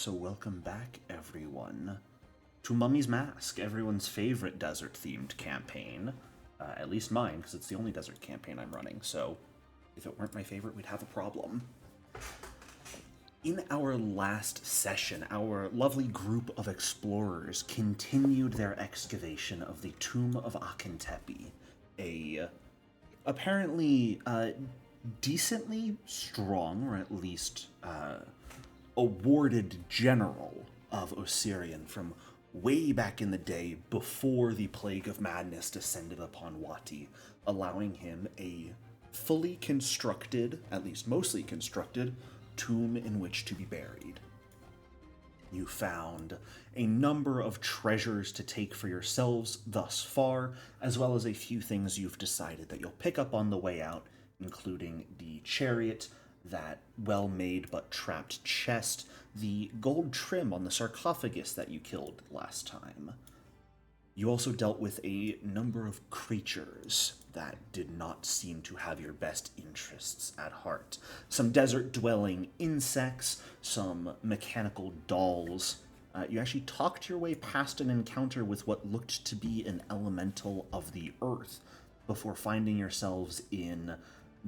So welcome back, everyone, to Mummy's Mask, everyone's favorite desert-themed campaign. At least mine, because it's the only desert campaign I'm running, so if it weren't my favorite, we'd have a problem. In our last session, our lovely group of explorers continued their excavation of the Tomb of Akentepe, a apparently decently strong, or at least awarded general of Osirion from way back in the day before the Plague of Madness descended upon Wati, allowing him a fully constructed, at least mostly constructed, tomb in which to be buried. You found a number of treasures to take for yourselves thus far, as well as a few things you've decided that you'll pick up on the way out, including the chariot, that well-made but trapped chest, the gold trim on the sarcophagus that you killed last time. You also dealt with a number of creatures that did not seem to have your best interests at heart. Some desert-dwelling insects, some mechanical dolls. You actually talked your way past an encounter with what looked to be an elemental of the earth, before finding yourselves in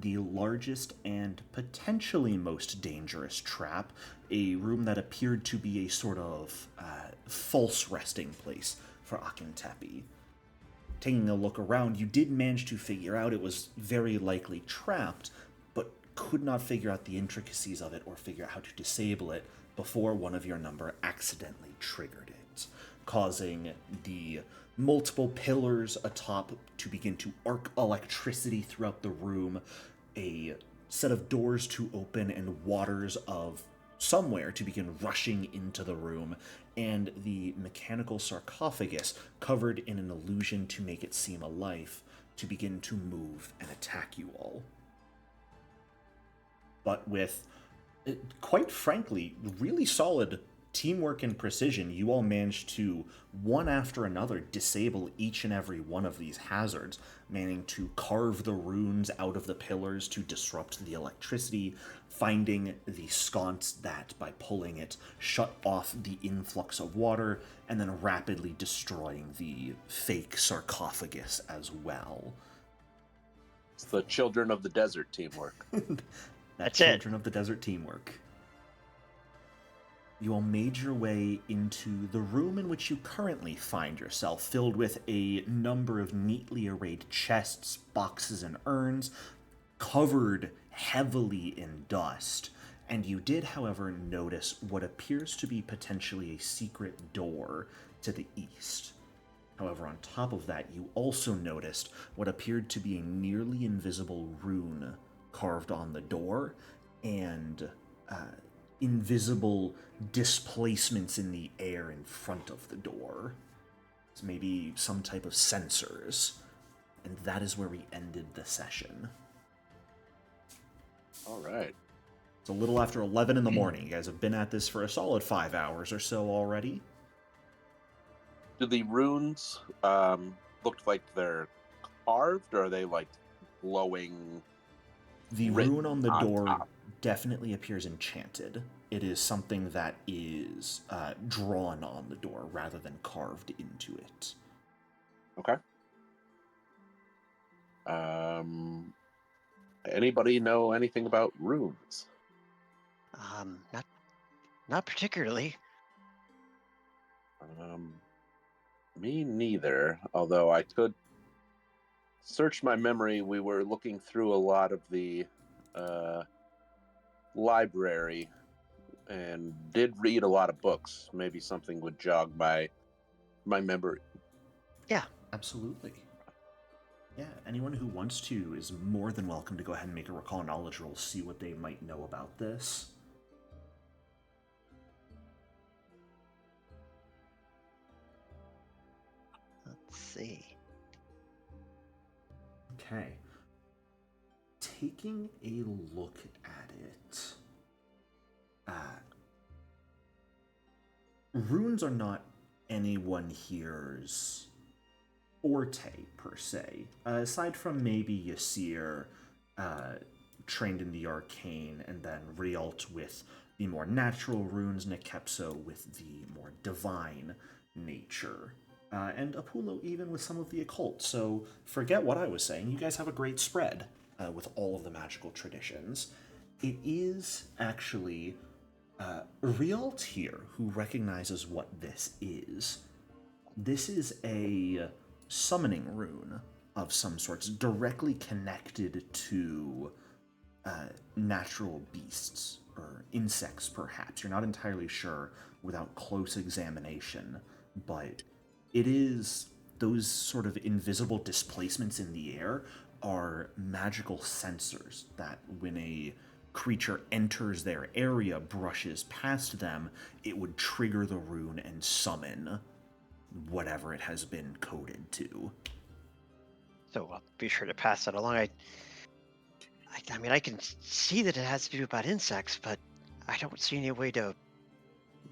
the largest and potentially most dangerous trap, a room that appeared to be a sort of false resting place for Akentepe. Taking a look around, you did manage to figure out it was very likely trapped, but could not figure out the intricacies of it or figure out how to disable it before one of your number accidentally triggered it, causing the multiple pillars atop to begin to arc electricity throughout the room, a set of doors to open and waters of somewhere to begin rushing into the room, and the mechanical sarcophagus, covered in an illusion to make it seem alive, to begin to move and attack you all. But with, quite frankly, really solid teamwork and precision, you all managed to, one after another, disable each and every one of these hazards, managing to carve the runes out of the pillars to disrupt the electricity, finding the sconce that, by pulling it, shut off the influx of water, and then rapidly destroying the fake sarcophagus as well. It's the Children of the Desert teamwork. That's Children of the Desert teamwork. You all made your way into the room in which you currently find yourself, filled with a number of neatly arrayed chests, boxes, and urns, covered heavily in dust. And you did, however, notice what appears to be potentially a secret door to the east. However, on top of that, you also noticed what appeared to be a nearly invisible rune carved on the door, and invisible displacements in the air in front of the door. It's maybe some type of sensors. And that is where we ended the session. All right. It's a little after 11 in the morning. You guys have been at this for a solid 5 hours or so already. Do the runes look like they're carved, or are they like glowing? The rune on the door top? definitely appears enchanted. It is something that is drawn on the door rather than carved into it. Okay. Anybody know anything about runes? Not particularly. Me neither. Although I could search my memory. We were looking through a lot of the library and did read a lot of books. Maybe something would jog my memory. Yeah. Absolutely. Yeah, anyone who wants to is more than welcome to go ahead and make a recall knowledge roll, see what they might know about this. Let's see. Okay. Taking a look at it, runes are not anyone here's forte, per se. Aside from maybe Yasir, trained in the arcane, and then Rialt with the more natural runes, Nekepso with the more divine nature. And Apulo even with some of the occult. So forget what I was saying. You guys have a great spread with all of the magical traditions. It is actually Rialt here who recognizes what this is. This is a summoning rune of some sorts, directly connected to natural beasts or insects, perhaps. You're not entirely sure without close examination, but it is those sort of invisible displacements in the air are magical sensors that when a creature enters their area, brushes past them, it would trigger the rune and summon whatever it has been coded to. So I'll be sure to pass that along. I mean, I can see that it has to do about insects, but I don't see any way to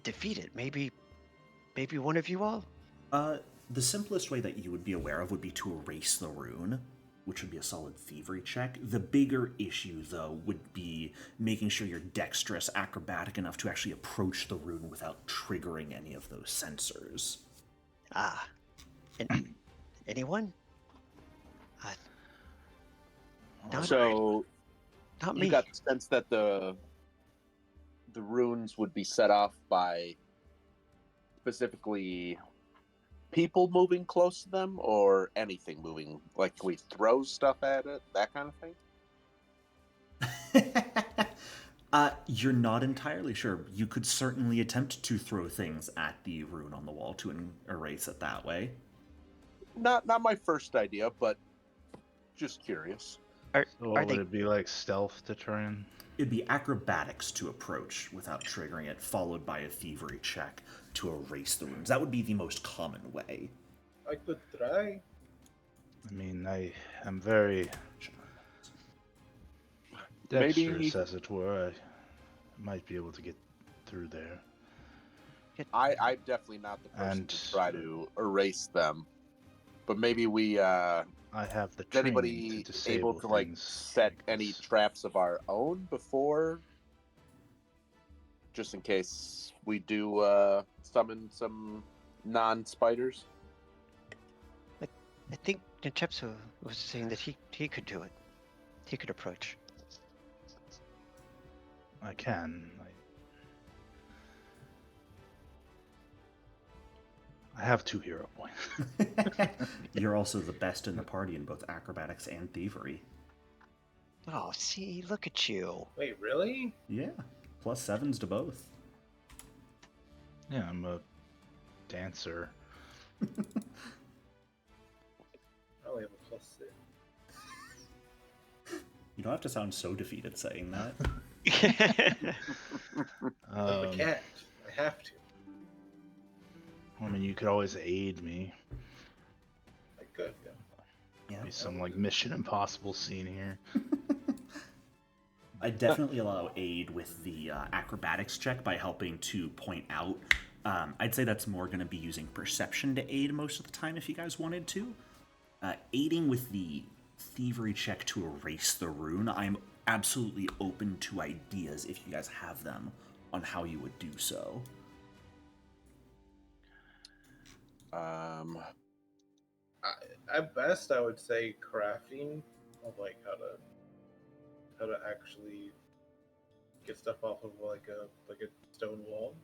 defeat it. Maybe one of you all? The simplest way that you would be aware of would be to erase the rune, which would be a solid thievery check. The bigger issue, though, would be making sure you're dexterous, acrobatic enough to actually approach the rune without triggering any of those sensors. Ah. Anyone? So Not you me. got the sense that the runes would be set off by specifically people moving close to them or anything moving, like we throw stuff at it, that kind of thing? You're not entirely sure. You could certainly attempt to throw things at the rune on the wall to erase it that way. Not my first idea, but just curious. So what would it be, like stealth to try and... It'd be acrobatics to approach without triggering it, followed by a thievery check to erase the runes. That would be the most common way. I could try. I mean, I am very dexterous, as it were. I might be able to get through there. I'm definitely not the person to try to erase them, but maybe we... I have the is training anybody to disable able to like things set like any this. traps of our own before, just in case we do summon some non-spiders? I think Nekepso was saying that he could do it. He could approach. I can. I have 2 hero points. You're also the best in the party in both acrobatics and thievery. Oh, see, look at you. Wait, really? Yeah, +7s to both. Yeah, I'm a dancer. I only have a +6. You don't have to sound so defeated saying that. I can't. I have to. I mean, you could always aid me. I could. Yeah. Be some like Mission Impossible scene here. I definitely allow aid with the acrobatics check by helping to point out. I'd say that's more going to be using perception to aid most of the time if you guys wanted to. Aiding with the thievery check to erase the rune, I'm absolutely open to ideas if you guys have them on how you would do so. At best, I would say crafting of like how to actually get stuff off of like a stone wall.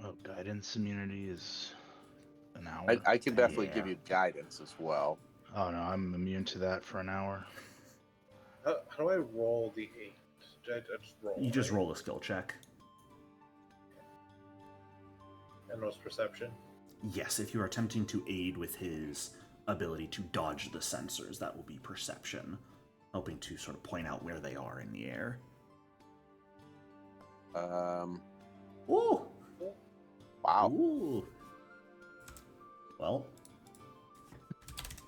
Oh, guidance immunity is an hour. I can definitely give you guidance as well. Oh no, I'm immune to that for an hour. How do I roll the 8? I just roll. You just roll a skill check. And what's perception? Yes, if you are attempting to aid with his ability to dodge the sensors, that will be perception, helping to sort of point out where they are in the air. Ooh! Wow. Ooh! Well,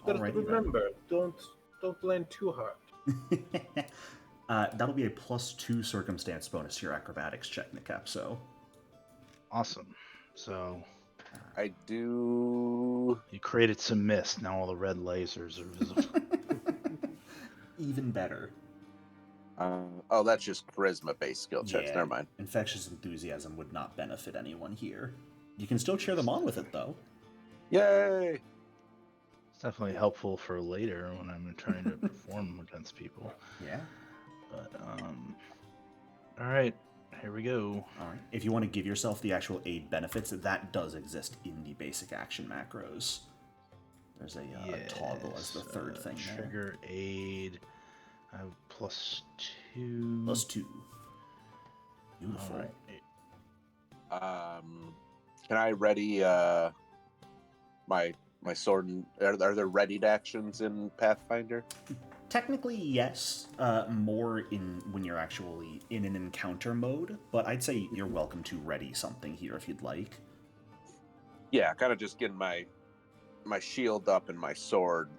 But alrighty remember, don't land too hard. that'll be a +2 circumstance bonus to your acrobatics check, Nekepso. Awesome. So I do. you created some mist. Now all the red lasers are visible. Even better. Oh, that's just charisma-based skill checks. Yeah, Never mind. infectious enthusiasm would not benefit anyone here. You can still cheer them on with it, though. Yay! It's definitely helpful for later when I'm trying to perform against people. Yeah. But all right, here we go. All right. If you want to give yourself the actual aid benefits, that does exist in the basic action macros. There's a toggle as the third thing there. Trigger aid. I have +2. +2. Beautiful. All right. Can I ready my sword? Are there readied actions in Pathfinder? Technically, yes. More in when you're actually in an encounter mode, but I'd say you're welcome to ready something here if you'd like. Yeah, kind of just getting my shield up and my sword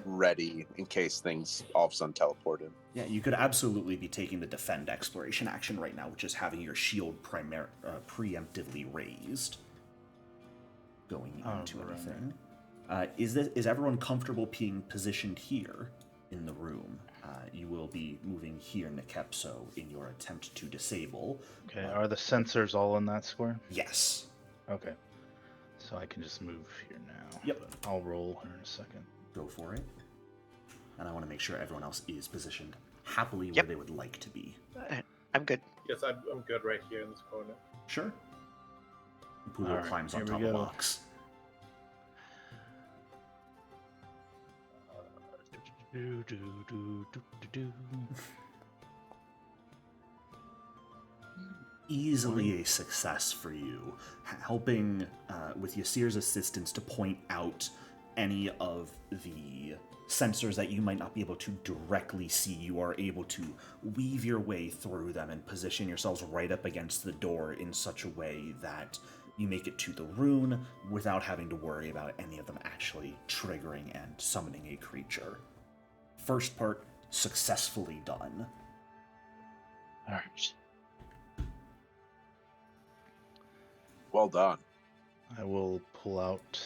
ready in case things all of a sudden teleport in. Yeah, you could absolutely be taking the defend exploration action right now, which is having your shield preemptively raised. Going into anything. Is everyone comfortable being positioned here in the room? You will be moving here, Nekepso, in your attempt to disable. Okay, are the sensors all in that square? Yes. Okay. So I can just move here now. Yep. But I'll roll here in a second. Go for it. And I want to make sure everyone else is positioned happily where they would like to be. I'm good. Yes, I'm good right here in this corner. Sure. Pulo All right, climbs on here top we of go. box. Easily a success for you, helping with Yasir's assistance to point out any of the sensors that you might not be able to directly see. You are able to weave your way through them and position yourselves right up against the door in such a way that you make it to the rune without having to worry about any of them actually triggering and summoning a creature. First part successfully done. All right. Well done. I will pull out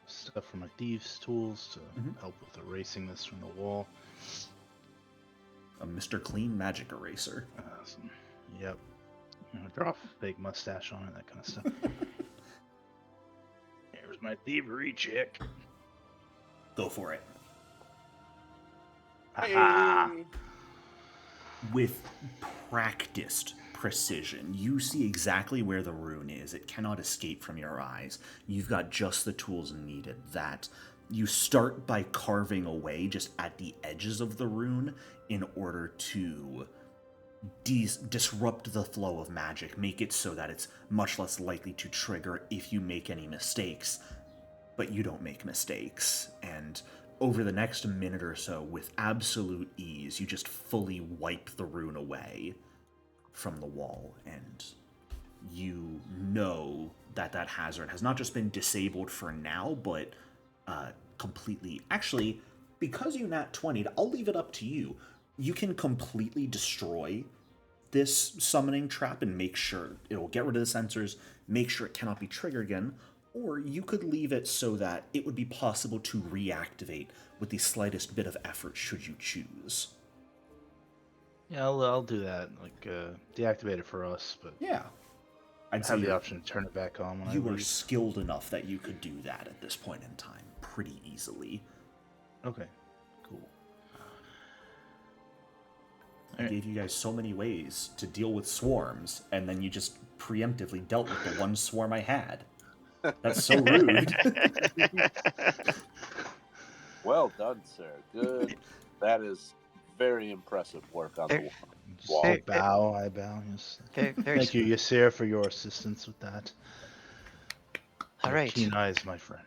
stuff from my thieves' tools to help with erasing this from the wall. A Mr. Clean magic eraser. Awesome. Yep. I'm gonna draw a fake mustache on it, that kind of stuff. Here's my thievery check. Go for it. Hey. With practiced precision, you see exactly where the rune is. It cannot escape from your eyes. You've got just the tools needed. That you start by carving away just at the edges of the rune in order to disrupt the flow of magic, make it so that it's much less likely to trigger if you make any mistakes, but you don't make mistakes. And over the next minute or so, with absolute ease, you just fully wipe the rune away from the wall, and you know that that hazard has not just been disabled for now, but completely. Actually, because you nat 20'd, I'll leave it up to you. You can completely destroy this summoning trap and make sure it'll get rid of the sensors, make sure it cannot be triggered again, or you could leave it so that it would be possible to reactivate with the slightest bit of effort should you choose. Yeah, I'll do that. Like, deactivate it for us, but Yeah. I'd have say the option to turn it back on when I you are leave. skilled enough that you could do that at this point in time pretty easily. Okay. Cool. I Alright. gave you guys so many ways to deal with swarms, and then you just preemptively dealt with the one swarm I had. That's so rude. Well done, sir. Good. That is very impressive work on the Just wall. Hey, I bow. Yes. Very Thank you, Yasir, for your assistance with that. All Your right. Keen eyes, my friend.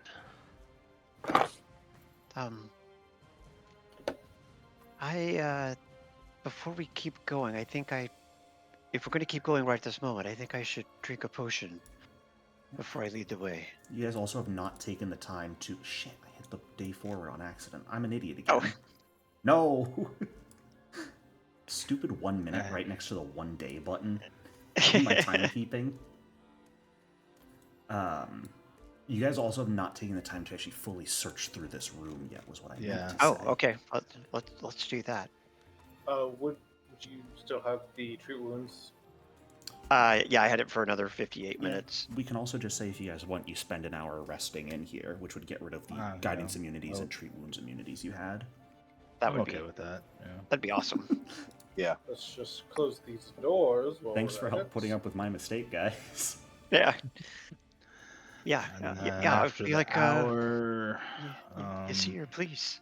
Before we keep going, if we're going to keep going right this moment, I think I should drink a potion before I lead the way. You guys also have not taken the time to... Shit, I hit the day forward on accident. I'm an idiot again. Oh. No! Stupid 1 minute right next to the 1 day button. My timekeeping. You guys also have not taken the time to actually fully search through this room yet, was what I meant to say. Oh, okay. Let's do that. Would You still have the treat wounds. Yeah, I had it for another 58 Yeah. minutes. We can also just say if you guys want, you spend an hour resting in here, which would get rid of the guidance immunities and treat wounds immunities you had. That I'm would okay be with that. Yeah. that'd be awesome. Yeah. Let's just close these doors. While Thanks we're for at help it. putting up with my mistake, guys. Yeah. Yeah. And then Yeah. I'd after be the like, hour, yes, here, please.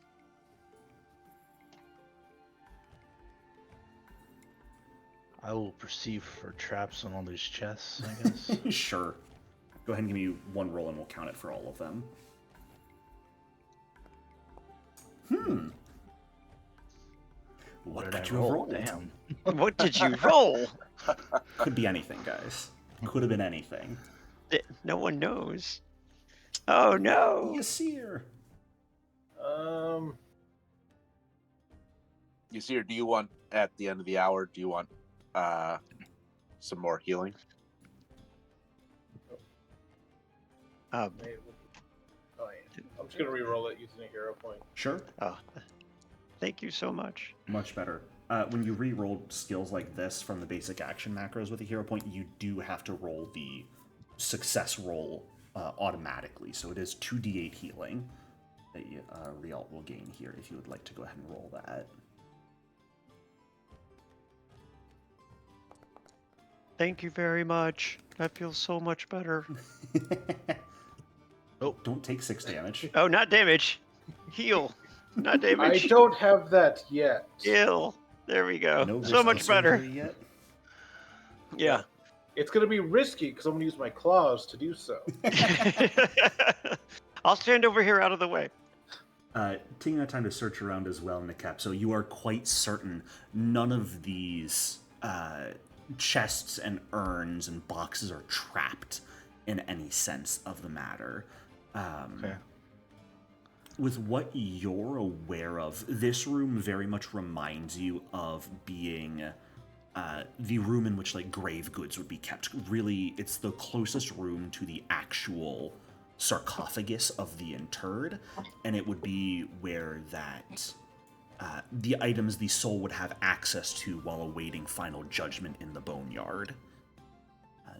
I will perceive for traps on all these chests, I guess. Sure. Go ahead and give me one roll and we'll count it for all of them. What did could I you have roll? rolled? Damn. What did you roll? Could be anything, guys. Could have been anything. No one knows. Oh no. Yasir. You see, or do you want at the end of the hour? Do you want some more healing? Oh, yeah. I'm just gonna re-roll it using a hero point. Sure. Oh, thank you so much. Much better. When you re-roll skills like this from the basic action macros with a hero point, you do have to roll the success roll automatically. So it is 2d8 healing that Rialt will gain here if you would like to go ahead and roll that. Thank you very much. That feels so much better. Oh, don't take 6 damage. Oh, not damage. Heal. Not I damage. don't have that yet. Heal. There we go. No So much risky better. surgery yet? Yeah. It's gonna be risky because I'm gonna use my claws to do so. I'll stand over here out of the way. Taking that time to search around as well, Nikep, so you are quite certain none of these chests and urns and boxes are trapped in any sense of the matter. Okay. With what you're aware of, this room very much reminds you of being the room in which like grave goods would be kept. Really, it's the closest room to the actual sarcophagus of the interred, and it would be where that the items the soul would have access to while awaiting final judgment in the boneyard.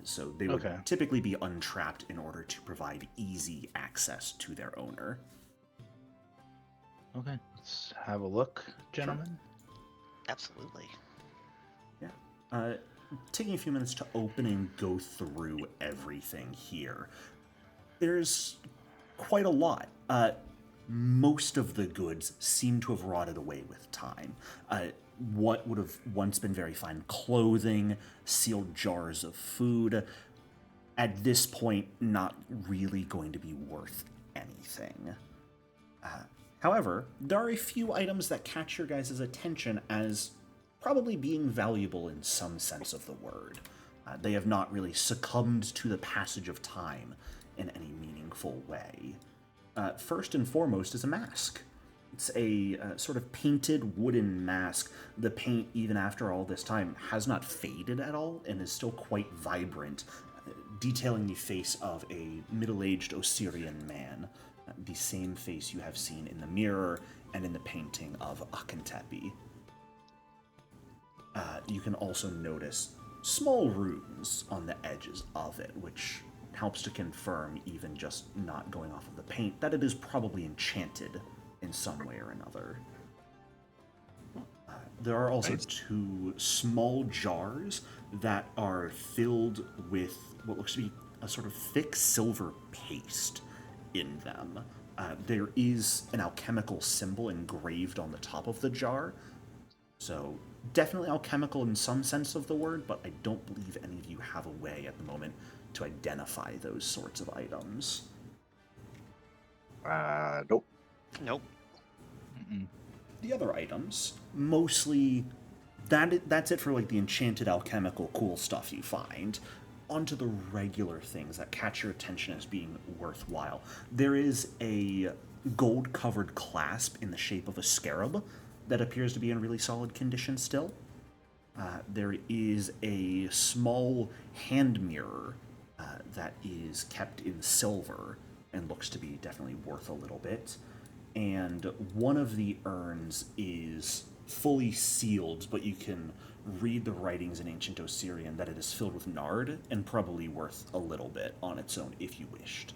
So they would typically be untrapped in order to provide easy access to their owner. Okay, let's have a look, gentlemen. Absolutely. Yeah. Taking a few minutes to open and go through everything here. There's quite a lot. Most of the goods seem to have rotted away with time. What would have once been very fine clothing, sealed jars of food, at this point, not really going to be worth anything. However, there are a few items that catch your guys' attention as probably being valuable in some sense of the word. They have not really succumbed to the passage of time in any meaningful way. First and foremost is a mask. It's a sort of painted wooden mask. The paint, even after all this time, has not faded at all and is still quite vibrant, detailing the face of a middle-aged Osirion man, the same face you have seen in the mirror and in the painting of Akentepi. You can also notice small runes on the edges of it, which helps to confirm, even just not going off of the paint, that it is probably enchanted in some way or another. There are also 2 small jars that are filled with what looks to be a sort of thick silver paste in them. There is an alchemical symbol engraved on the top of the jar, so definitely alchemical in some sense of the word, but I don't believe any of you have a way at the moment to identify those sorts of items. Nope. Nope. Mm-mm. The other items, mostly, that's it for like the enchanted alchemical cool stuff you find. Onto the regular things that catch your attention as being worthwhile. There is a gold-covered clasp in the shape of a scarab that appears to be in really solid condition still. There is a small hand mirror that is kept in silver and looks to be definitely worth a little bit. And one of the urns is fully sealed, but you can read the writings in ancient Osirion that it is filled with nard and probably worth a little bit on its own if you wished.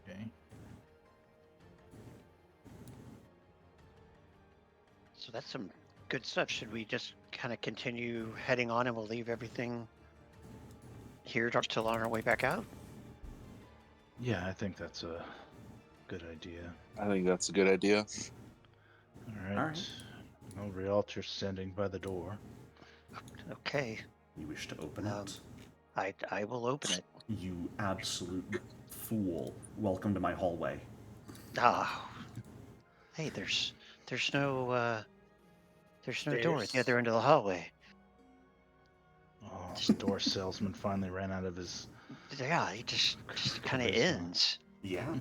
Okay. So that's some good stuff. Should we just kind of continue heading on and we'll leave everything here till on our way back out? Yeah, I think that's a good idea. I think that's a good idea. All All right. right. Well, Rialter's standing by the door. Okay. You wish to open Um, it? I will open it. You absolute fool. Welcome to my hallway. Ah. Hey, there's no door at the other end of the hallway. Oh, the door salesman finally ran out of his... Yeah, he just kind of Charisma. ends. Yeah.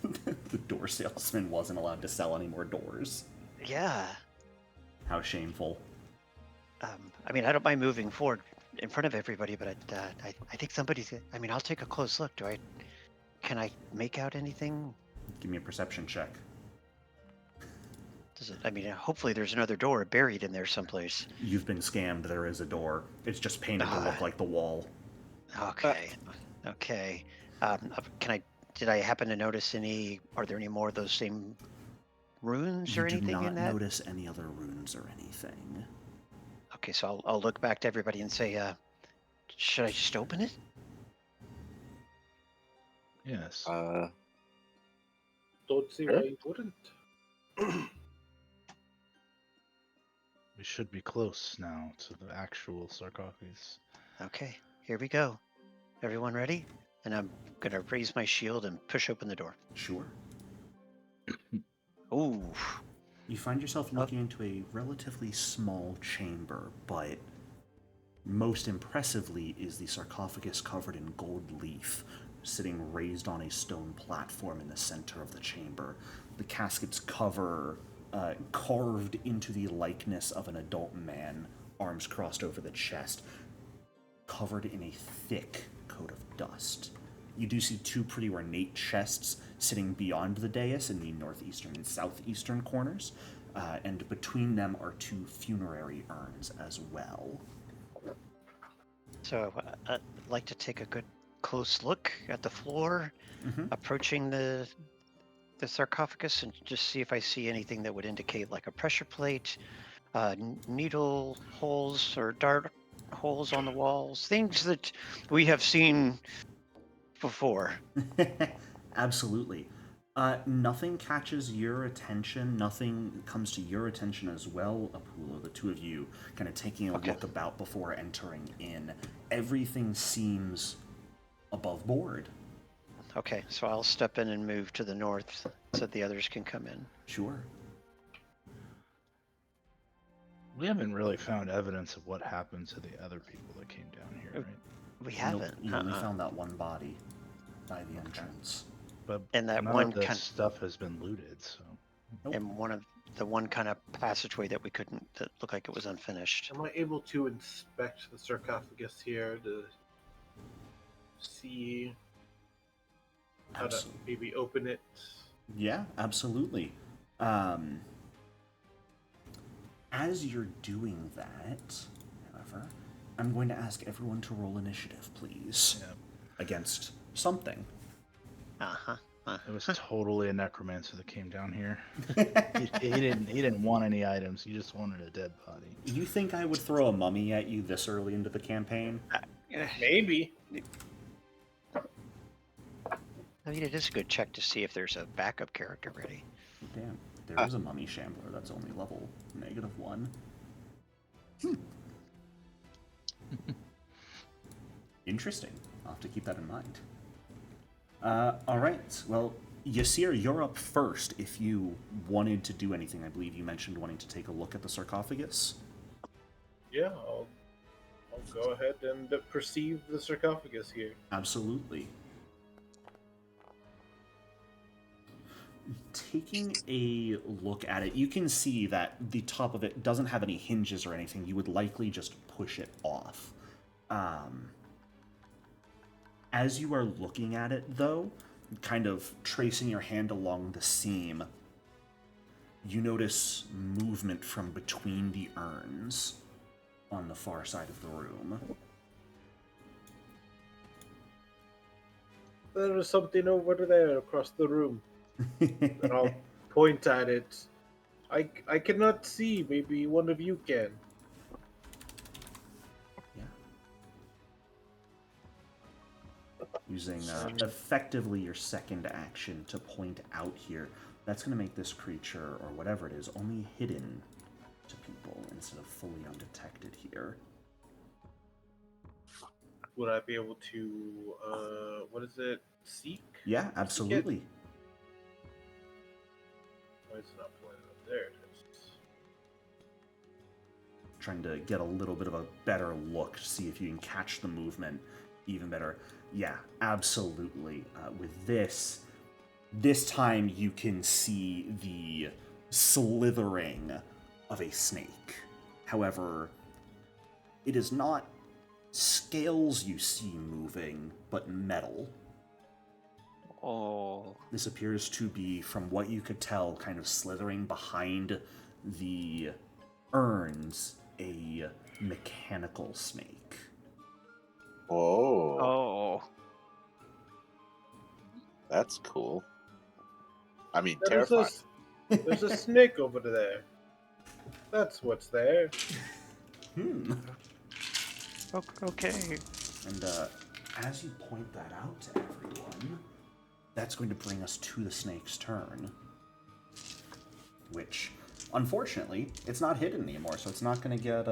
The door salesman wasn't allowed to sell any more doors. Yeah. How shameful. I mean, I don't mind moving forward in front of everybody, but I think somebody's. I mean, I'll take a close look. Can I make out anything? Give me a perception check. Does it? I mean, hopefully there's another door buried in there someplace. You've been scammed. There is a door. It's just painted to look like the wall. Okay. Okay. Did I happen to notice any? Are there any more of those same runes or You do anything not in that? notice any other runes or anything. Okay, so I'll look back to everybody and say, should I just open it? Yes. Don't see why you wouldn't. We should be close now to the actual sarcophagus. Okay, here we go. Everyone ready? And I'm gonna raise my shield and push open the door. Sure. Ooh. You find yourself looking into a relatively small chamber, but most impressively is the sarcophagus covered in gold leaf, sitting raised on a stone platform in the center of the chamber. The casket's cover carved into the likeness of an adult man, arms crossed over the chest, covered in a thick coat of dust. You do see two pretty ornate chests sitting beyond the dais in the northeastern and southeastern corners, and between them are two funerary urns as well. So I'd like to take a good close look at the floor, approaching the sarcophagus, and just see if I see anything that would indicate like a pressure plate, needle holes or dart holes on the walls, things that we have seen before. Absolutely. Nothing catches your attention. Nothing comes to your attention as well, Apollo. The two of you kind of taking a look about before entering in. Everything seems above board. Okay, so I'll step in and move to the north so the others can come in. Sure. We haven't really found evidence of what happened to the other people that came down here, right? We haven't. You only found that one body by the entrance. But And that none one of the kind stuff has been looted, so... and one kind of passageway that looked like it was unfinished. Am I able to inspect the sarcophagus here to see how to maybe open it? Yeah, absolutely. As you're doing that, however, I'm going to ask everyone to roll initiative, please. Yeah. Against something. It was totally a necromancer that came down here. he didn't want any items. He just wanted a dead body. You think I would throw a mummy at you this early into the campaign? Maybe. I mean, it is a good check to see if there's a backup character ready. Damn, there is a mummy shambler that's only level -1. Interesting. I'll have to keep that in mind. Alright, well, Yasir, you're up first if you wanted to do anything. I believe you mentioned wanting to take a look at the sarcophagus. Yeah, I'll go ahead and perceive the sarcophagus here. Absolutely. Taking a look at it, you can see that the top of it doesn't have any hinges or anything. You would likely just push it off. As you are looking at it, though, kind of tracing your hand along the seam, you notice movement from between the urns on the far side of the room. There is something over there across the room. And I'll point at it. I cannot see. Maybe one of you can. Yeah. Using effectively your second action to point out here. That's going to make this creature, or whatever it is, only hidden to people instead of fully undetected here. Would I be able to, what is it? Seek? Yeah, absolutely. Why is it not pointing up there? It is. Trying to get a little bit of a better look to see if you can catch the movement even better. Yeah, absolutely. With this time you can see the slithering of a snake. However, it is not scales you see moving, but metal. Oh. This appears to be, from what you could tell, kind of slithering behind the urns, a mechanical snake. Oh, Oh. that's cool. I mean, There's terrifying. there's a snake over there. That's what's there. Okay. And as you point that out to everyone, that's going to bring us to the snake's turn. Which, unfortunately, it's not hidden anymore, so it's not going to get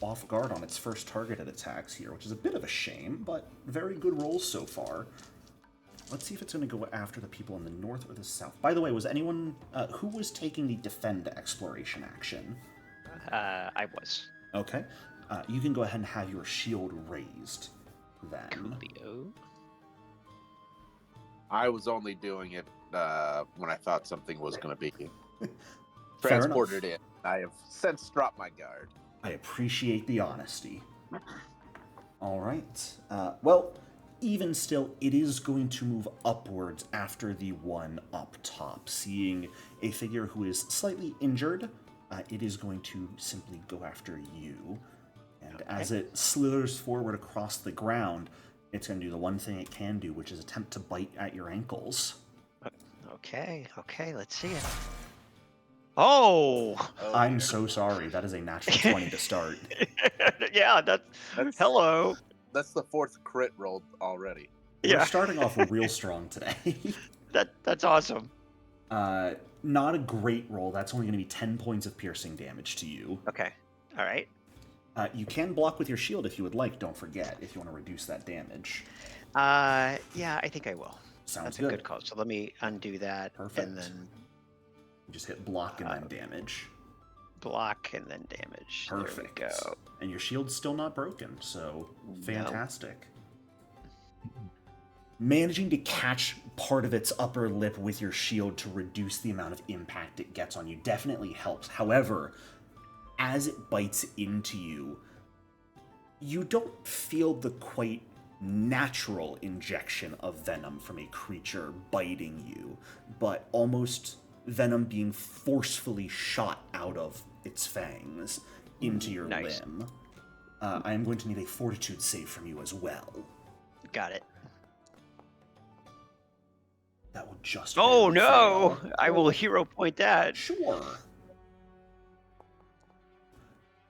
off guard on its first targeted attacks here, which is a bit of a shame, but very good rolls so far. Let's see if it's going to go after the people in the north or the south. By the way, was anyone... who was taking the defend exploration action? I was. Okay. You can go ahead and have your shield raised then. Coolio. I was only doing it when I thought something was going to be Fair transported enough. in. I have since dropped my guard. I appreciate the honesty. All right. Well, even still, it is going to move upwards after the one up top. Seeing a figure who is slightly injured, it is going to simply go after you. And as it slithers forward across the ground, it's going to do the one thing it can do, which is attempt to bite at your ankles. Okay, let's see it. Oh! I'm so sorry. That is a natural 20 to start. Yeah, That's- hello. That's the fourth crit roll already. We're starting off real strong today. That's awesome. Not a great roll. That's only going to be 10 points of piercing damage to you. Okay, all right. You can block with your shield if you would like, don't forget, if you want to reduce that damage. Yeah, I think I will. Sounds That's good. a good call. So let me undo that. Perfect. And then You just hit block and then damage. block and then damage. Perfect. There we go. And your shield's still not broken, so fantastic. Managing to catch part of its upper lip with your shield to reduce the amount of impact it gets on you definitely helps. However, as it bites into you, you don't feel the quite natural injection of venom from a creature biting you, but almost venom being forcefully shot out of its fangs into your Nice. limb. I am going to need a fortitude save from you as well. Got it. That will just Oh barely no! fail. I will hero point that. Sure.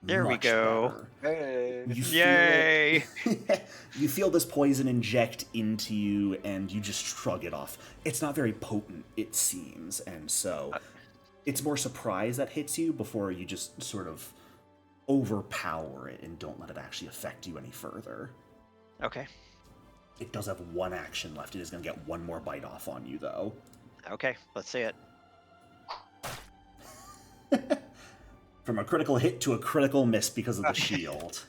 There we Much go. better. Hey. You feel Yay! it. You feel this poison inject into you, and you just shrug it off. It's not very potent, it seems, and so it's more surprise that hits you before you just sort of overpower it and don't let it actually affect you any further. Okay. It does have one action left. It is going to get one more bite off on you, though. Okay, let's see it. From a critical hit to a critical miss because of the shield.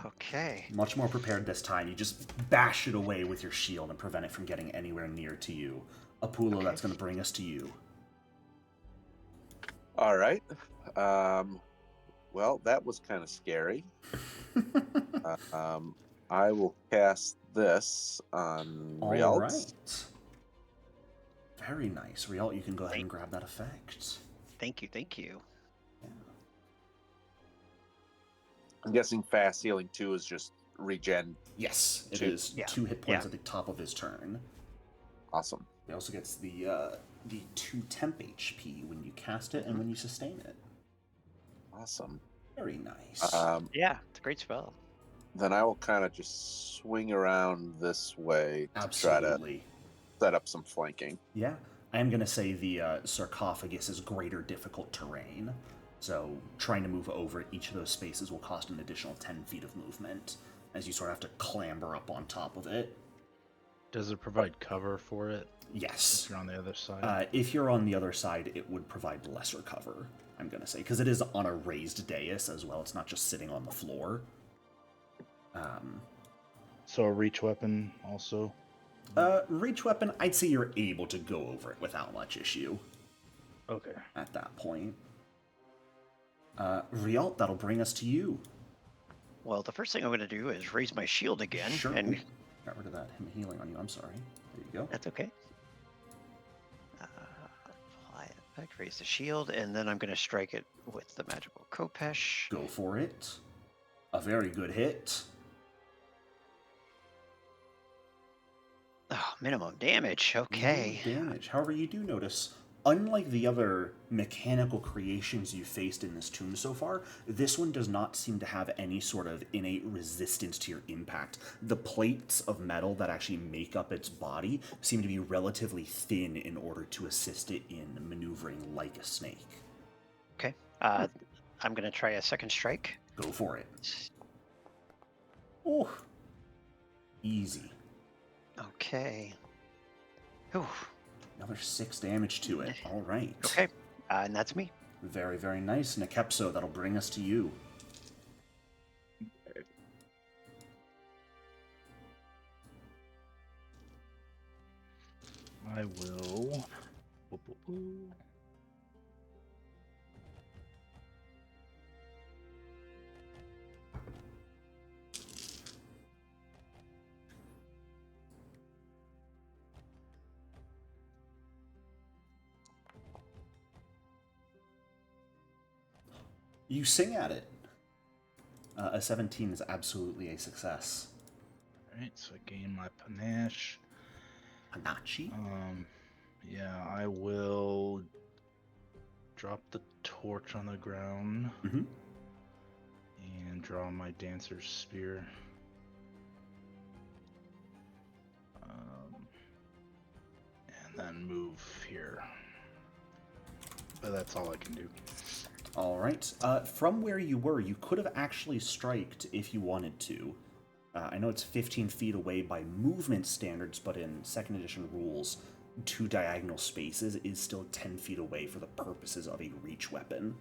Okay. Much more prepared this time. You just bash it away with your shield and prevent it from getting anywhere near to you. Apula, that's going to bring us to you. All right. Well, that was kind of scary. I will cast this on All Rialts. right. Very nice. Rialt, you can go ahead and grab that effect. Thank you, thank you. Yeah. I'm guessing fast healing 2 is just regen. Yes, it Two. is Yeah. 2 hit points Yeah. at the top of his turn. Awesome. He also gets the 2 temp HP when you cast it and when you sustain it. Awesome. Very nice. Yeah, it's a great spell. Then I will kind of just swing around this way to try to Absolutely. set up some flanking. Yeah. I am going to say the sarcophagus is greater difficult terrain. So trying to move over each of those spaces will cost an additional 10 feet of movement as you sort of have to clamber up on top of it. Does it provide cover for it Yes. if you're on the other side? If you're on the other side, it would provide lesser cover, I'm going to say, because it is on a raised dais as well. It's not just sitting on the floor. So a reach weapon also? Reach weapon, I'd say you're able to go over it without much issue Okay. at that point. Rialt, that'll bring us to you. Well, the first thing I'm going to do is raise my shield again. Sure. And Ooh, got rid of that him healing on you. I'm sorry. There you go. that's okay. Apply effect, raise the shield, and then I'm going to strike it with the magical Kopesh. Go for it. A very good hit. Oh, minimum damage. Okay. No damage. However, you do notice, unlike the other mechanical creations you faced in this tomb so far, this one does not seem to have any sort of innate resistance to your impact. The plates of metal that actually make up its body seem to be relatively thin in order to assist it in maneuvering like a snake. Okay. I'm going to try a second strike. Go for it. Oh, easy. Okay. Ooh. Another 6 damage to it. All right. Okay. And that's me. Very, very nice. Nekepso, that'll bring us to you. I will. You sing at it. A 17 is absolutely a success. Alright, so I gain my panache. Hanachi? Yeah, I will drop the torch on the ground Mm-hmm. and draw my dancer's spear. And then move here. But that's all I can do. All right. From where you were, you could have actually striked if you wanted to. I know it's 15 feet away by movement standards, but in 2nd edition rules, 2 diagonal spaces is still 10 feet away for the purposes of a reach weapon.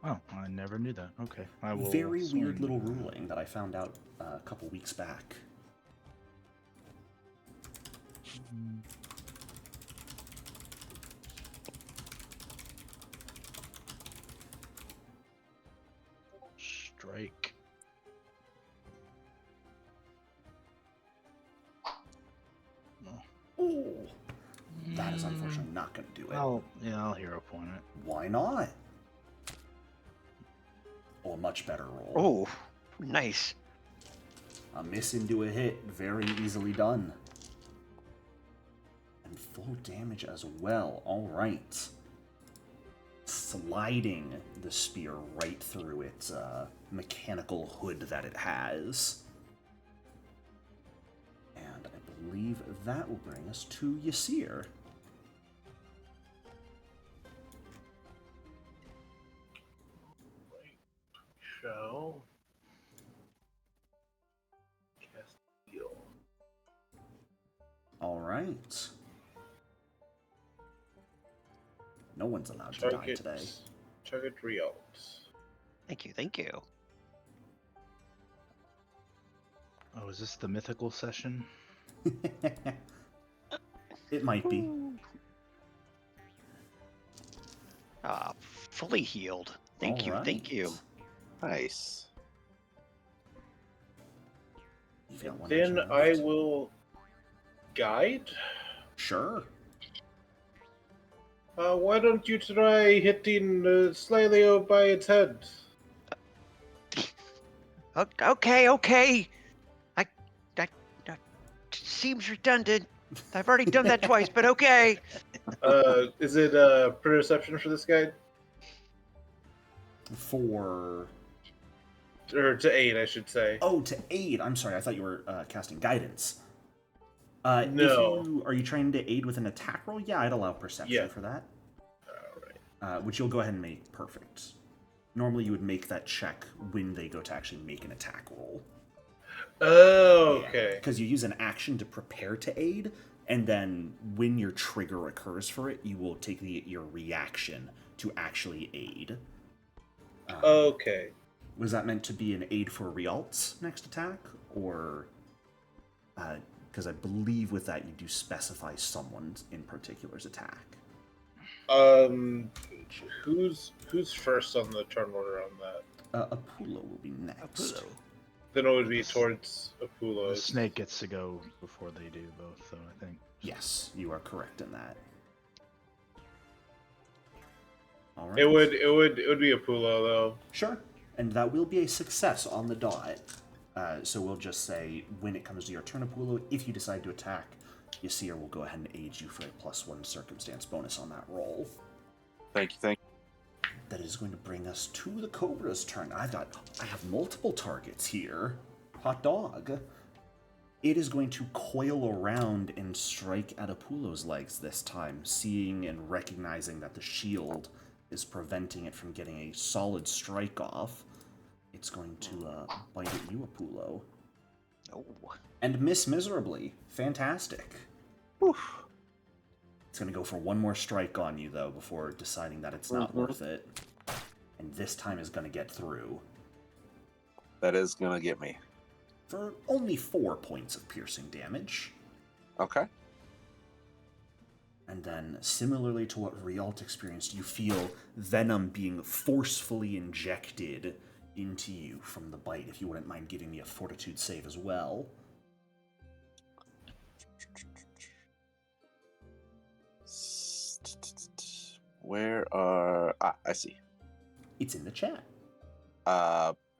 Oh, I never knew that. Okay, I will. Very swing. weird little ruling that I found out a couple weeks back. Strike. Oh, that is unfortunately not going to do it. I'll hero point it. Why not? Oh, a much better roll. Oh, nice. A miss into a hit, very easily done. And full damage as well. All right. Sliding the spear right through its mechanical hood that it has. And I believe that will bring us to Ysir. Shall cast heal. All right. No one's allowed to die today. Target Rialt. Thank you, thank you. Oh, is this the mythical session? It might be. Fully healed. Thank you, thank you. Nice. You've got one Then action I left. will guide. Sure. Why don't you try hitting slightly by its head? Okay. I seems redundant. I've already done that twice, but okay. Is it perception for this guy? For Or to aid, I should say. to aid. I'm sorry. I thought you were casting guidance. No. Are you trying to aid with an attack roll? Yeah, I'd allow perception Yeah. for that. Alright. Which you'll go ahead and make perfect. Normally, you would make that check when they go to actually make an attack roll. Oh, okay. Because you use an action to prepare to aid, and then when your trigger occurs for it, you will take your reaction to actually aid. Okay. Was that meant to be an aid for Rialt's next attack, or because I believe with that you do specify someone in particular's attack. Who's first on the turn order on that? Apullo will be next. Then it would be towards The Apullo. snake gets to go before they do both, though, I think. Yes, you are correct in that. All right. It would be Apullo though. Sure, and that will be a success on the dot. So we'll just say when it comes to your turn, Apullo, if you decide to attack, Ysir will go ahead and aid you for a +1 circumstance bonus on that roll. Thank you. That is going to bring us to the Cobra's turn. I have multiple targets here. Hot dog. It is going to coil around and strike at Apullo's legs this time, seeing and recognizing that the shield is preventing it from getting a solid strike off. It's going to bite at you, Apullo. Oh. And miss miserably. Fantastic. Oof. It's going to go for one more strike on you, though, before deciding that it's not worth it. And this time is going to get through. That is going to get me. For only 4 points of piercing damage. Okay. And then, similarly to what Rialt experienced, you feel venom being forcefully injected into you from the bite. If you wouldn't mind giving me a fortitude save as well. Where are... I see. It's in the chat.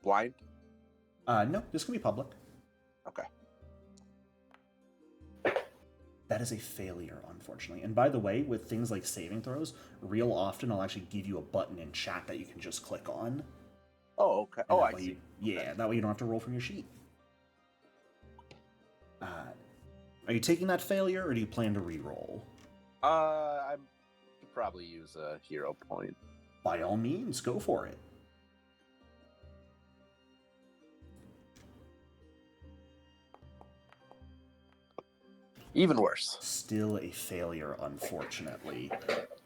Blind? No, this can be public. Okay. That is a failure, unfortunately. And by the way, with things like saving throws, real often I'll actually give you a button in chat that you can just click on. Oh, okay. And Oh, that I way see. Yeah, that way you don't have to roll from your sheet. Are you taking that failure, or do you plan to re-roll? I could probably use a hero point. By all means, go for it. Even worse. Still a failure, unfortunately.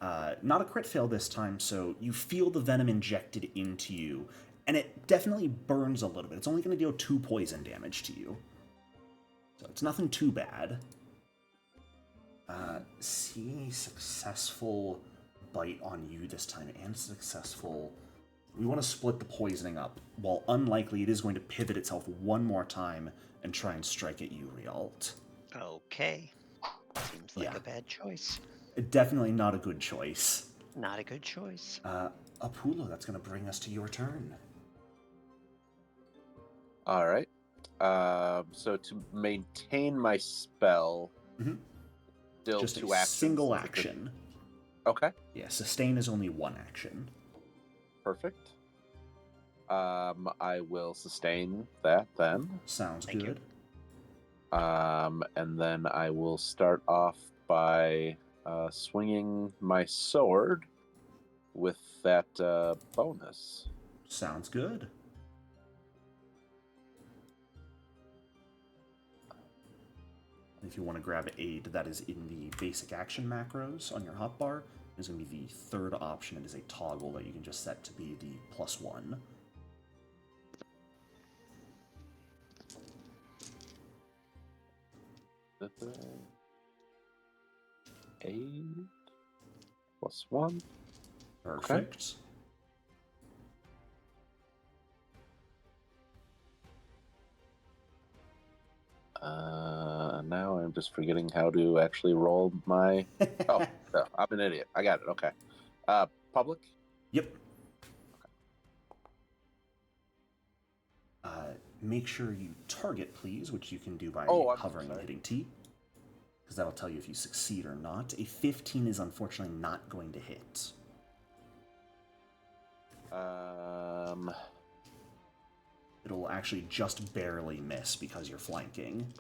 Not a crit fail this time, so you feel the venom injected into you, and it definitely burns a little bit. It's only going to deal 2 poison damage to you. So it's nothing too bad. Seeing a successful bite on you this time, and successful... We want to split the poisoning up. While unlikely, it is going to pivot itself one more time and try and strike at you, Rialt. Okay. Seems like a bad choice. Definitely not a good choice. Not a good choice. Apullo, that's going to bring us to your turn. All right. So to maintain my spell, still Just 2 a actions. single action. Okay. Yeah, sustain is only 1 action. Perfect. I will sustain that then. Sounds Thank good. And then I will start off by swinging my sword with that bonus. Sounds good. If you want to grab aid, that is in the basic action macros on your hotbar. It's going to be the third option. It is a toggle that you can just set to be the +1. Aid +1. Perfect. Now I'm just forgetting how to actually roll my... Oh, Oh, I'm an idiot. I got it. Okay. Public? Yep. Make sure you target, please, which you can do by Oh, I'm hovering and sorry. hitting T, because that'll tell you if you succeed or not. A 15 is unfortunately not going to hit. It'll actually just barely miss because you're flanking.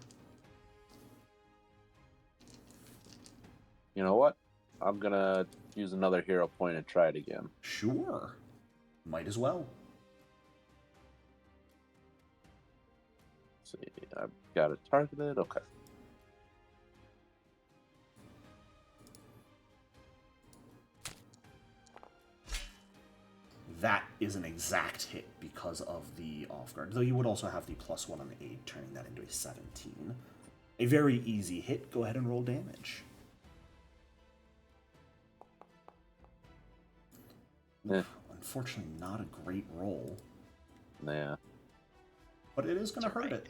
You know what? I'm gonna use another hero point and try it again. Sure. Might as well. Let's see, I've got it targeted. Okay. That is an exact hit because of the off guard. Though you would also have the +1 on the aid, turning that into a 17. A very easy hit. Go ahead and roll damage. Eh. Unfortunately, not a great roll. Yeah. But it is going to That's hurt right.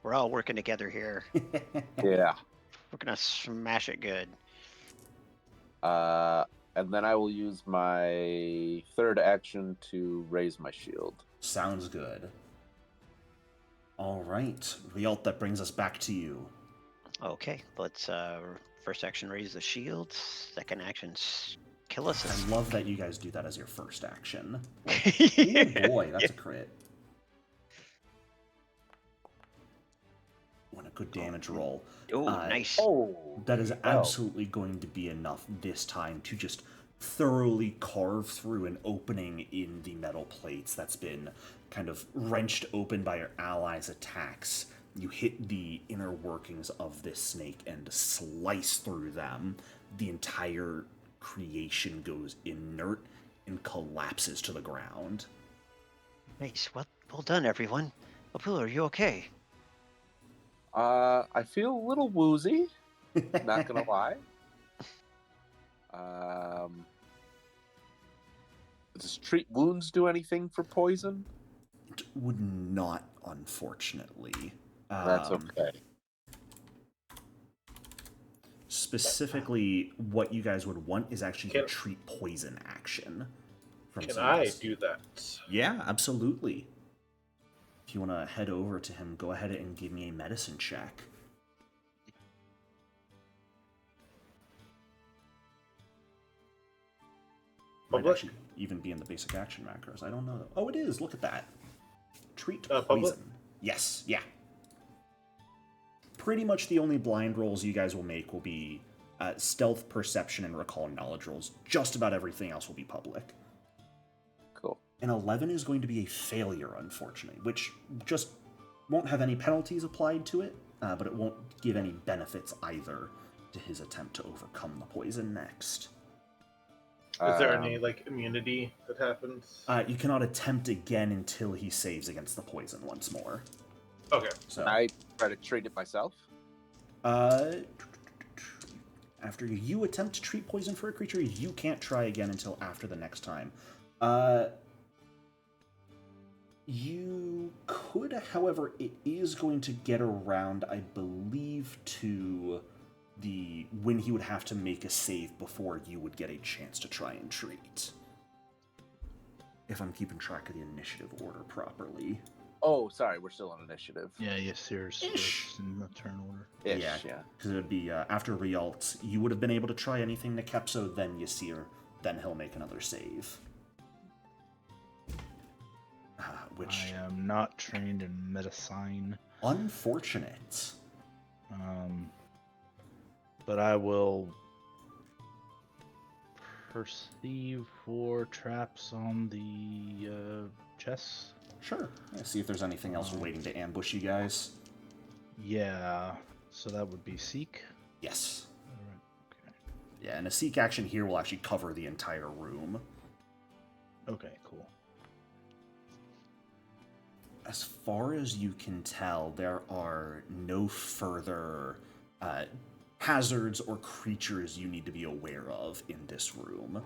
We're all working together here. it. Yeah. We're gonna smash it good. And then I will use my third action to raise my shield. Sounds good. All right. Rialt, that brings us back to you. Okay, let's first action raise the shield. Second action kill us. I love that you guys do that as your first action. Yeah. Oh boy, that's a crit. What a good damage roll. Oh, nice. Oh, That is well. absolutely going to be enough this time to just thoroughly carve through an opening in the metal plates that's been kind of wrenched open by your allies' attacks. You hit the inner workings of this snake and slice through them. The entire creation goes inert and collapses to the ground. Nice. Well done, everyone. Upheaval, are you okay? I feel a little woozy. Not gonna lie. Does treat wounds do anything for poison? It would not, unfortunately. That's okay. Specifically, what you guys would want is actually the Can- treat poison action. From Can someone I else. do that? Yeah, absolutely. If you want to head over to him, go ahead and give me a medicine check. Might Public? actually even be in the basic action macros. I don't know. Oh, it is. Look at that. Treat Public? poison. Yes, yeah. Pretty much the only blind rolls you guys will make will be stealth, perception, and recall knowledge rolls. Just about everything else will be public. Cool. An 11 is going to be a failure, unfortunately, which just won't have any penalties applied to it, but it won't give any benefits either to his attempt to overcome the poison next. Is there any immunity that happens? You cannot attempt again until he saves against the poison once more. Okay. So, Can I try to treat it myself? after you attempt to treat poison for a creature, you can't try again until after the next time. You could, however, it is going to get around, I believe, to the when he would have to make a save before you would get a chance to try and treat. If I'm keeping track of the initiative order properly. Oh, sorry, we're still on initiative. Yeah, yes, yours Ish. in the turn order. Ish, Yeah. yeah. Because it would be after Rialt, you would have been able to try anything to Kepso, then Ysir, then he'll make another save. Which, I am not trained in medicine, unfortunate. but I will perceive for traps on the chests. Sure. Yeah, see if there's anything else waiting to ambush you guys. Yeah, so that would be seek. Yes. Alright, okay. Yeah, and a seek action here will actually cover the entire room. Okay, cool. As far as you can tell, there are no further hazards or creatures you need to be aware of in this room.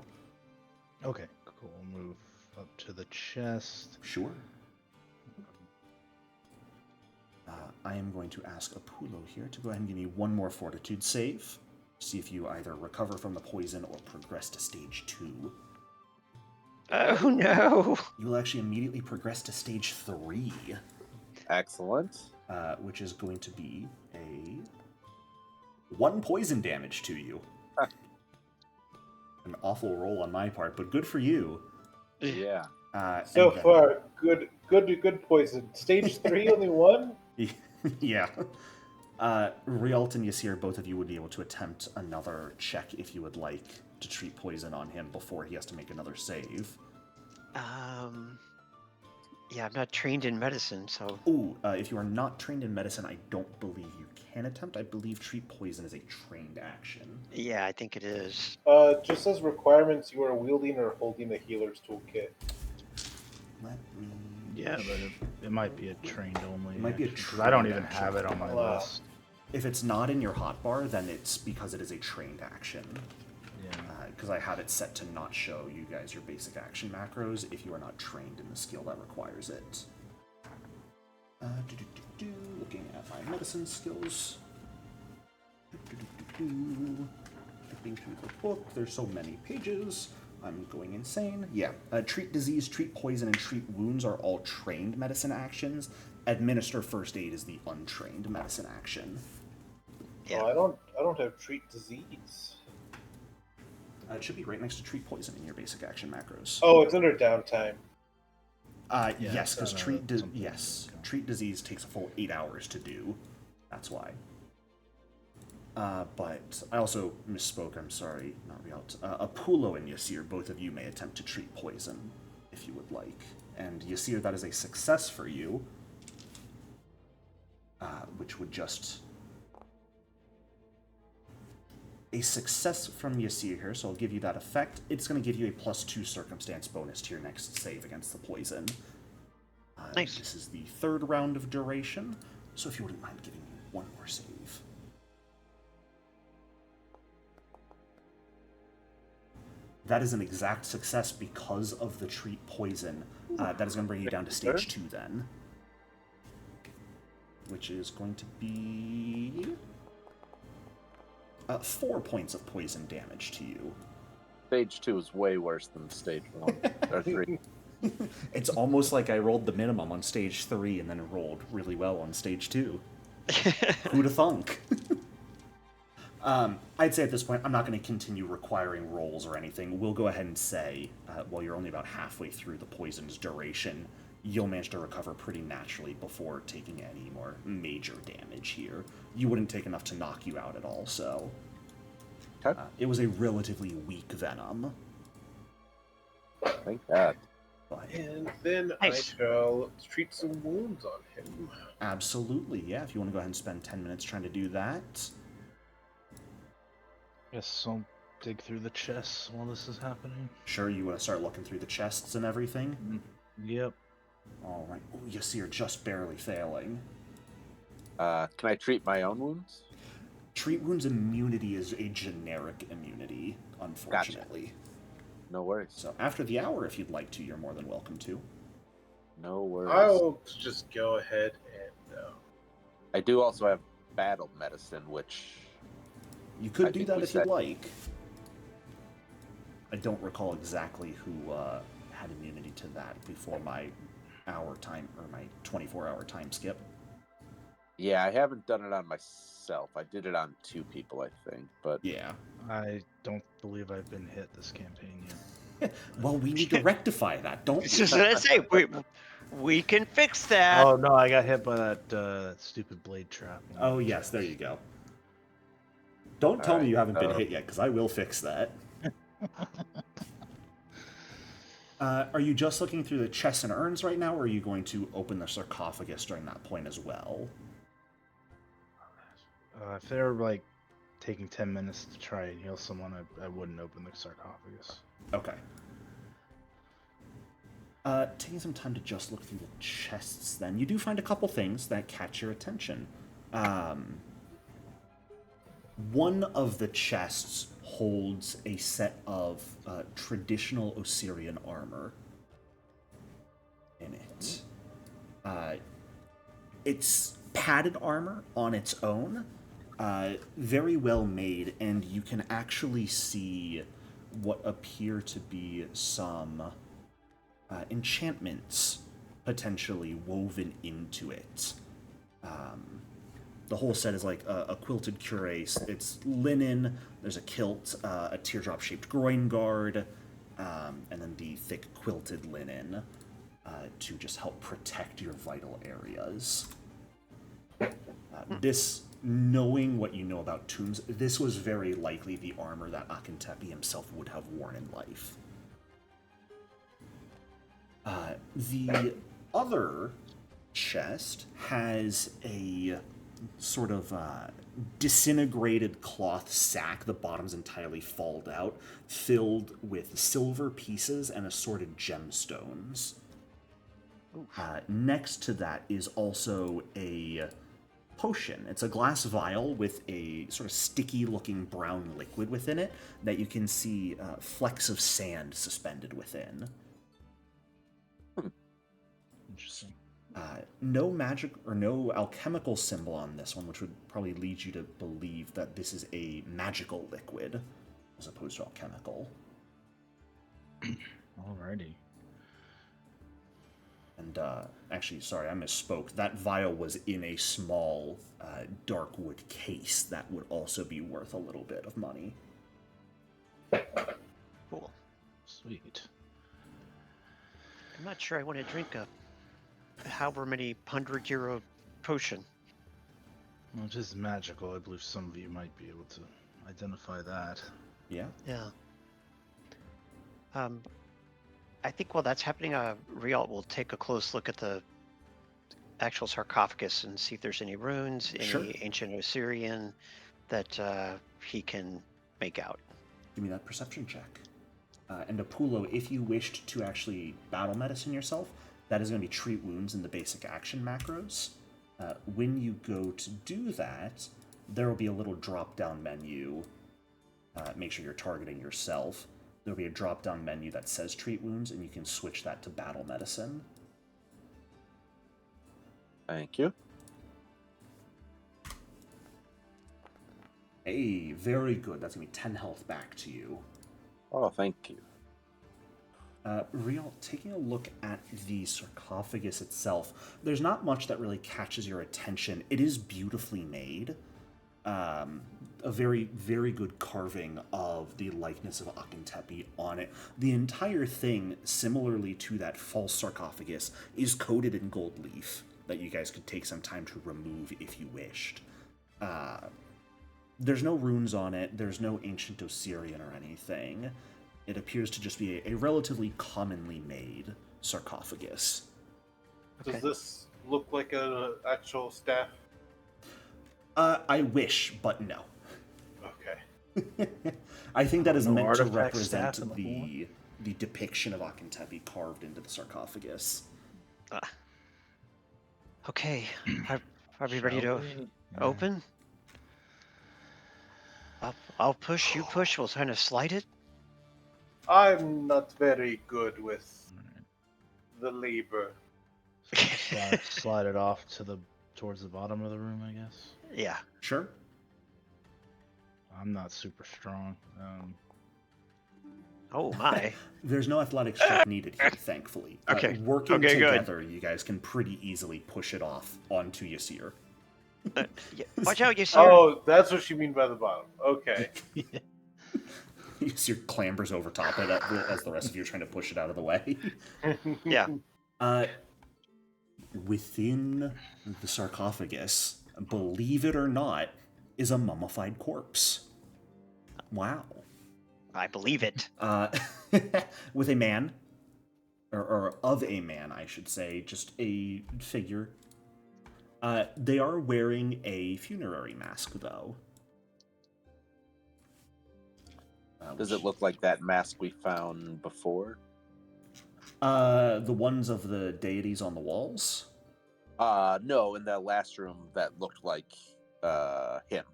Okay, cool. Move up to the chest. Sure. I am going to ask Apulo here to go ahead and give me one more fortitude save. See if you either recover from the poison or progress to stage 2. Oh no! You will actually immediately progress to stage 3, Excellent. which is going to be a 1 poison damage to you. An awful roll on my part, but good for you. Yeah. So And then- far, good poison. Stage 3, only 1? Yeah. Rialt and Ysir, both of you would be able to attempt another check if you would like to treat poison on him before he has to make another save. Yeah, I'm not trained in medicine, so. Ooh, if you are not trained in medicine, I don't believe you can attempt. I believe treat poison is a trained action. Yeah, I think it is. Just as requirements, you are wielding or holding a healer's toolkit. Let me... Yeah, but it might be a trained only. It might be a action, 'cause I don't trained even action. have it on my Wow. list. If it's not in your hotbar, then it's because it is a trained action. Yeah. Because I have it set to not show you guys your basic action macros if you are not trained in the skill that requires it. Looking at my medicine skills. Flipping through the book. There's so many pages. I'm going insane. Yeah. Treat disease, treat poison, and treat wounds are all trained medicine actions. Administer first aid is the untrained medicine action. Yeah. Oh, I don't have treat disease. It should be right next to treat poison in your basic action macros. Oh, it's under downtime. Yes, it's because on something. treat disease takes a full 8 hours to do. That's why. But I also misspoke. I'm sorry, not Rialt. Apulo and Ysir, both of you may attempt to treat poison if you would like. And Ysir, that is a success for you, which would just a success from Ysir here. So I'll give you that effect. It's going to give you a +2 circumstance bonus to your next save against the poison. Nice. This is the 3rd round of duration. So if you wouldn't mind giving me one more save. That is an exact success because of the treat poison. That is going to bring you down to stage 2 then. Which is going to be 4 points of poison damage to you. Stage 2 is way worse than stage 1 or 3. It's almost like I rolled the minimum on stage 3 and then rolled really well on stage 2. Who'da thunk? I'd say at this point, I'm not going to continue requiring rolls or anything. We'll go ahead and say, while you're only about halfway through the poison's duration, you'll manage to recover pretty naturally before taking any more major damage here. You wouldn't take enough to knock you out at all, so... Okay. It was a relatively weak venom. Thank God. But And then Nice. I shall treat some wounds on him. absolutely, yeah, if you want to go ahead and spend 10 minutes trying to do that. Guess I'll dig through the chests while this is happening. Sure, you want to start looking through the chests and everything? Yep. All right. Oh, you see, you're just barely failing. Can I treat my own wounds? Treat wounds immunity is a generic immunity, unfortunately. No worries. So after the hour, if you'd like to, you're more than welcome to. No worries. I'll just go ahead and... I do also have battle medicine, which... You could I do think that we if you'd said- like. I don't recall exactly who had immunity to that before my hour time, or my 24-hour time skip. Yeah, I haven't done it on myself. I did it on 2 people, I think, but... Yeah. I don't believe I've been hit this campaign yet. Well, we need to rectify that, don't we? Just gonna say we can fix that. Oh no, I got hit by that stupid blade trap. Oh, yes, there you go. Don't tell me Alright, you haven't been so- hit yet, because I will fix that. Are you just looking through the chests and urns right now, or are you going to open the sarcophagus during that point as well? If they're like taking 10 minutes to try and heal someone, I wouldn't open the sarcophagus. Okay. Taking some time to just look through the chests, then. You do find a couple things that catch your attention. One of the chests holds a set of traditional Osirion armor in it. It's padded armor on its own, very well made, and you can actually see what appear to be some enchantments potentially woven into it. The whole set is like a quilted cuirass. It's linen, there's a kilt, a teardrop-shaped groin guard, and then the thick quilted linen to just help protect your vital areas. This, knowing what you know about tombs, this was very likely the armor that Akintepi himself would have worn in life. The other chest has a sort of disintegrated cloth sack, the bottom's entirely falled out, filled with silver pieces and assorted gemstones. Next to that is also a potion. It's a glass vial with a sort of sticky-looking brown liquid within it that you can see flecks of sand suspended within. Interesting. No magic or no alchemical symbol on this one, which would probably lead you to believe that this is a magical liquid as opposed to alchemical. Alrighty. And actually, sorry, I misspoke. That vial was in a small dark wood case that would also be worth a little bit of money. Cool. Sweet. I'm not sure I want to drink a however many €100 potion. Well, it is magical. I believe some of you might be able to identify that. Yeah? Yeah. I think while that's happening, Rialt will take a close look at the actual sarcophagus and see if there's any runes, any Sure. ancient Osirion that he can make out. Give me that perception check. And Apulo, if you wished to actually battle medicine yourself, that is going to be treat wounds in the basic action macros. When you go to do that, there will be a little drop-down menu. Make sure you're targeting yourself. There'll be a drop-down menu that says treat wounds, and you can switch that to battle medicine. Thank you. Hey, very good. That's going to be 10 health back to you. Oh, thank you. Rial, taking a look at the sarcophagus itself, there's not much that really catches your attention. It is beautifully made. A very, very good carving of the likeness of Akintepi on it. The entire thing, similarly to that false sarcophagus, is coated in gold leaf that you guys could take some time to remove if you wished. There's no runes on it. There's no ancient Osirion or anything. It appears to just be a relatively commonly made sarcophagus. Does this look like an actual staff? I wish, but no. Okay. I think that is No meant to artifact represent staff in the the depiction of Akintepi carved into the sarcophagus. Okay, are we ready Shall to we? open? I'll push, you push, we'll kind of slide it. I'm not very good with the labor. Slide it off towards the bottom of the room, I guess. Yeah. Sure. I'm not super strong. Oh my. There's no athletics check needed here, thankfully. Okay. Working Okay, good. together, you guys can pretty easily push it off onto Yasir. Yeah. Watch out, you see. Oh, that's what you mean by the bottom. Okay. Yasir clambers over top it as the rest of you are trying to push it out of the way. Yeah. Within the sarcophagus, believe it or not, is a mummified corpse. Wow. I believe it. With a man, or of a man, I should say, just a figure. They are wearing a funerary mask, though. Does it look like that mask we found before? The ones of the deities on the walls? No, in that last room that looked like him.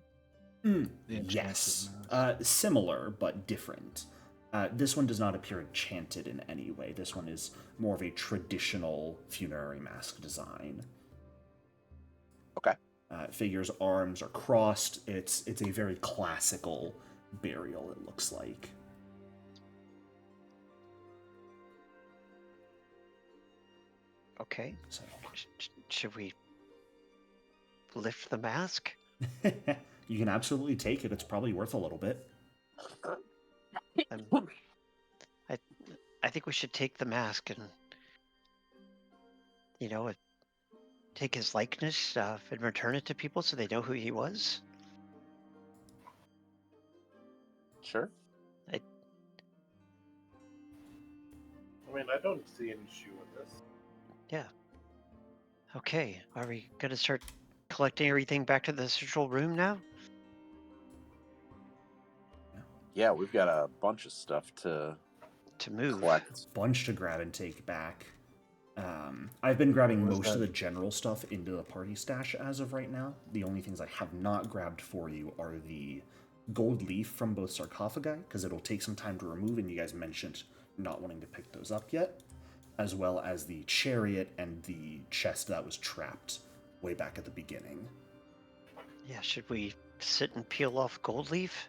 The enchanted Yes. mask. Similar, but different. This one does not appear enchanted in any way. This one is more of a traditional funerary mask design. Okay. Figure's arms are crossed. It's a very classical burial, it looks like. Okay. So Should we lift the mask? you can absolutely take it. It's probably worth a little bit. I think we should take the mask and, take his likeness and return it to people so they know who he was. Sure. I mean, I don't see an issue with this. Yeah. Okay. Are we gonna start collecting everything back to the central room now? Yeah, we've got a bunch of stuff to move. collect. Bunch to grab and take back. I've been grabbing What was most of that? the general stuff into the party stash as of right now. The only things I have not grabbed for you are the gold leaf from both sarcophagi, because it'll take some time to remove, and you guys mentioned not wanting to pick those up yet, as well as the chariot and the chest that was trapped way back at the beginning. Yeah. Should we sit and peel off gold leaf?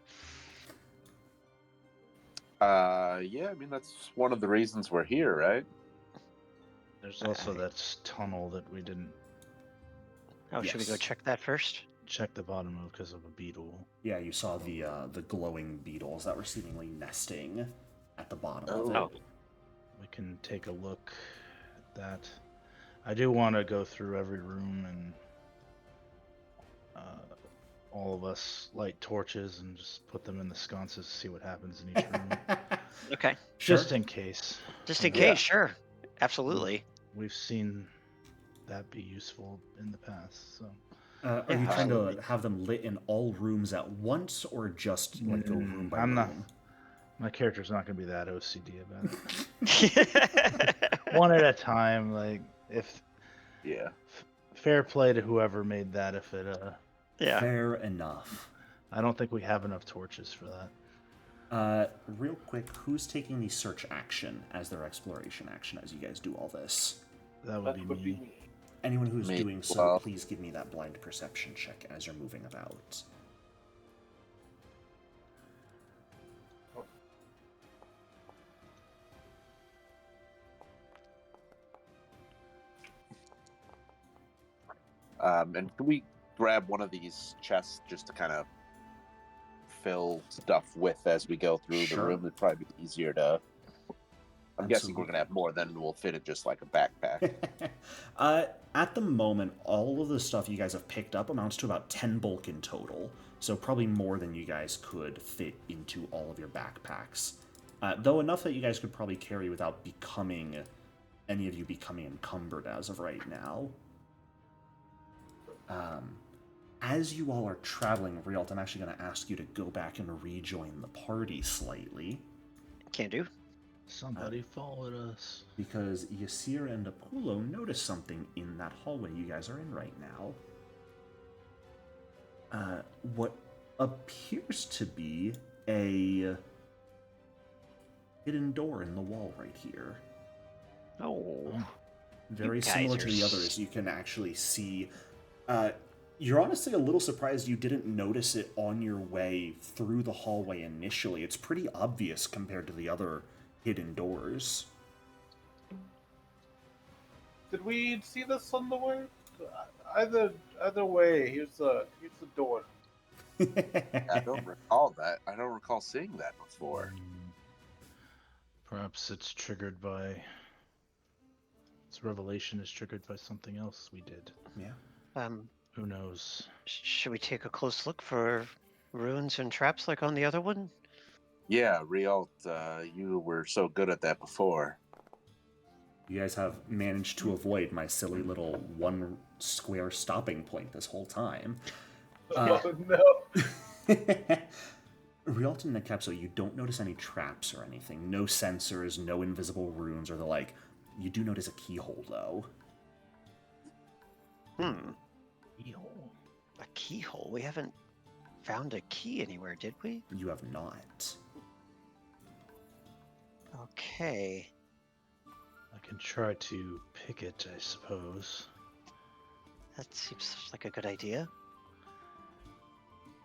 Yeah, I mean, that's one of the reasons we're here, right? There's also that tunnel that we didn't Oh, should we go Yes. check that first? check the bottom of because of a beetle. Yeah, you saw the glowing beetles that were seemingly nesting at the bottom Oh. of it. We can take a look at that. I do want to go through every room and all of us light torches and just put them in the sconces to see what happens in each room. Okay. Just in case. Just in Yeah. case, sure. Absolutely. We've seen that be useful in the past, so. Are Yeah, you trying to absolutely. have them lit in all rooms at once, or just like go room by I'm room? not- My character's not going to be that OCD about it. One at a time, like, if Yeah. fair play to whoever made that. If it, Yeah. Fair enough. I don't think we have enough torches for that. Real quick, who's taking the search action as their exploration action as you guys do all this? That would That be would me. be me. Anyone who's Me. doing so, Well- please give me that blind perception check as you're moving about. And can we grab one of these chests just to kind of fill stuff with as we go through Sure. the room? It'd probably be easier to. I'm guessing we're Absolutely. gonna have more than will fit in just like a backpack. At the moment, all of the stuff you guys have picked up amounts to about 10 bulk in total, so probably more than you guys could fit into all of your backpacks. Though enough that you guys could probably carry without any of you becoming encumbered as of right now. As you all are traveling, Rialt, I'm actually going to ask you to go back and rejoin the party slightly, Can do. Somebody followed us. because Ysir and Apulo notice something in that hallway you guys are in right now. What appears to be a hidden door in the wall right here. Oh. Very You guys similar are to the others. You can actually see... you're honestly a little surprised you didn't notice it on your way through the hallway initially. It's pretty obvious compared to the other hidden doors. Did we see this on the way? Either way, here's the door. I don't recall that. I don't recall seeing that before. Perhaps it's triggered by. Its revelation is triggered by something else we did. Yeah. Who knows? Should we take a close look for ruins and traps like on the other one? Yeah, Rialt, you were so good at that before. You guys have managed to avoid my silly little one square stopping point this whole time. Oh no! Rialt and Necapso, you don't notice any traps or anything. No sensors, no invisible runes or the like. You do notice a keyhole, though. Keyhole. A keyhole? We haven't found a key anywhere, did we? You have not. Okay. I can try to pick it, I suppose. That seems like a good idea.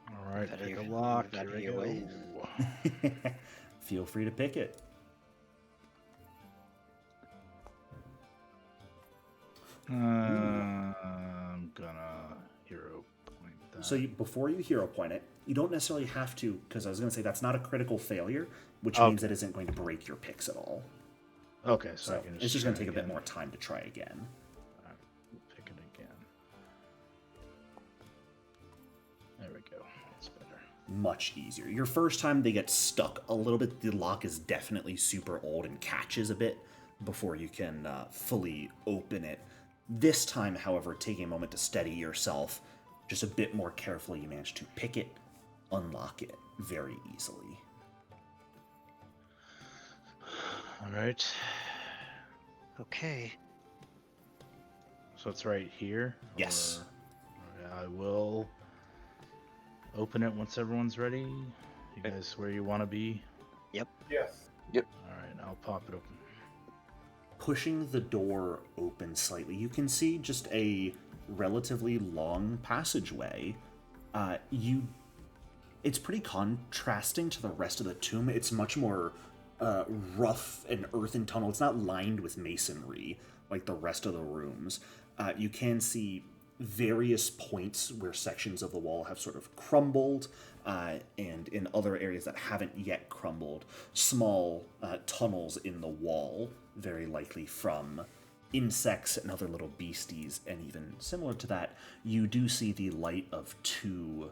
All right, Move out of pick a your- lock. move out Here of we your go. way. Feel free to pick it. I'm gonna hero point that. So before you hero point it, you don't necessarily have to, because I was going to say that's not a critical failure, which means Okay. it isn't going to break your picks at all. Okay, so I So can it's just going to try take a bit again. more time to try again. All right, pick it again. There we go. That's better. Much easier. Your first time they get stuck a little bit. The lock is definitely super old and catches a bit before you can fully open it. This time, however, taking a moment to steady yourself just a bit more carefully, you manage to pick it, unlock it very easily. All right. Okay. So it's right here? Yes. Okay, I will open it once everyone's ready. You guys where you want to be? Yes. All right, I'll pop it open. Pushing the door open slightly, you can see just a relatively long passageway. It's pretty contrasting to the rest of the tomb. It's much more rough and earthen tunnel. It's not lined with masonry like the rest of the rooms. You can see various points where sections of the wall have sort of crumbled, and in other areas that haven't yet crumbled, small tunnels in the wall, very likely from insects and other little beasties. And even similar to that, you do see the light of two,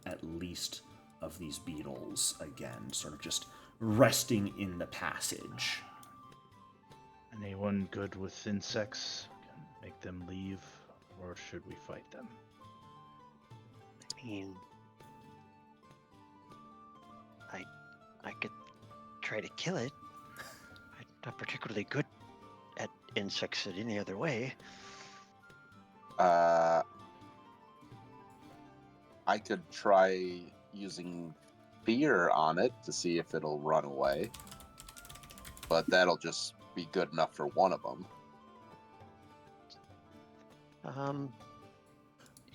at least, of these beetles, again, sort of just resting in the passage. Anyone good with insects? Can make them leave, or should we fight them? I mean, I could try to kill it. I'm not particularly good at insects in any other way. I could try using fear on it to see if it'll run away, but that'll just be good enough for one of them.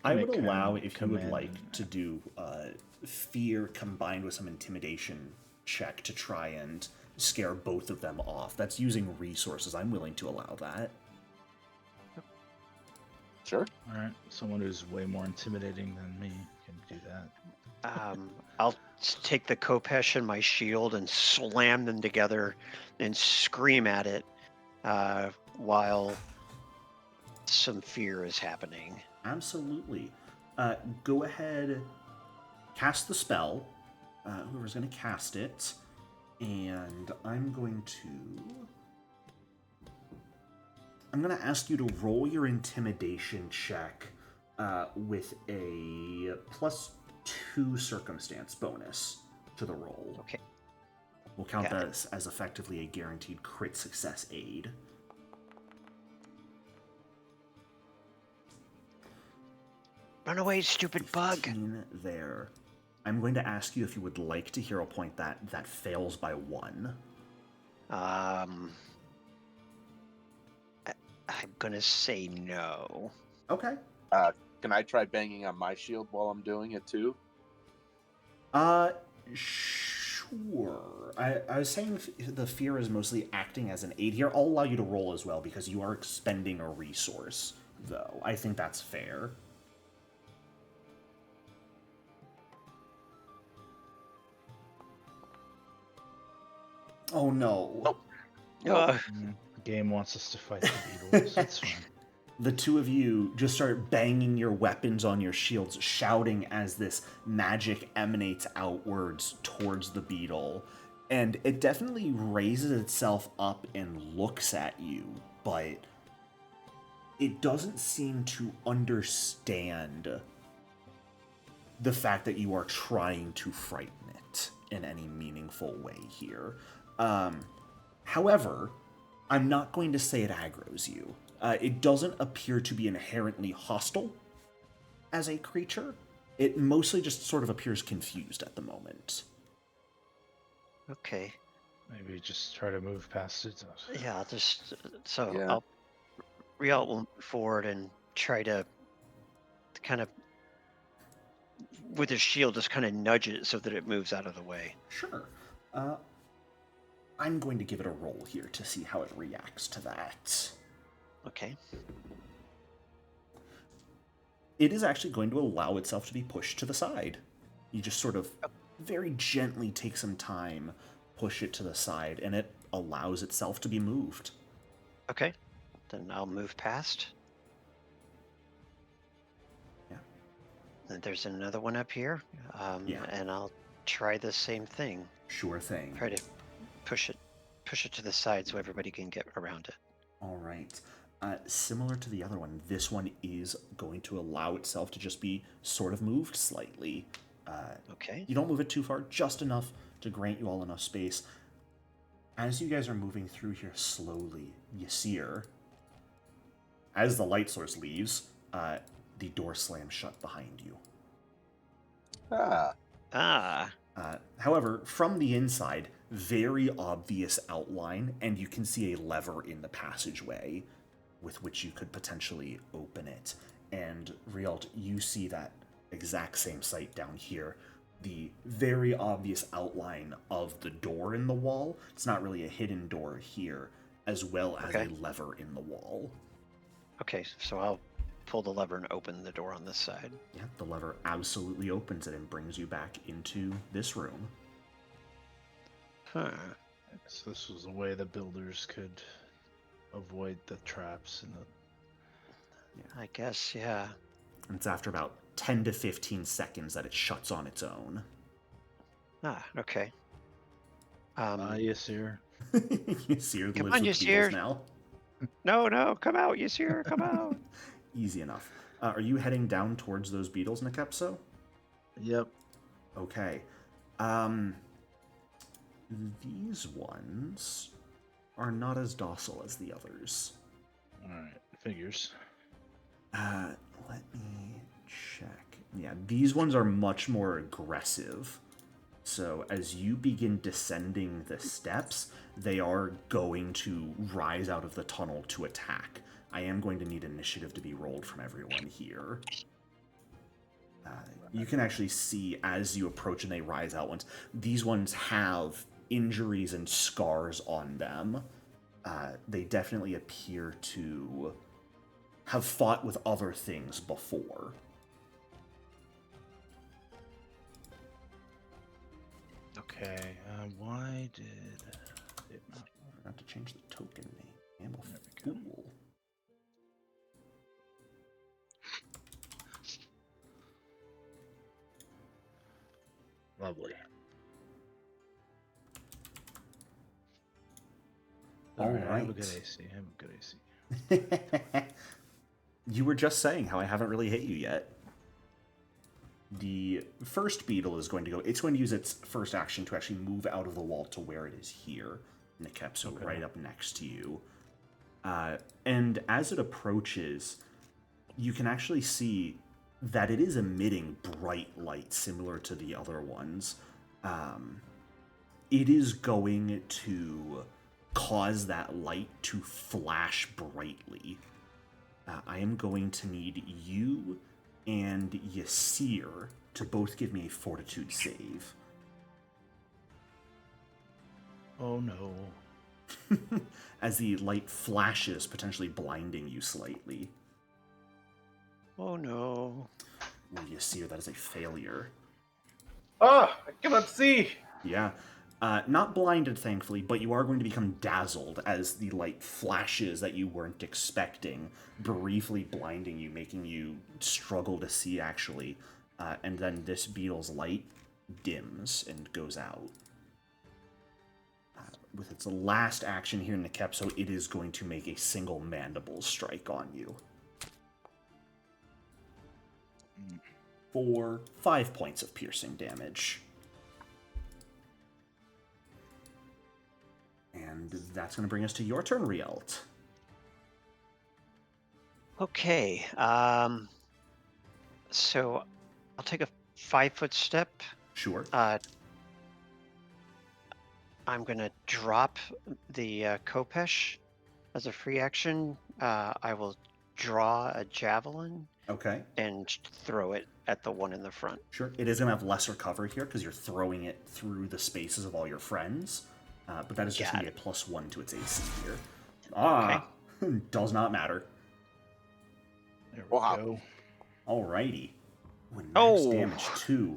I Make would allow, command- if you would command- like, to do fear combined with some intimidation check to try and scare both of them off. That's using resources. I'm willing to allow that. Sure. All right, someone who's way more intimidating than me can do that. I'll take the Kopesh and my shield and slam them together and scream at it while some fear is happening. Absolutely. Go ahead, cast the spell. Whoever's going to cast it. And I'm going to ask you to roll your intimidation check with a +2 circumstance bonus to the roll. Okay. We'll count Got that as effectively a guaranteed crit success aid. Run away, stupid bug. 15 there. I'm going to ask you if you would like to hero point that fails by 1. I'm gonna say no. Okay. Can I try banging on my shield while I'm doing it too? Sure. I was saying the fear is mostly acting as an aid here. I'll allow you to roll as well because you are expending a resource, though. I think that's fair. Oh no. Nope. The game wants us to fight the beetles. It's fine. The two of you just start banging your weapons on your shields, shouting as this magic emanates outwards towards the beetle. And it definitely raises itself up and looks at you, but it doesn't seem to understand the fact that you are trying to frighten it in any meaningful way here. However, I'm not going to say it aggroes you. It doesn't appear to be inherently hostile as a creature. It mostly just sort of appears confused at the moment. Okay. Maybe just try to move past it. Yeah, I'll just Yeah. Riel will move forward and try to kind of, with his shield, just kind of nudge it so that it moves out of the way. Sure. I'm going to give it a roll here to see how it reacts to that. Okay. It is actually going to allow itself to be pushed to the side. You just sort of very gently take some time, push it to the side, and it allows itself to be moved. Okay. Then I'll move past. Yeah. Then there's another one up here. Yeah. And I'll try the same thing. Sure thing. Try to push it to the side so everybody can get around it. All right. Similar to the other one, this one is going to allow itself to just be sort of moved slightly. Okay. You don't move it too far, just enough to grant you all enough space. As you guys are moving through here slowly, Ysir, as the light source leaves, the door slams shut behind you. However, from the inside, very obvious outline, and you can see a lever in the passageway with which you could potentially open it. And Rialt, you see that exact same sight down here. The very obvious outline of the door in the wall. It's not really a hidden door here, as well as a lever in the wall. Okay, so I'll pull the lever and open the door on this side. Yeah, the lever absolutely opens it and brings you back into this room. Huh. So this was a way the builders could avoid the traps and the... I guess, yeah. And it's after about 10 to 15 seconds that it shuts on its own. Okay. Ysir. Ysir Come lives on, with Ysir. beetles now. No, come out, Ysir, come out. Easy enough. Are you heading down towards those beetles, Nikepso? Yep. Okay. These ones are not as docile as the others. Alright, figures. Let me check. Yeah, these ones are much more aggressive. So as you begin descending the steps, they are going to rise out of the tunnel to attack. I am going to need initiative to be rolled from everyone here. You can actually see as you approach and they rise out once. These ones have injuries and scars on them. They definitely appear to have fought with other things before. Okay, why did it not... I forgot to change the token name. I'm a There we go. fool. Lovely. All Alright, I have a right. good AC. I have a good AC. You were just saying how I haven't really hit you yet. The first beetle is going to go... It's going to use its first action to actually move out of the wall to where it is here. Nikepso, right up next to you. And as it approaches, you can actually see that it is emitting bright light, similar to the other ones. It is going to cause that light to flash brightly. I am going to need you and Ysir to both give me a fortitude save. Oh no. As the light flashes, potentially blinding you slightly. Oh no. Well, Ysir, that is a failure. Ah, I cannot see. Yeah. Not blinded, thankfully, but you are going to become dazzled as the light flashes that you weren't expecting, briefly blinding you, making you struggle to see, actually. And then this beetle's light dims and goes out. With its last action here in Nikepso, it is going to make a single mandible strike on you. For 5 points of piercing damage. And that's going to bring us to your turn, Rielt. Okay. So I'll take a 5-foot step. Sure. I'm going to drop the Kopesh as a free action. I will draw a javelin Okay, and throw it at the one in the front. sure. It is going to have lesser cover here because you're throwing it through the spaces of all your friends. But that is just Got going to be a +1 to its AC here. Ah, does not matter. There we Wow. go. Alrighty. When max Oh. damage 2.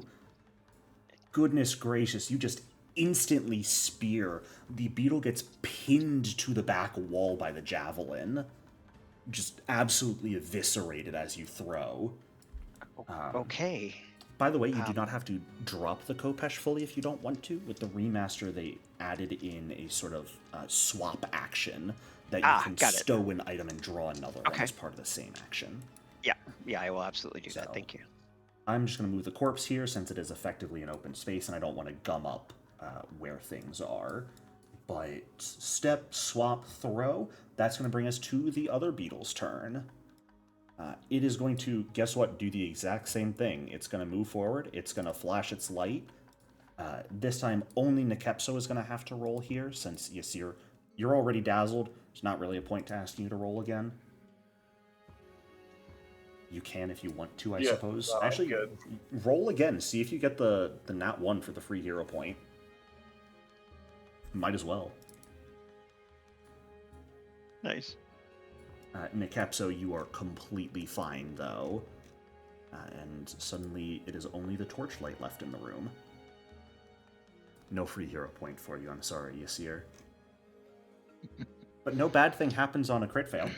Goodness gracious, you just instantly spear. The beetle gets pinned to the back wall by the javelin. Just absolutely eviscerated as you throw. Okay. By the way, you do not have to drop the Kopesh fully if you don't want to. With the remaster, they added in a sort of swap action that you can got it. stow an item and draw another one Okay. as part of the same action. Yeah, I will absolutely do that. So- Thank you. I'm just going to move the corpse here since it is effectively an open space and I don't want to gum up where things are. But step, swap, throw, that's going to bring us to the other beetle's turn. It is going to, guess what, do the exact same thing. It's going to move forward, it's going to flash its light. This time, only Nekepso is going to have to roll here since Ysir, you're already dazzled. There's not really a point to asking you to roll again. You can if you want to, I Yeah, suppose. no, I'm Actually, good. roll again. See if you get the nat 1 for the free hero point. Might as well. Nice. Nekepso, you are completely fine, though. And suddenly, it is only the torchlight left in the room. No free hero point for you, I'm sorry, Ysir. But no bad thing happens on a crit fail.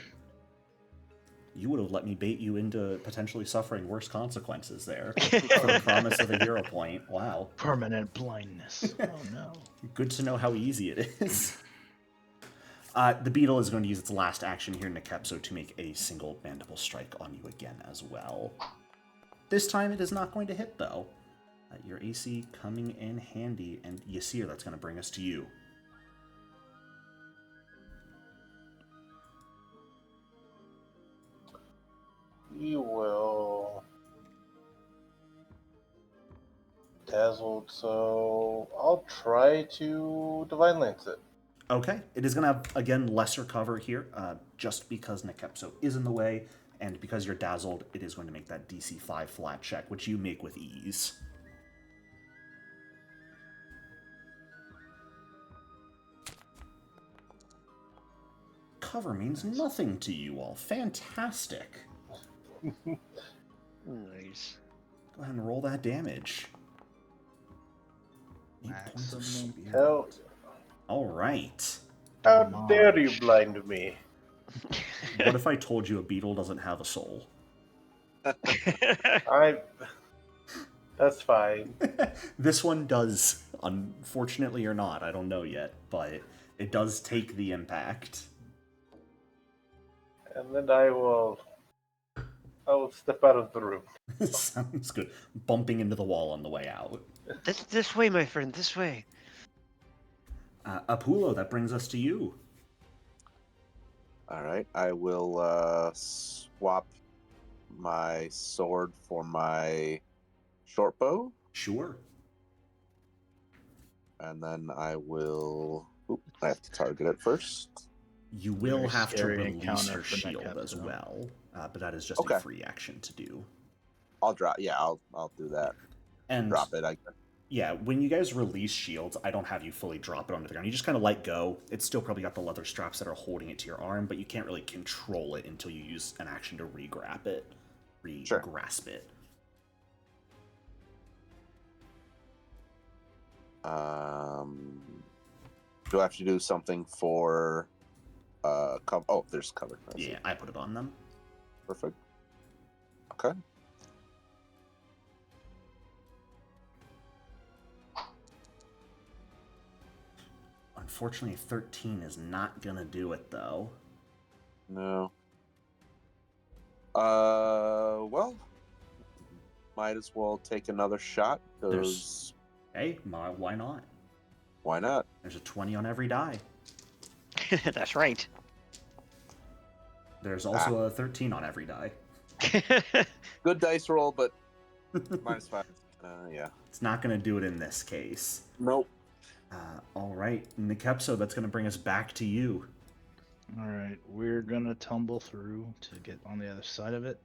You would have let me bait you into potentially suffering worse consequences there for the promise of a hero point. Wow. Permanent blindness. Oh no. Good to know how easy it is. The beetle is going to use its last action here, Nekepso, to make a single mandible strike on you again as well. This time it is not going to hit, though. Your AC coming in handy, and Ysir, that's going to bring us to you. You will dazzled, so I'll try to divine lance it. Okay, it is going to have, again, lesser cover here, just because Nekepso is in the way, and because you're dazzled, it is going to make that DC 5 flat check, which you make with ease. Cover means nothing to you all. Fantastic. Nice. Go ahead and roll that damage. 8 points of Maximum spear. Hell, All right. how Come dare on. you blind me? What if I told you a beetle doesn't have a soul? That's fine. This one does, unfortunately or not, I don't know yet, but it does take the impact. And then I will step out of the room. Sounds good. Bumping into the wall on the way out. This way, my friend. This way. Apulo, that brings us to you. All right, I will swap my sword for my short bow, Sure. and then I will. Oop, I have to target it first. You will Very have to scary release encounter your for shield Nekepso. as well, but that is just Okay. a free action to do. I'll drop. Yeah, I'll do that. And Drop it. I guess. yeah, when you guys release shields, I don't have you fully drop it onto the ground. You just kind of let go. It's still probably got the leather straps that are holding it to your arm, but you can't really control it until you use an action to re-grab it, Sure. re-grasp it. Do I have to do something for cover? Oh, there's cover. I see. Yeah, I put it on them. Perfect. Okay. Unfortunately, 13 is not gonna do it, though. No. Well, might as well take another shot because Hey, why not? why not? There's a 20 on every die. That's right. There's also a 13 on every die. Good dice roll, but -5. Yeah. It's not gonna do it in this case. Nope. All right, Nekepso, that's gonna bring us back to you. All right, we're gonna tumble through to get on the other side of it.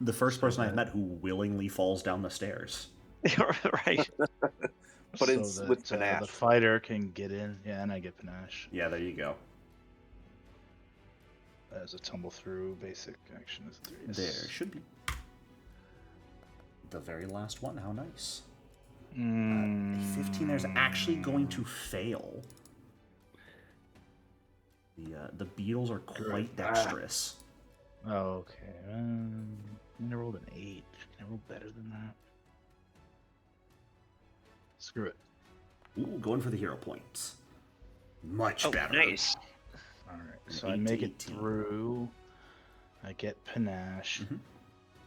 The first So person I've that- met who willingly falls down the stairs. Right. But so it's that with the panache. fighter can get in. Yeah, and I get panache. Yeah, there you go. As a tumble through, basic action is 3. There should be. The very last one, how nice. Mm, 15 is actually going to fail. The beetles are quite dexterous. Oh, okay. I rolled an 8. Can I roll better than that? Screw it. Ooh, going for the hero points. Much Oh, better. nice. All right, An so I 8 to make it 18. through. I get panache. Mhm.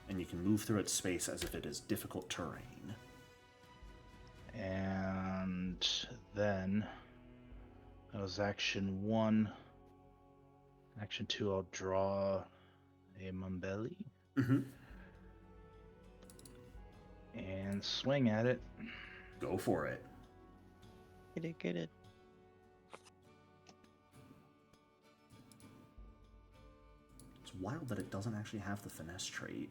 And you can move through its space as if it is difficult terrain. And then that was action 1. Action 2, I'll draw a Mumbelli Mm-hmm. and swing at it. Go for it. Get it. It's wild that it doesn't actually have the finesse trait.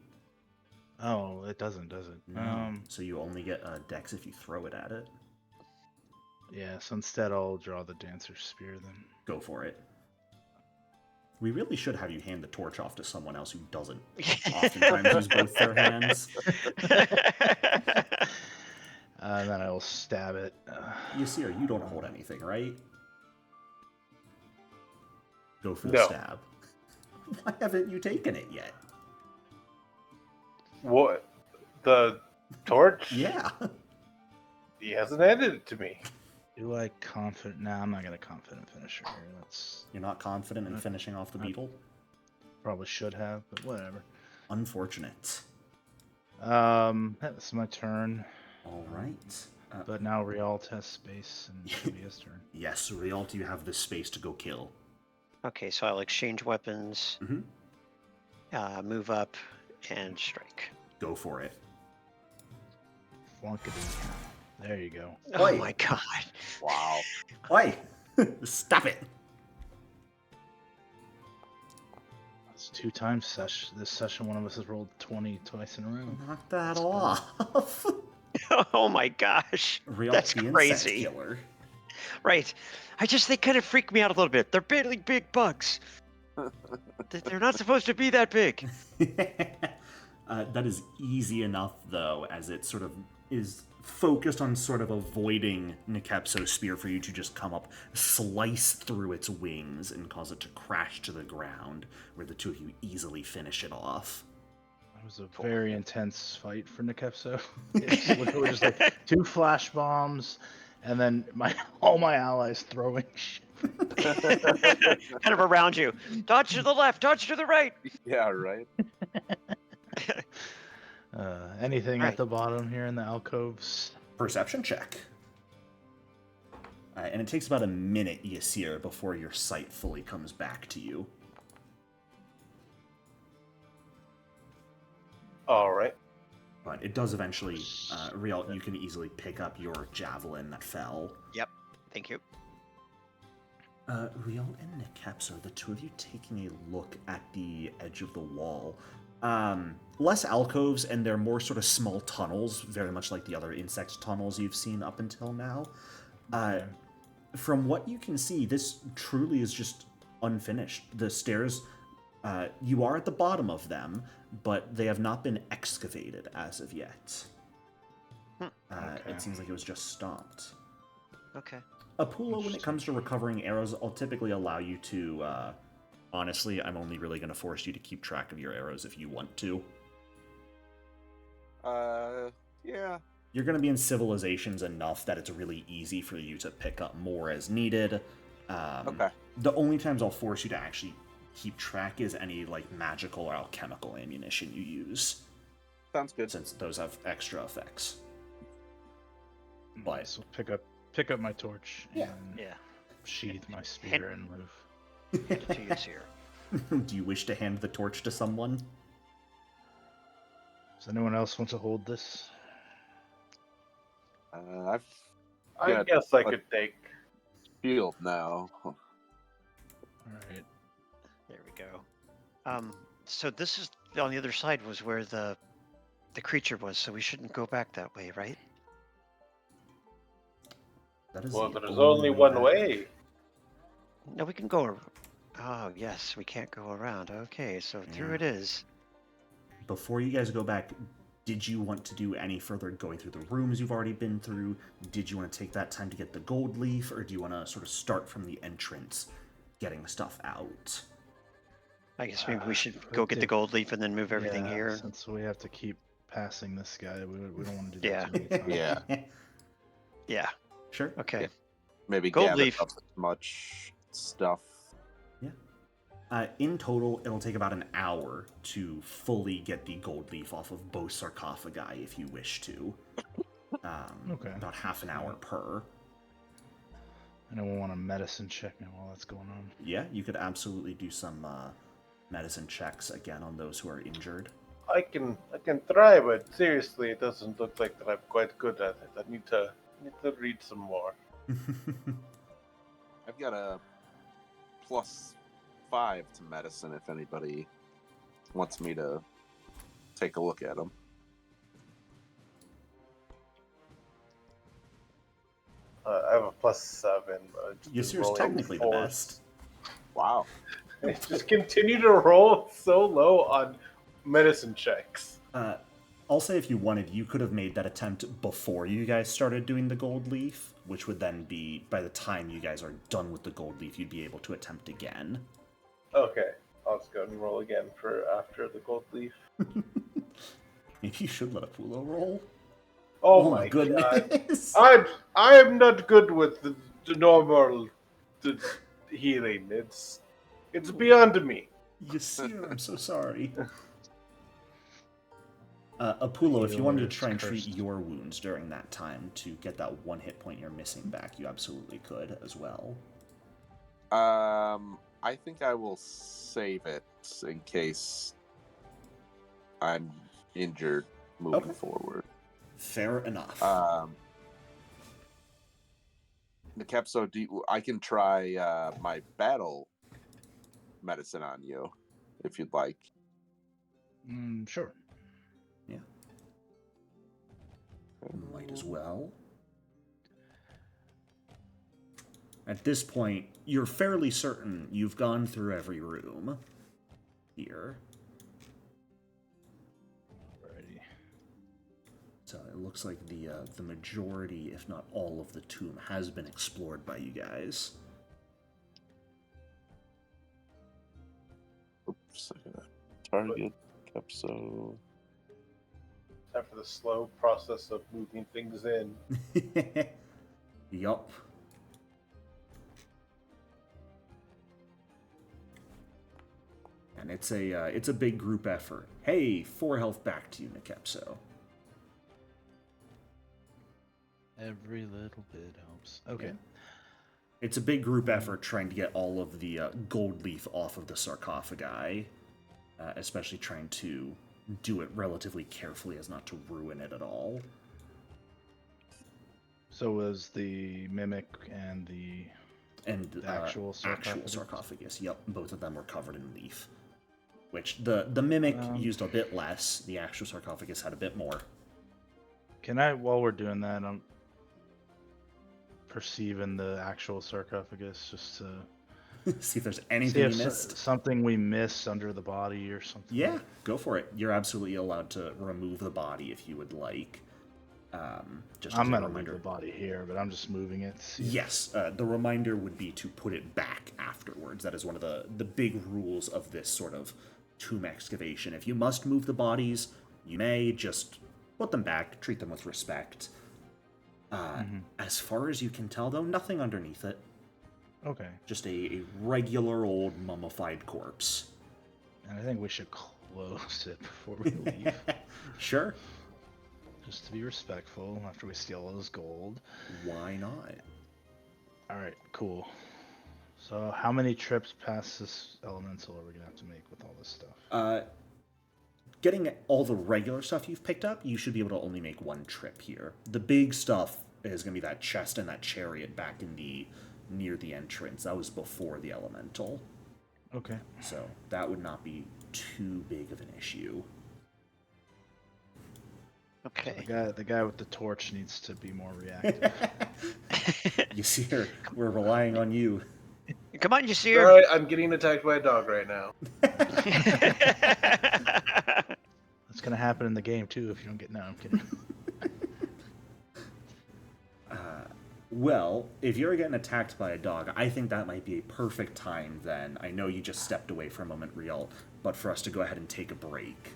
Oh, it doesn't, does it? No. So you only get a dex if you throw it at it. Yeah, so instead I'll draw the Dancer's Spear then. Go for it. We really should have you hand the torch off to someone else who doesn't oftentimes use both their hands. And then I will stab it. Yasir, you don't hold anything, right? Go for the No. stab. Why haven't you taken it yet? What? The torch? Yeah. He hasn't handed it to me. Do I confident? Nah, I'm not gonna confident finisher here. That's You're not confident in finishing off the beetle? probably should have, but whatever. Unfortunate. That's my turn. All right. But now Rialt has space and it should be his turn. Yes, Rialt, you have the space to go kill. Okay, so I'll exchange weapons, Mm-hmm. move up, and strike. Go for it. Flunk it in. There you go. Oh Oi. my god. Wow. Oi! Stop it! That's 2 times this session. One of us has rolled 20 twice in a row. Knock that off. Oh my gosh. Rialt, That's the crazy. insect killer. Right. They kind of freak me out a little bit. They're barely big bugs. They're not supposed to be that big. That is easy enough, though, as it sort of is focused on sort of avoiding Nekepso's spear for you to just come up, slice through its wings, and cause it to crash to the ground, where the two of you easily finish it off. It was a very intense fight for Nekepso. It was just like 2 flash bombs, and then all my allies throwing shit. Kind of around you. Dodge to the left, dodge to the right. Yeah, right. Anything Right. at the bottom here in the alcoves? Perception check. And it takes about a minute, Yasir, before your sight fully comes back to you. All right. But it does eventually, Rialt, you can easily pick up your javelin that fell. Yep. Thank you. Rialt and Nekepso, the two of you taking a look at the edge of the wall. Less alcoves, and they're more sort of small tunnels, very much like the other insect tunnels you've seen up until now. From what you can see, this truly is just unfinished. The stairs, you are at the bottom of them, but they have not been excavated as of yet. It seems like it was just stopped. Okay. Apula, when it comes to recovering arrows, I'll typically allow you to, honestly, I'm only really going to force you to keep track of your arrows if you want to. Yeah. You're going to be in civilizations enough that it's really easy for you to pick up more as needed. Okay. The only times I'll force you to actually keep track is any, like, magical or alchemical ammunition you use, Sounds good. since those have extra effects. But so pick up my torch Yeah. and Yeah. sheath my spear and move. The two is here. Do you wish to hand the torch to someone? Does anyone else want to hold this? I've I Yeah, guess I but- could take. shield now. All right. There we go. So this is on the other side was where the creature was, so we shouldn't go back that way, right? That is Well, the there's only one back. way. No, we can go. Oh, yes, we can't go around. Okay, so through Yeah. it is. Before you guys go back, did you want to do any further going through the rooms you've already been through? Did you want to take that time to get the gold leaf, or do you want to sort of start from the entrance, getting stuff out? I guess maybe we should Could go get the take- gold leaf and then move everything Yeah, here. since we have to keep passing this guy, we don't want to do Yeah. that too many times. Yeah. Yeah. Sure. Okay. Maybe Gold gather leaf. up as much stuff. In total, it'll take about an hour to fully get the gold leaf off of both sarcophagi if you wish to. Okay. About half an hour per. And I want a medicine check now while that's going on. Yeah, you could absolutely do some medicine checks again on those who are injured. I can try, but seriously, it doesn't look like that I'm quite good at it. I need to read some more. I've got a +5 to medicine if anybody wants me to take a look at them. I have a +7. Yasir's technically the best. Wow. I just continue to roll so low on medicine checks. I'll say if you wanted, you could have made that attempt before you guys started doing the gold leaf, which would then be, by the time you guys are done with the gold leaf, you'd be able to attempt again. Okay, I'll just go ahead and roll again for after the gold leaf. Maybe you should let Apollo roll. Oh my goodness! God. I'm not good with the normal healing. It's beyond me. Yasir, I'm so sorry. Apollo, if you wanted to try and treat your wounds during that time to get that 1 hit point you're missing back, you absolutely could as well. I think I will save it in case I'm injured moving forward. Fair enough. Nikepso, I can try my battle medicine on you if you'd like. Sure. Yeah. Might as well. At this point, you're fairly certain you've gone through every room here. Alrighty. So it looks like the majority, if not all, of the tomb has been explored by you guys. Oops, target Kepso. Time for the slow process of moving things in. Yup. And it's a big group effort. Hey, 4 health back to you, Nikepso. Every little bit helps. Okay. Yeah. It's a big group effort trying to get all of the gold leaf off of the sarcophagi, especially trying to do it relatively carefully as not to ruin it at all. So was the mimic and the actual sarcophagus. Yep, both of them were covered in leaf. Which the mimic used a bit less. The actual sarcophagus had a bit more. Can I, while we're doing that, I'm perceiving the actual sarcophagus just to see if there's anything we missed. Something we missed under the body or something. Yeah, go for it. You're absolutely allowed to remove the body if you would like. Just I'm gonna leave the body here, but I'm just moving it. Yes, the reminder would be to put it back afterwards. That is one of the big rules of this sort of tomb excavation. If you must move the bodies, you may just put them back, treat them with respect. As far as you can tell, though, nothing underneath it. Okay. Just a regular old mummified corpse. And I think we should close it before we leave. Sure. Just to be respectful after we steal all this gold. Why not? Alright, cool. So how many trips past this elemental are we going to have to make with all this stuff? Getting all the regular stuff you've picked up, you should be able to only make 1 trip here. The big stuff is going to be that chest and that chariot back in near the entrance. That was before the elemental. Okay. So that would not be too big of an issue. Okay. The guy with the torch needs to be more reactive. You see her, we're relying on you. Come on, you see her. Alright, I'm getting attacked by a dog right now. That's gonna happen in the game too if you don't get. No, I'm kidding. Well, if you're getting attacked by a dog, I think that might be a perfect time then. I know you just stepped away for a moment, Riel, but for us to go ahead and take a break.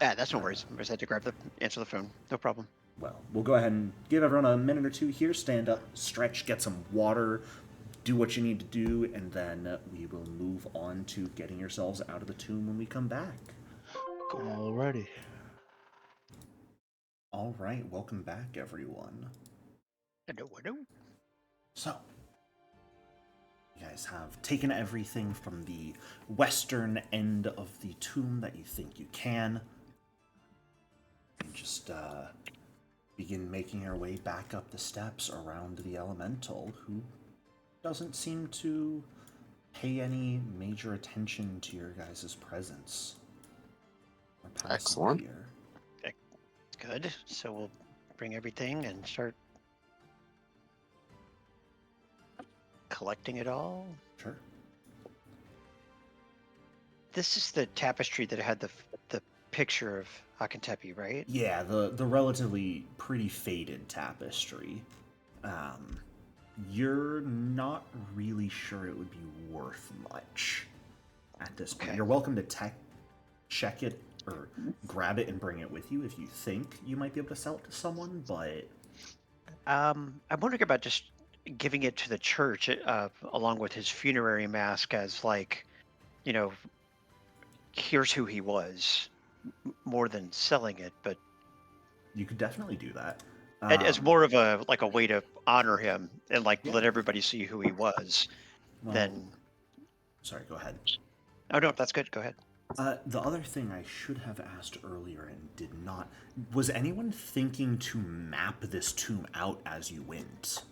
That's no worries. I just had to answer the phone. No problem. Well, we'll go ahead and give everyone a minute or two here. Stand up, stretch, get some water, do what you need to do, and then we will move on to getting yourselves out of the tomb when we come back. Alrighty. All right, welcome back, everyone. Hello. So, you guys have taken everything from the western end of the tomb that you think you can, and just begin making your way back up the steps around the elemental, who doesn't seem to pay any major attention to your guys' presence. Or presence Excellent. here. Good. So we'll bring everything and start collecting it all. Sure. This is the tapestry that had the picture of Akentepe, right? Yeah, the relatively pretty faded tapestry. You're not really sure it would be worth much at this point. Okay. You're welcome to check it or grab it and bring it with you if you think you might be able to sell it to someone, but I'm wondering about just giving it to the church along with his funerary mask as like, here's who he was, more than selling it, but you could definitely do that. as more of a way to honor him and Yeah. let everybody see who he was. Well, Then sorry, go ahead. oh no, that's good. Go ahead. The other thing I should have asked earlier and did not, was anyone thinking to map this tomb out as you went?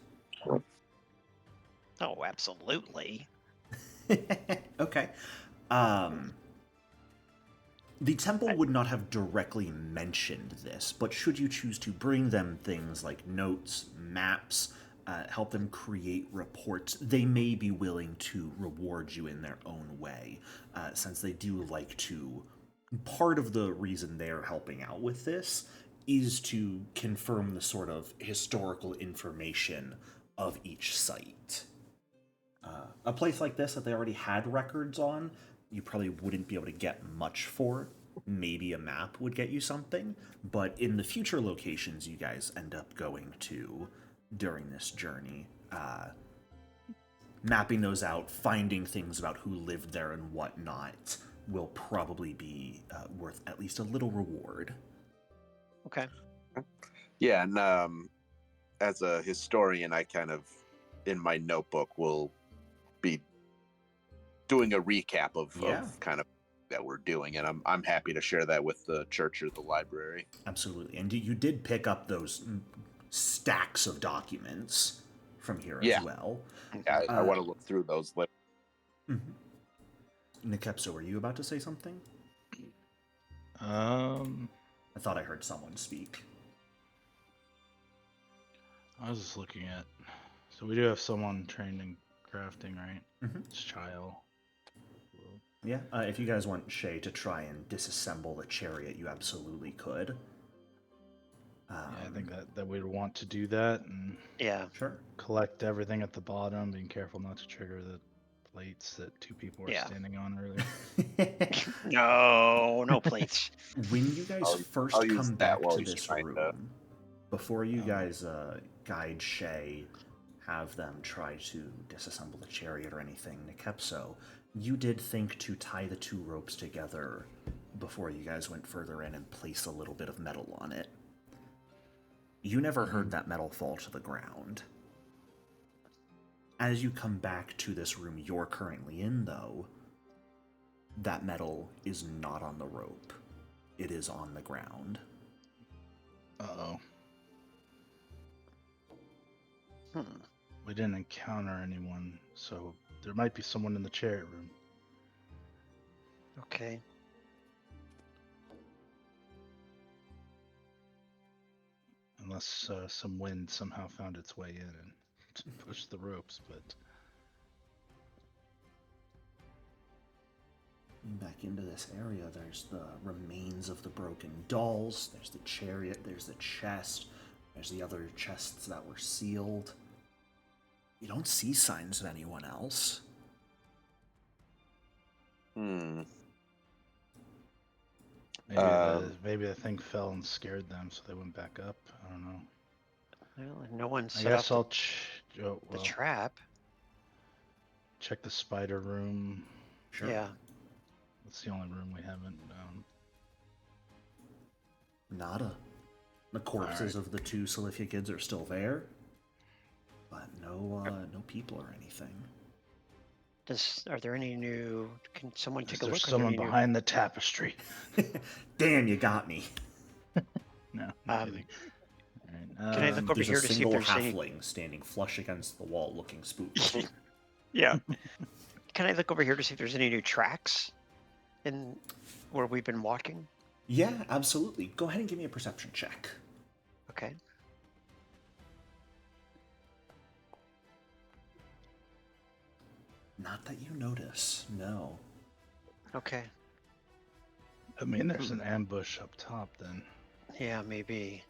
Oh, absolutely. Okay. The temple would not have directly mentioned this, but should you choose to bring them things like notes, maps, help them create reports, they may be willing to reward you in their own way, since they do like to. Part of the reason they're helping out with this is to confirm the sort of historical information of each site. A place like this that they already had records on, you probably wouldn't be able to get much for. Maybe a map would get you something, but in the future locations you guys end up going to during this journey, mapping those out, finding things about who lived there and whatnot, will probably be worth at least a little reward. Okay. Yeah, and as a historian, I kind of, in my notebook, will be doing a recap of kind of that we're doing, and I'm happy to share that with the church or the library. Absolutely. And you did pick up those stacks of documents from here Yeah. as well. Yeah, I want to look through those later. Nikepso, were you about to say something? I I thought I heard someone speak. was just looking at. So we do have someone trained in crafting, right? It's Chile. Yeah, if you guys want Shay to try and disassemble the chariot, you absolutely could. Yeah, I think that we'd want to do that and Yeah. Sure. collect everything at the bottom, being careful not to trigger the plates that two people were standing on earlier. No plates. When you guys first I'll use come that back while to he's this trying to- room, before you guys guide Shay, have them try to disassemble the chariot or anything, Nikepso, you did think to tie the two ropes together before you guys went further in and place a little bit of metal on it. You never heard that metal fall to the ground. As you come back to this room you're currently in, though, that metal is not on the rope. It is on the ground. Uh-oh. Hmm. We didn't encounter anyone, so there might be someone in the chariot room. Okay. Unless some wind somehow found its way in and pushed the ropes, but Back into this area, there's the remains of the broken dolls, there's the chariot, there's the chest, there's the other chests that were sealed. You don't see signs of anyone else. maybe the thing fell and scared them, so they went back up. I don't know. Well, no one I set guess up I'll the trap. check the spider room. Sure. Yeah. That's the only room we haven't. Nada. The corpses of the two Silithia kids are still there, but no people or anything. Are there any new? Can someone take a There's look? someone behind the tapestry. Damn, you got me. No, I'm kidding. Can I look over There's here a to see if single there's any? halfling standing flush against the wall, looking spooky. Yeah. Can I look over here to see if there's any new tracks in where we've been walking? Yeah, absolutely. Go ahead and give me a perception check. Okay. Not that you notice, no. Okay. I mean, there's an ambush up top then. Yeah, maybe.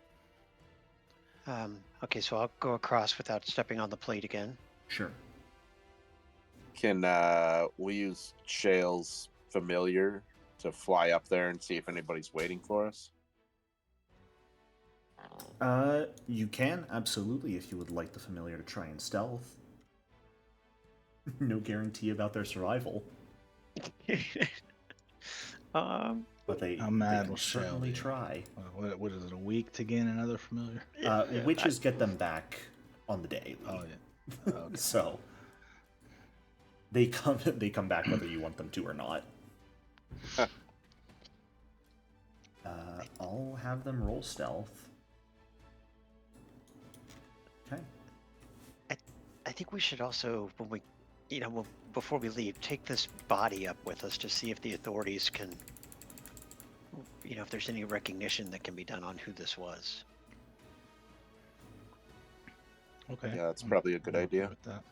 Okay, so I'll go across without stepping on the plate again. Sure. Can we use Shale's familiar to fly up there and see if anybody's waiting for us? You can, absolutely, if you would like the familiar to try and stealth. No guarantee about their survival. But they How mad can will Shale certainly be? try. What is it, a week to gain another familiar? Witches get them back on the daily. Oh, yeah. Oh, okay. So they come back whether you want them to or not. I'll have them roll stealth. Okay. I think we should also, when we, before we leave, take this body up with us to see if the authorities can, if there's any recognition that can be done on who this was. Okay. Yeah, that's probably a good idea. With that.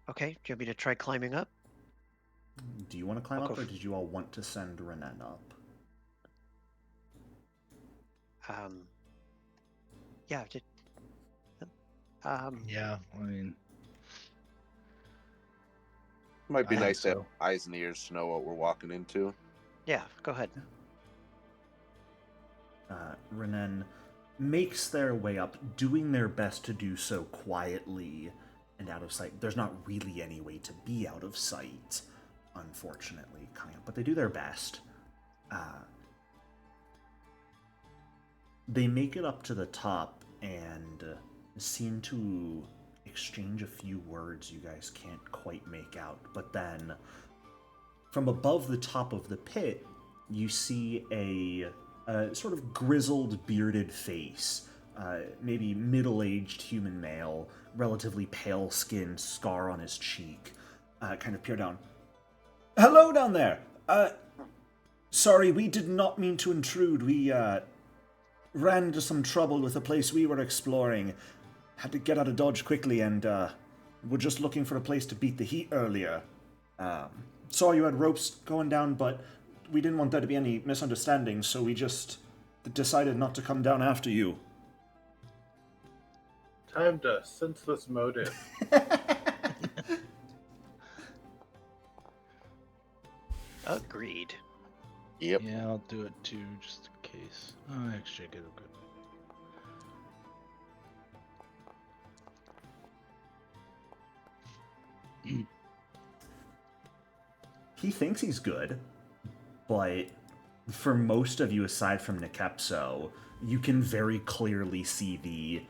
Okay, do you want me to try climbing up? Do you want to climb I'll up, go or did you all want to send Renan up? Yeah. Yeah, I mean, Might be I nice to think have eyes and ears to know what we're walking into. Yeah, go ahead. Renan makes their way up, doing their best to do so quietly and out of sight. There's not really any way to be out of sight, unfortunately, coming up, but they do their best. They make it up to the top and seem to exchange a few words you guys can't quite make out. But then, from above the top of the pit, you see a sort of grizzled, bearded face, maybe middle-aged human male, relatively pale skin, scar on his cheek, kind of peer down. Hello down there! Sorry, we did not mean to intrude. We ran into some trouble with the place we were exploring. Had to get out of Dodge quickly and were just looking for a place to beat the heat earlier. Saw you had ropes going down, but we didn't want there to be any misunderstandings, so we just decided not to come down after you. Time to senseless motive. Agreed. Yep. yeah, I'll do it too, just in case. Oh, actually, I get a good. He thinks he's good, but for most of you, aside from Nikepso, you can very clearly see the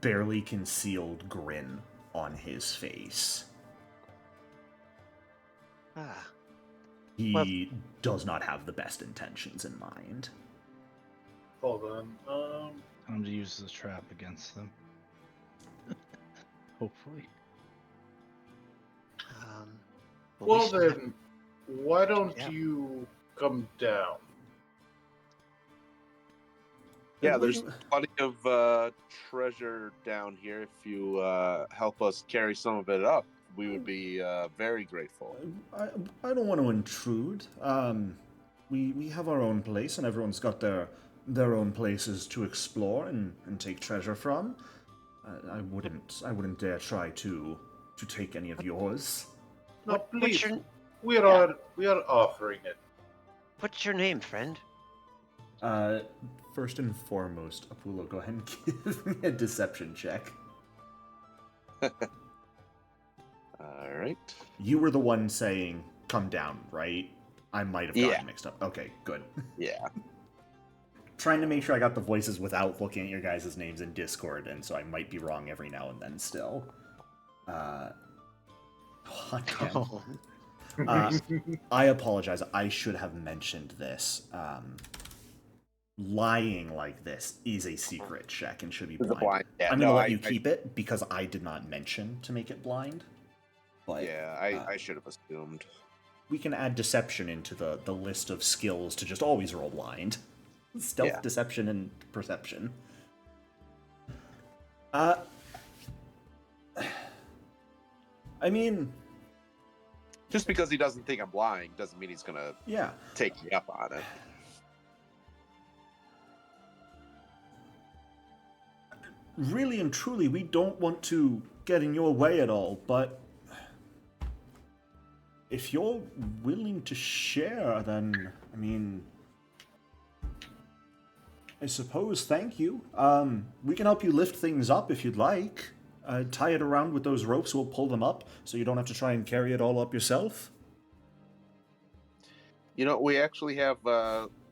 barely concealed grin on his face. He does not have the best intentions in mind. Hold on. Time to use the trap against them. Hopefully. Well then, why don't you come down? Yeah, there's plenty of treasure down here. If you help us carry some of it up, we would be very grateful. I don't want to intrude. We have our own place, and everyone's got their own places to explore and take treasure from. I wouldn't dare try to take any of yours. No, please. We are offering it. What's your name, friend? First and foremost, Apollo, go ahead and give me a deception check. All right. You were the one saying, come down, right? I might have gotten mixed up. Okay, good. Yeah. Trying to make sure I got the voices without looking at your guys' names in Discord, and so I might be wrong every now and then still. I apologize. I should have mentioned this. Lying like this is a secret check and should be blind. Yeah, I'm going to let you keep it because I did not mention to make it blind. But yeah, I should have assumed. We can add deception into the list of skills to just always roll blind. Stealth, deception, and perception. I mean, just because he doesn't think I'm lying doesn't mean he's gonna take me up on it. Really and truly, we don't want to get in your way at all, but if you're willing to share, then, I mean, I suppose, thank you. We can help you lift things up if you'd like. Tie it around with those ropes, we'll pull them up, so you don't have to try and carry it all up yourself. You know, we actually have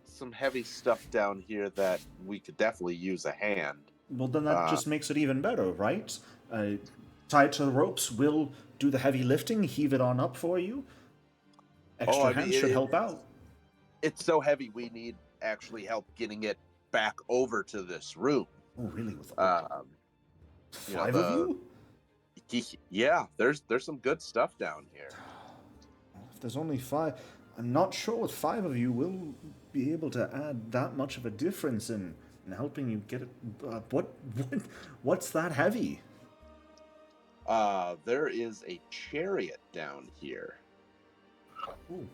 some heavy stuff down here that we could definitely use a hand. Well, then that just makes it even better, right? Tie it to the ropes, we'll do the heavy lifting, heave it on up for you. Extra hands should help out. It's so heavy, we need actually help getting it back over to this room. Oh, really? With five of you? Yeah, there's some good stuff down here. If there's only 5, I'm not sure with 5 of you we'll be able to add that much of a difference in helping you get it. What's that heavy? There is a chariot down here. Ooh.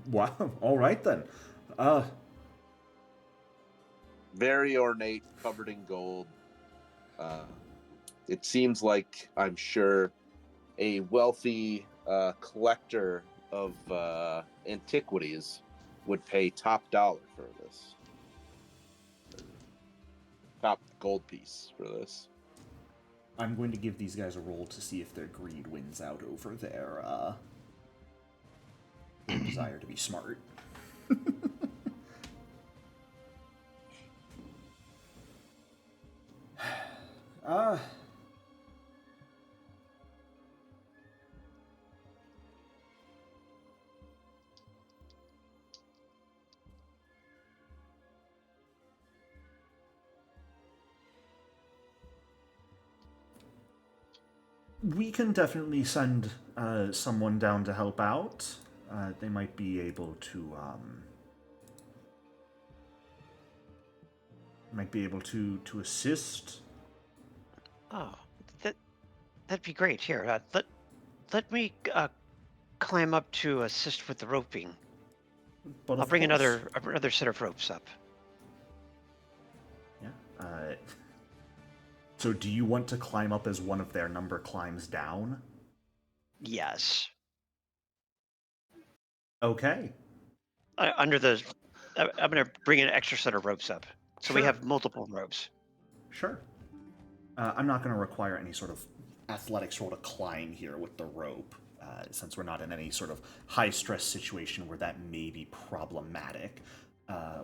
Wow. All right then. Very ornate, covered in gold. It seems like, I'm sure, a wealthy collector of antiquities would pay top dollar for this. Top gold piece for this. I'm going to give these guys a roll to see if their greed wins out over their desire to be smart. We can definitely send someone down to help out. They might be able to assist. Oh, that'd be great. Here, let me climb up to assist with the roping. But I'll bring another set of ropes up. Yeah. So do you want to climb up as one of their number climbs down? Yes. Okay. I'm going to bring an extra set of ropes up. So Sure. We have multiple ropes. Sure. I'm not going to require any sort of athletics roll to climb here with the rope, since we're not in any sort of high-stress situation where that may be problematic.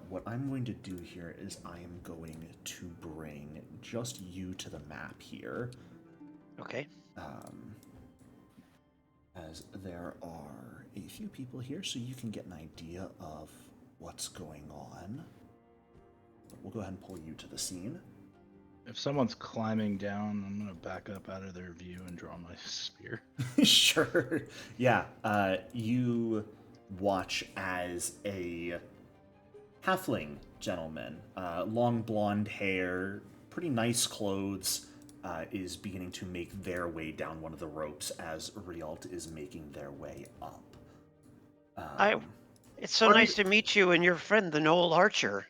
What I'm going to do here is I am going to bring just you to the map here. Okay. As there are a few people here, so you can get an idea of what's going on. But we'll go ahead and pull you to the scene. If someone's climbing down, I'm gonna back up out of their view and draw my spear. Sure. Yeah. You watch as a halfling gentleman, long blonde hair, pretty nice clothes, is beginning to make their way down one of the ropes as Rialt is making their way up. It's so nice to meet you and your friend, the Noel Archer.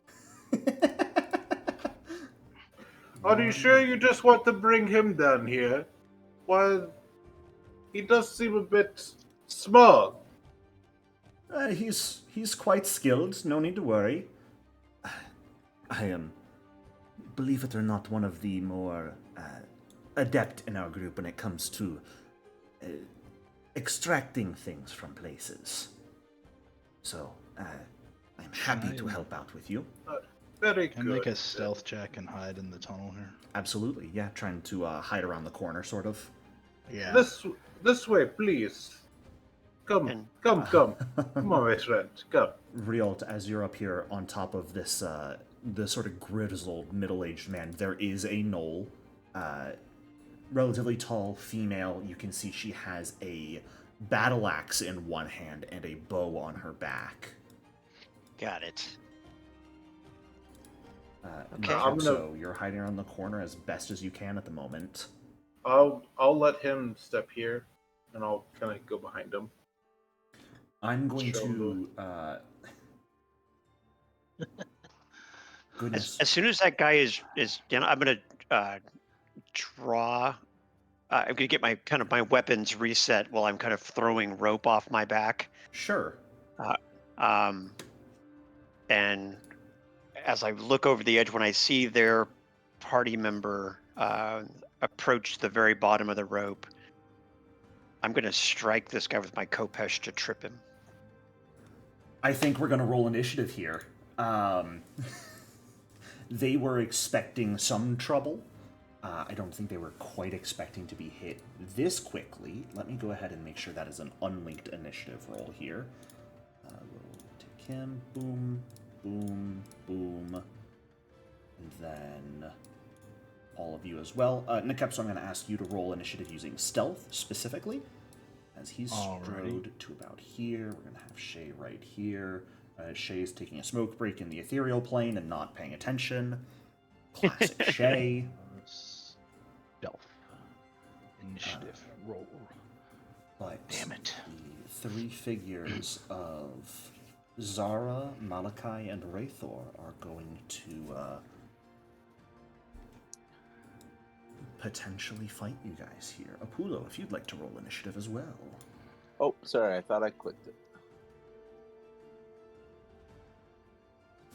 Are you sure you just want to bring him down here? Why, he does seem a bit small. He's quite skilled. No need to worry. I am, believe it or not, one of the more adept in our group when it comes to extracting things from places. So I'm happy to help out with you. Very Can good. I make a stealth check and hide in the tunnel here? Absolutely, yeah. Trying to hide around the corner, sort of. Yeah. This way, please. Come. Come on, my friend. Come. Rialt, as you're up here on top of this, the sort of grizzled, middle-aged man, there is a gnoll, relatively tall female. You can see she has a battle axe in one hand and a bow on her back. Got it. Okay. So you're hiding around the corner as best as you can at the moment. I'll let him step here, and I'll kind of go behind him. I'm going to. Goodness. As soon as that guy is I'm gonna draw. I'm gonna get my weapons reset while I'm kind of throwing rope off my back. Sure. And as I look over the edge, when I see their party member approach the very bottom of the rope, I'm going to strike this guy with my khopesh to trip him. I think we're going to roll initiative here. They were expecting some trouble. I don't think they were quite expecting to be hit this quickly. Let me go ahead and make sure that is an unlinked initiative roll here. We'll take him. Boom. Boom, boom, and then all of you as well. Nikepso, I'm going to ask you to roll initiative using stealth specifically, as he's strode to about here. We're going to have Shay right here. Shay is taking a smoke break in the ethereal plane and not paying attention. Classic Shay. Stealth. Initiative roll. But damn it. The three figures of Zara, Malachi, and Raythor are going to potentially fight you guys here. Apulo, if you'd like to roll initiative as well. Oh, sorry, I thought I clicked it.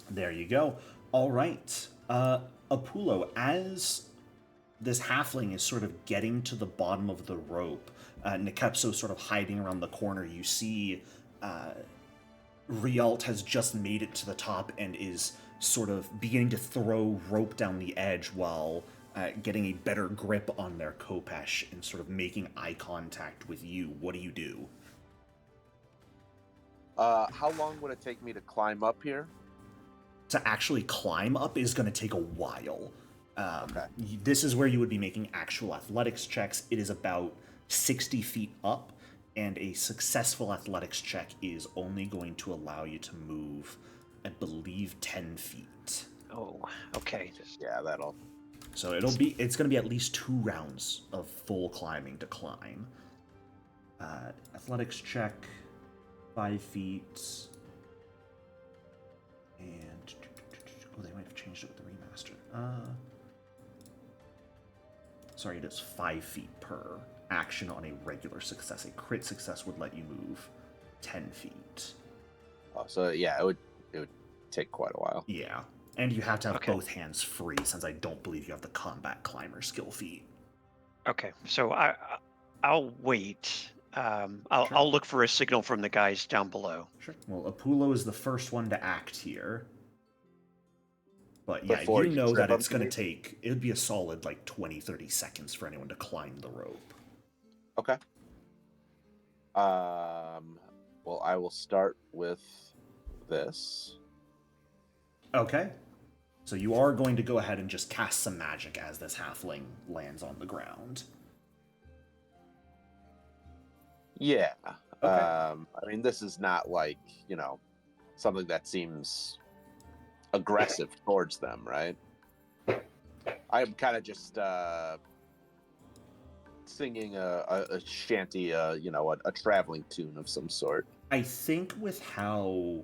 There you go. All right. Apulo, as this halfling is sort of getting to the bottom of the rope, Nikepso sort of hiding around the corner, you see Rialt has just made it to the top and is sort of beginning to throw rope down the edge while getting a better grip on their khopesh and sort of making eye contact with you. What do you do? How long would it take me to climb up here? To actually climb up is going to take a while. Okay. This is where you would be making actual athletics checks. It is about 60 feet up, and a successful athletics check is only going to allow you to move, I believe, 10 feet. Oh, okay. Yeah, that'll... So it's going to be at least 2 rounds of full climbing to climb. Athletics check, 5 feet, and... Oh, they might have changed it with the remaster. Sorry, it is 5 feet per action on a regular success. A crit success would let you move 10 feet. Oh, so yeah, it would take quite a while. Yeah, and you have to have both hands free, since I don't believe you have the combat climber skill feat. Okay, so I'll wait. I'll look for a signal from the guys down below. Sure. Well, Apulo is the first one to act here. But yeah, Before you you know trip that it's up going here? to take, it would be a solid like 20-30 seconds for anyone to climb the rope. Okay. Well, I will start with this. Okay. So you are going to go ahead and just cast some magic as this halfling lands on the ground. Yeah. Okay. I mean, this is not like, something that seems aggressive towards them, right? I'm kind of just singing a shanty, a traveling tune of some sort. I think with how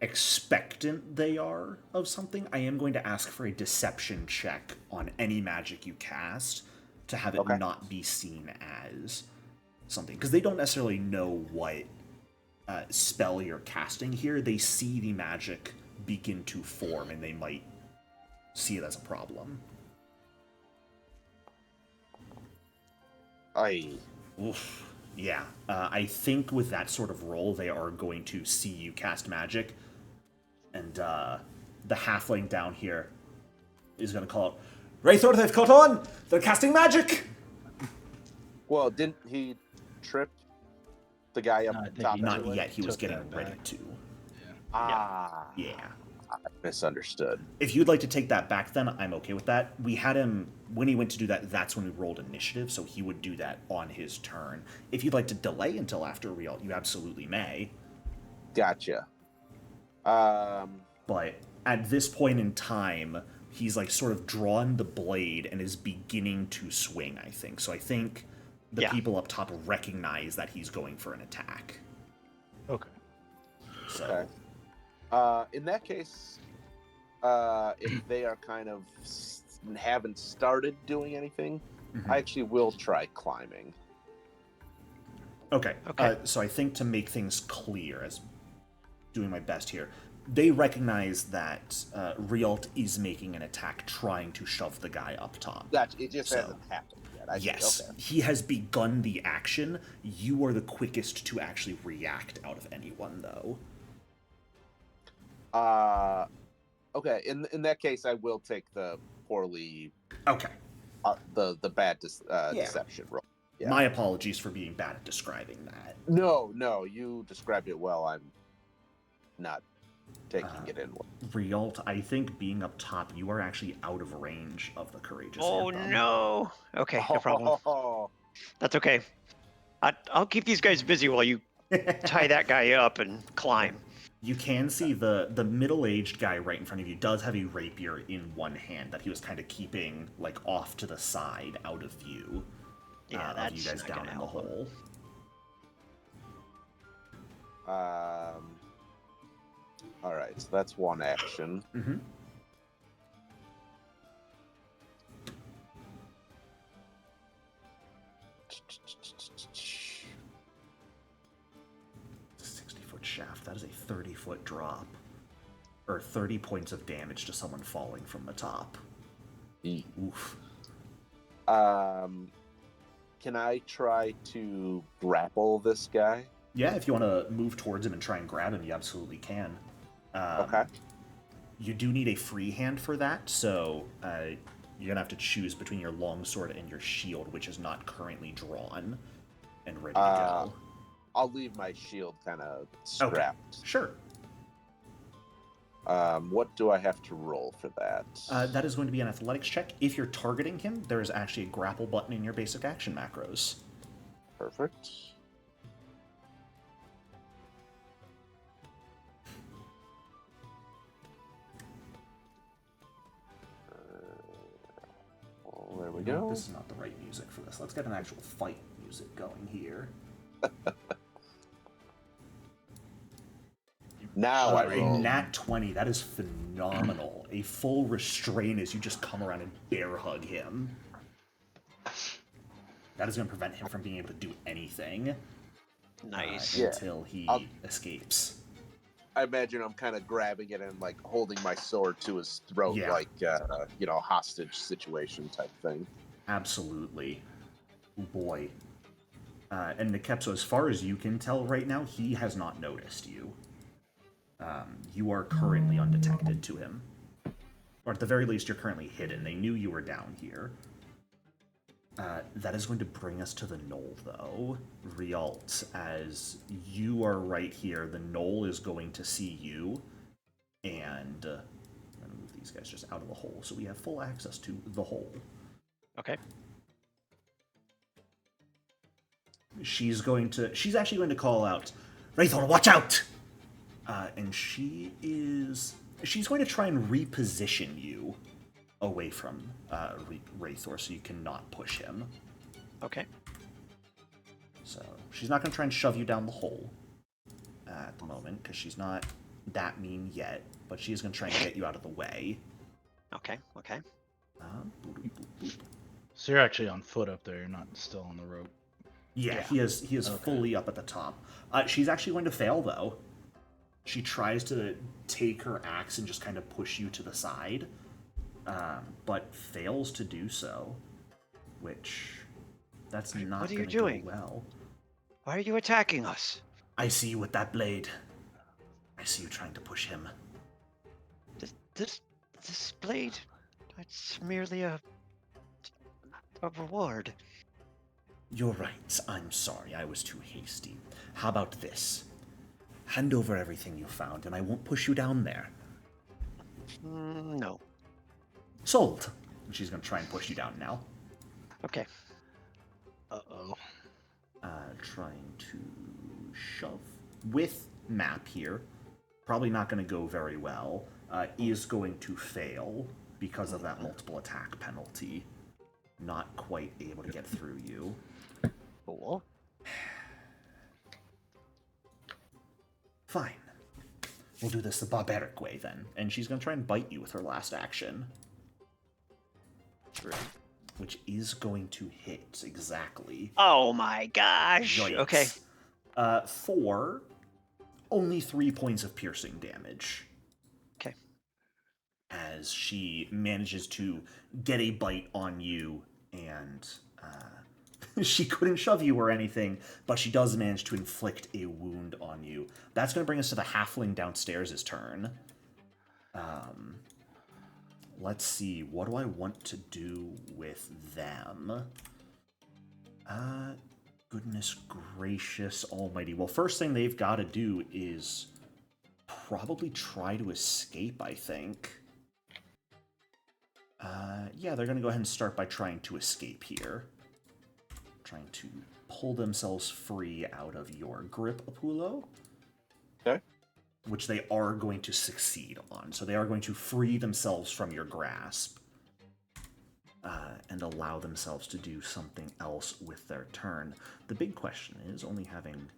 expectant they are of something, I am going to ask for a deception check on any magic you cast to have it not be seen as something. Because they don't necessarily know what spell you're casting here. They see the magic begin to form, and they might see it as a problem. Oof. Yeah. I think with that sort of roll, they are going to see you cast magic. And the halfling down here is going to call out, Wraithor, they've caught on! They're casting magic! Well, didn't he trip the guy up top? Not yet. He was getting ready to. Yeah. I misunderstood. If you'd like to take that back, then I'm okay with that. We had him, when he went to do that, that's when we rolled initiative, so he would do that on his turn. If you'd like to delay until after Rialt, you absolutely may. Gotcha. But at this point in time, he's like sort of drawn the blade and is beginning to swing, I think. So I think the people up top recognize that he's going for an attack. Okay. So. Okay. In that case, if they are kind of haven't started doing anything, I actually will try climbing. Okay. So I think to make things clear, as doing my best here, they recognize that Rialt is making an attack trying to shove the guy up top. Gotcha. It just hasn't happened yet. Yes. Okay. He has begun the action. You are the quickest to actually react out of anyone, though. Okay. In that case, I will take the poorly. Okay. The bad deception roll. Yeah. My apologies for being bad at describing that. No, you described it well. I'm not taking it in. Rialt, I think being up top, you are actually out of range of the courageous. Oh anthem. no! Okay, no problem. That's okay. I'll keep these guys busy while you tie that guy up and climb. You can see the middle-aged guy right in front of you does have a rapier in one hand that he was kind of keeping like off to the side, out of view. Yeah, that's you guys not down gonna in the help hole. All right, so that's one action. Mm-hmm. Shaft. That is a 30-foot drop. Or 30 points of damage to someone falling from the top. Oof. Can I try to grapple this guy? Yeah, if you want to move towards him and try and grab him, you absolutely can. Okay. You do need a free hand for that, so you're going to have to choose between your longsword and your shield, which is not currently drawn and ready to go. I'll leave my shield kind of strapped. Okay. Sure. What do I have to roll for that? That is going to be an athletics check. If you're targeting him, there is actually a grapple button in your basic action macros. Perfect. Well, there we go. This is not the right music for this. Let's get an actual fight music going here. Now I roll. A nat 20, that is phenomenal. A full restrain as you just come around and bear hug him. That is going to prevent him from being able to do anything. Nice. Until he escapes. I imagine I'm kind of grabbing it and like holding my sword to his throat, like hostage situation type thing. Absolutely. Oh boy. And Nikepso, as far as you can tell right now, he has not noticed you. You are currently undetected to him. Or at the very least, you're currently hidden. They knew you were down here. That is going to bring us to the knoll, though. Rialt, as you are right here, the knoll is going to see you. And I'm going to move these guys just out of the hole so we have full access to the hole. Okay. She's actually going to call out, Wraithor, watch out! And she's going to try and reposition you away from Wraithor so you cannot push him. Okay. So she's not going to try and shove you down the hole at the moment, because she's not that mean yet, but she is going to try and get you out of the way. Okay. Boop, boop, boop. So you're actually on foot up there. You're not still on the rope. Yeah, he is Okay. fully up at the top. She's actually going to fail, though. She tries to take her axe and just kind of push you to the side, but fails to do so, which that's not going to go well. Why are you attacking us? I see you with that blade. I see you trying to push him. This blade, it's merely a reward. You're right. I'm sorry. I was too hasty. How about this? Hand over everything you found, and I won't push you down there. No. Sold. And she's going to try and push you down now. Okay. Uh-oh. Trying to shove with map here. Probably not going to go very well. Is going to fail because of that multiple attack penalty. Not quite able to get through you. Cool. Fine. We'll do this the barbaric way then. And she's going to try and bite you with her last action. Right. Which is going to hit exactly. Oh my gosh. Yikes. Okay. For only 3 points of piercing damage. Okay. As she manages to get a bite on you, and she couldn't shove you or anything, but she does manage to inflict a wound on you. That's going to bring us to the halfling downstairs' turn. Let's see, what do I want to do with them? Goodness gracious almighty. Well, first thing they've got to do is probably try to escape, I think. Yeah, they're going to go ahead and start by trying to escape here. Trying to pull themselves free out of your grip, Apulo. Okay. Which they are going to succeed on. So they are going to free themselves from your grasp. And allow themselves to do something else with their turn. The big question is, only having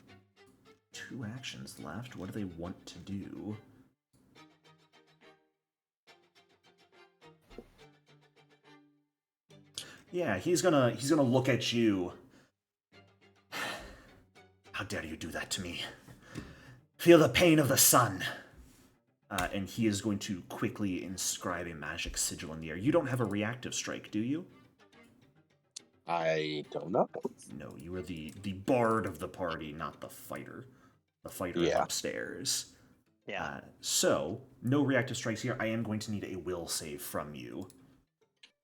2 actions left, what do they want to do? Yeah, he's gonna look at you. How dare you do that to me? Feel the pain of the sun. And he is going to quickly inscribe a magic sigil in the air. You don't have a reactive strike, do you? I don't know. No, you are the bard of the party, not the fighter. The fighter is upstairs. Yeah. So, no reactive strikes here. I am going to need a will save from you.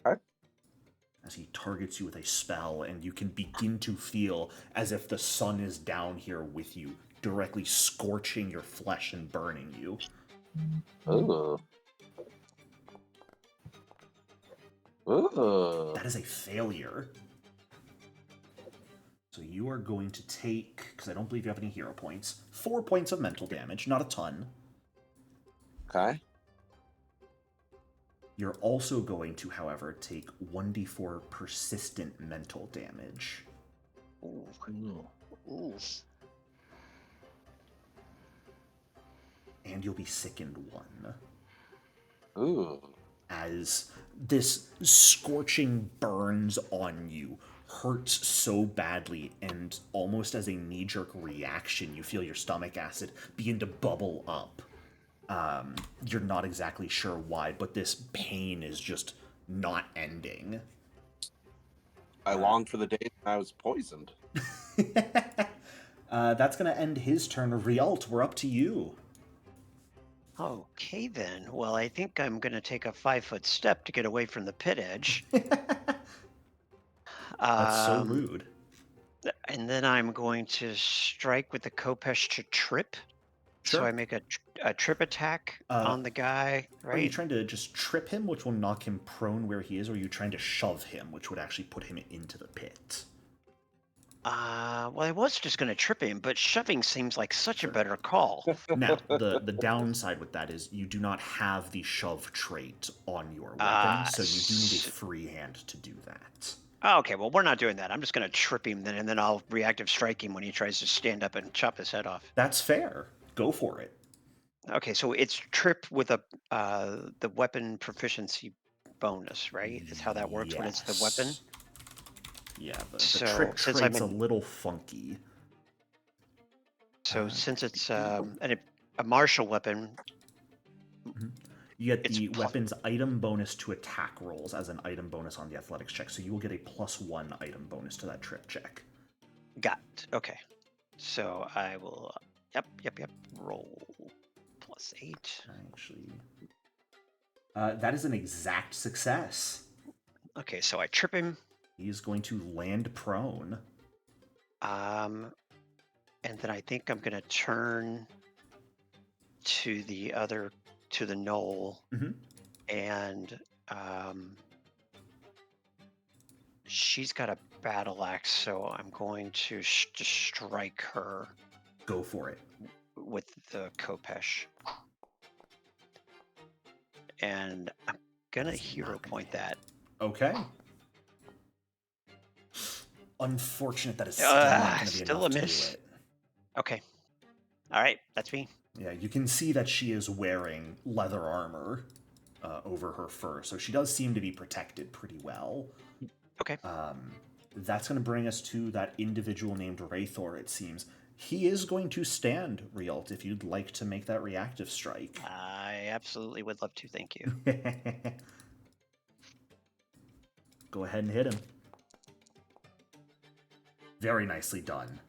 Okay. As he targets you with a spell, and you can begin to feel as if the sun is down here with you, directly scorching your flesh and burning you. Ooh. Ooh. That is a failure. So you are going to take, because I don't believe you have any hero points, 4 points of mental damage, not a ton. Okay. You're also going to, however, take 1d4 persistent mental damage. Ooh. And you'll be sickened 1. Ooh. As this scorching burns on you, hurts so badly, and almost as a knee-jerk reaction, you feel your stomach acid begin to bubble up. You're not exactly sure why, but this pain is just not ending. I longed for the day I was poisoned. That's going to end his turn. Rialt, we're up to you. Okay then. Well, I think I'm going to take a 5-foot step to get away from the pit edge. That's so rude. And then I'm going to strike with the Kopesh to trip. So I make a trip attack on the guy, right? Are you trying to just trip him, which will knock him prone where he is, or are you trying to shove him, which would actually put him into the pit? Well, I was just going to trip him, but shoving seems like such a better call. Now, the downside with that is you do not have the shove trait on your weapon, so you do need a free hand to do that. Okay, well, we're not doing that. I'm just going to trip him, and then I'll reactive strike him when he tries to stand up and chop his head off. That's fair. Go for it. Okay, so it's trip with the weapon proficiency bonus, right? Is how that works when it's the weapon? Yeah, the trip trait's a little funky. So since it's a martial weapon... You get the weapon's item bonus to attack rolls as an item bonus on the athletics check, so you will get a +1 item bonus to that trip check. Got it. Okay. So I will... Yep. Roll +8. Actually... that is an exact success. Okay, so I trip him. He's going to land prone. And then I think I'm going to turn to the knoll. And she's got a battle axe, so I'm going to strike her. Go for it. With the Kopesh. And I'm going to hero point that. Okay. Unfortunate that is still not going to be enough to do it. Okay. All right, that's me. Yeah, you can see that she is wearing leather armor over her fur, so she does seem to be protected pretty well. Okay. That's going to bring us to that individual named Raythor, it seems. He is going to stand, Rialt, if you'd like to make that reactive strike. I absolutely would love to, thank you. Go ahead and hit him. Very nicely done.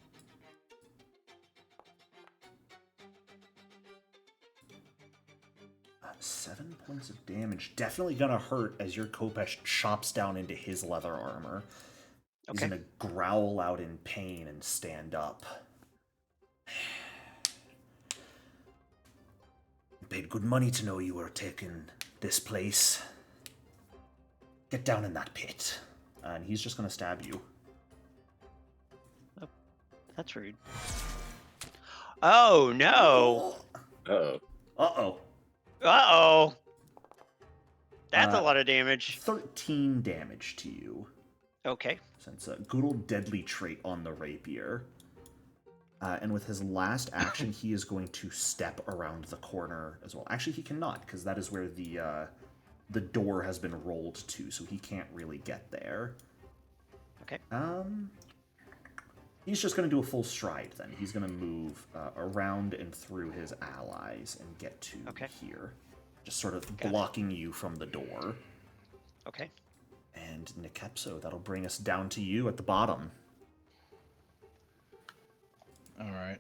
7 points of damage. Definitely gonna hurt as your Kopesh chops down into his leather armor. He's gonna growl out in pain and stand up. I paid good money to know you were taking this place. Get down in that pit. And he's just gonna stab you. Oh, that's rude. Oh, no! Uh-oh. Uh-oh. Uh-oh! That's a lot of damage. 13 damage to you. Okay. Since a good old deadly trait on the rapier. And with his last action, he is going to step around the corner as well. Actually, he cannot, because that is where the door has been rolled to, so he can't really get there. Okay. He's just going to do a full stride, then. He's going to move around and through his allies and get to here. Just sort of blocking you from the door. Okay. And Nikepso, that'll bring us down to you at the bottom. All right.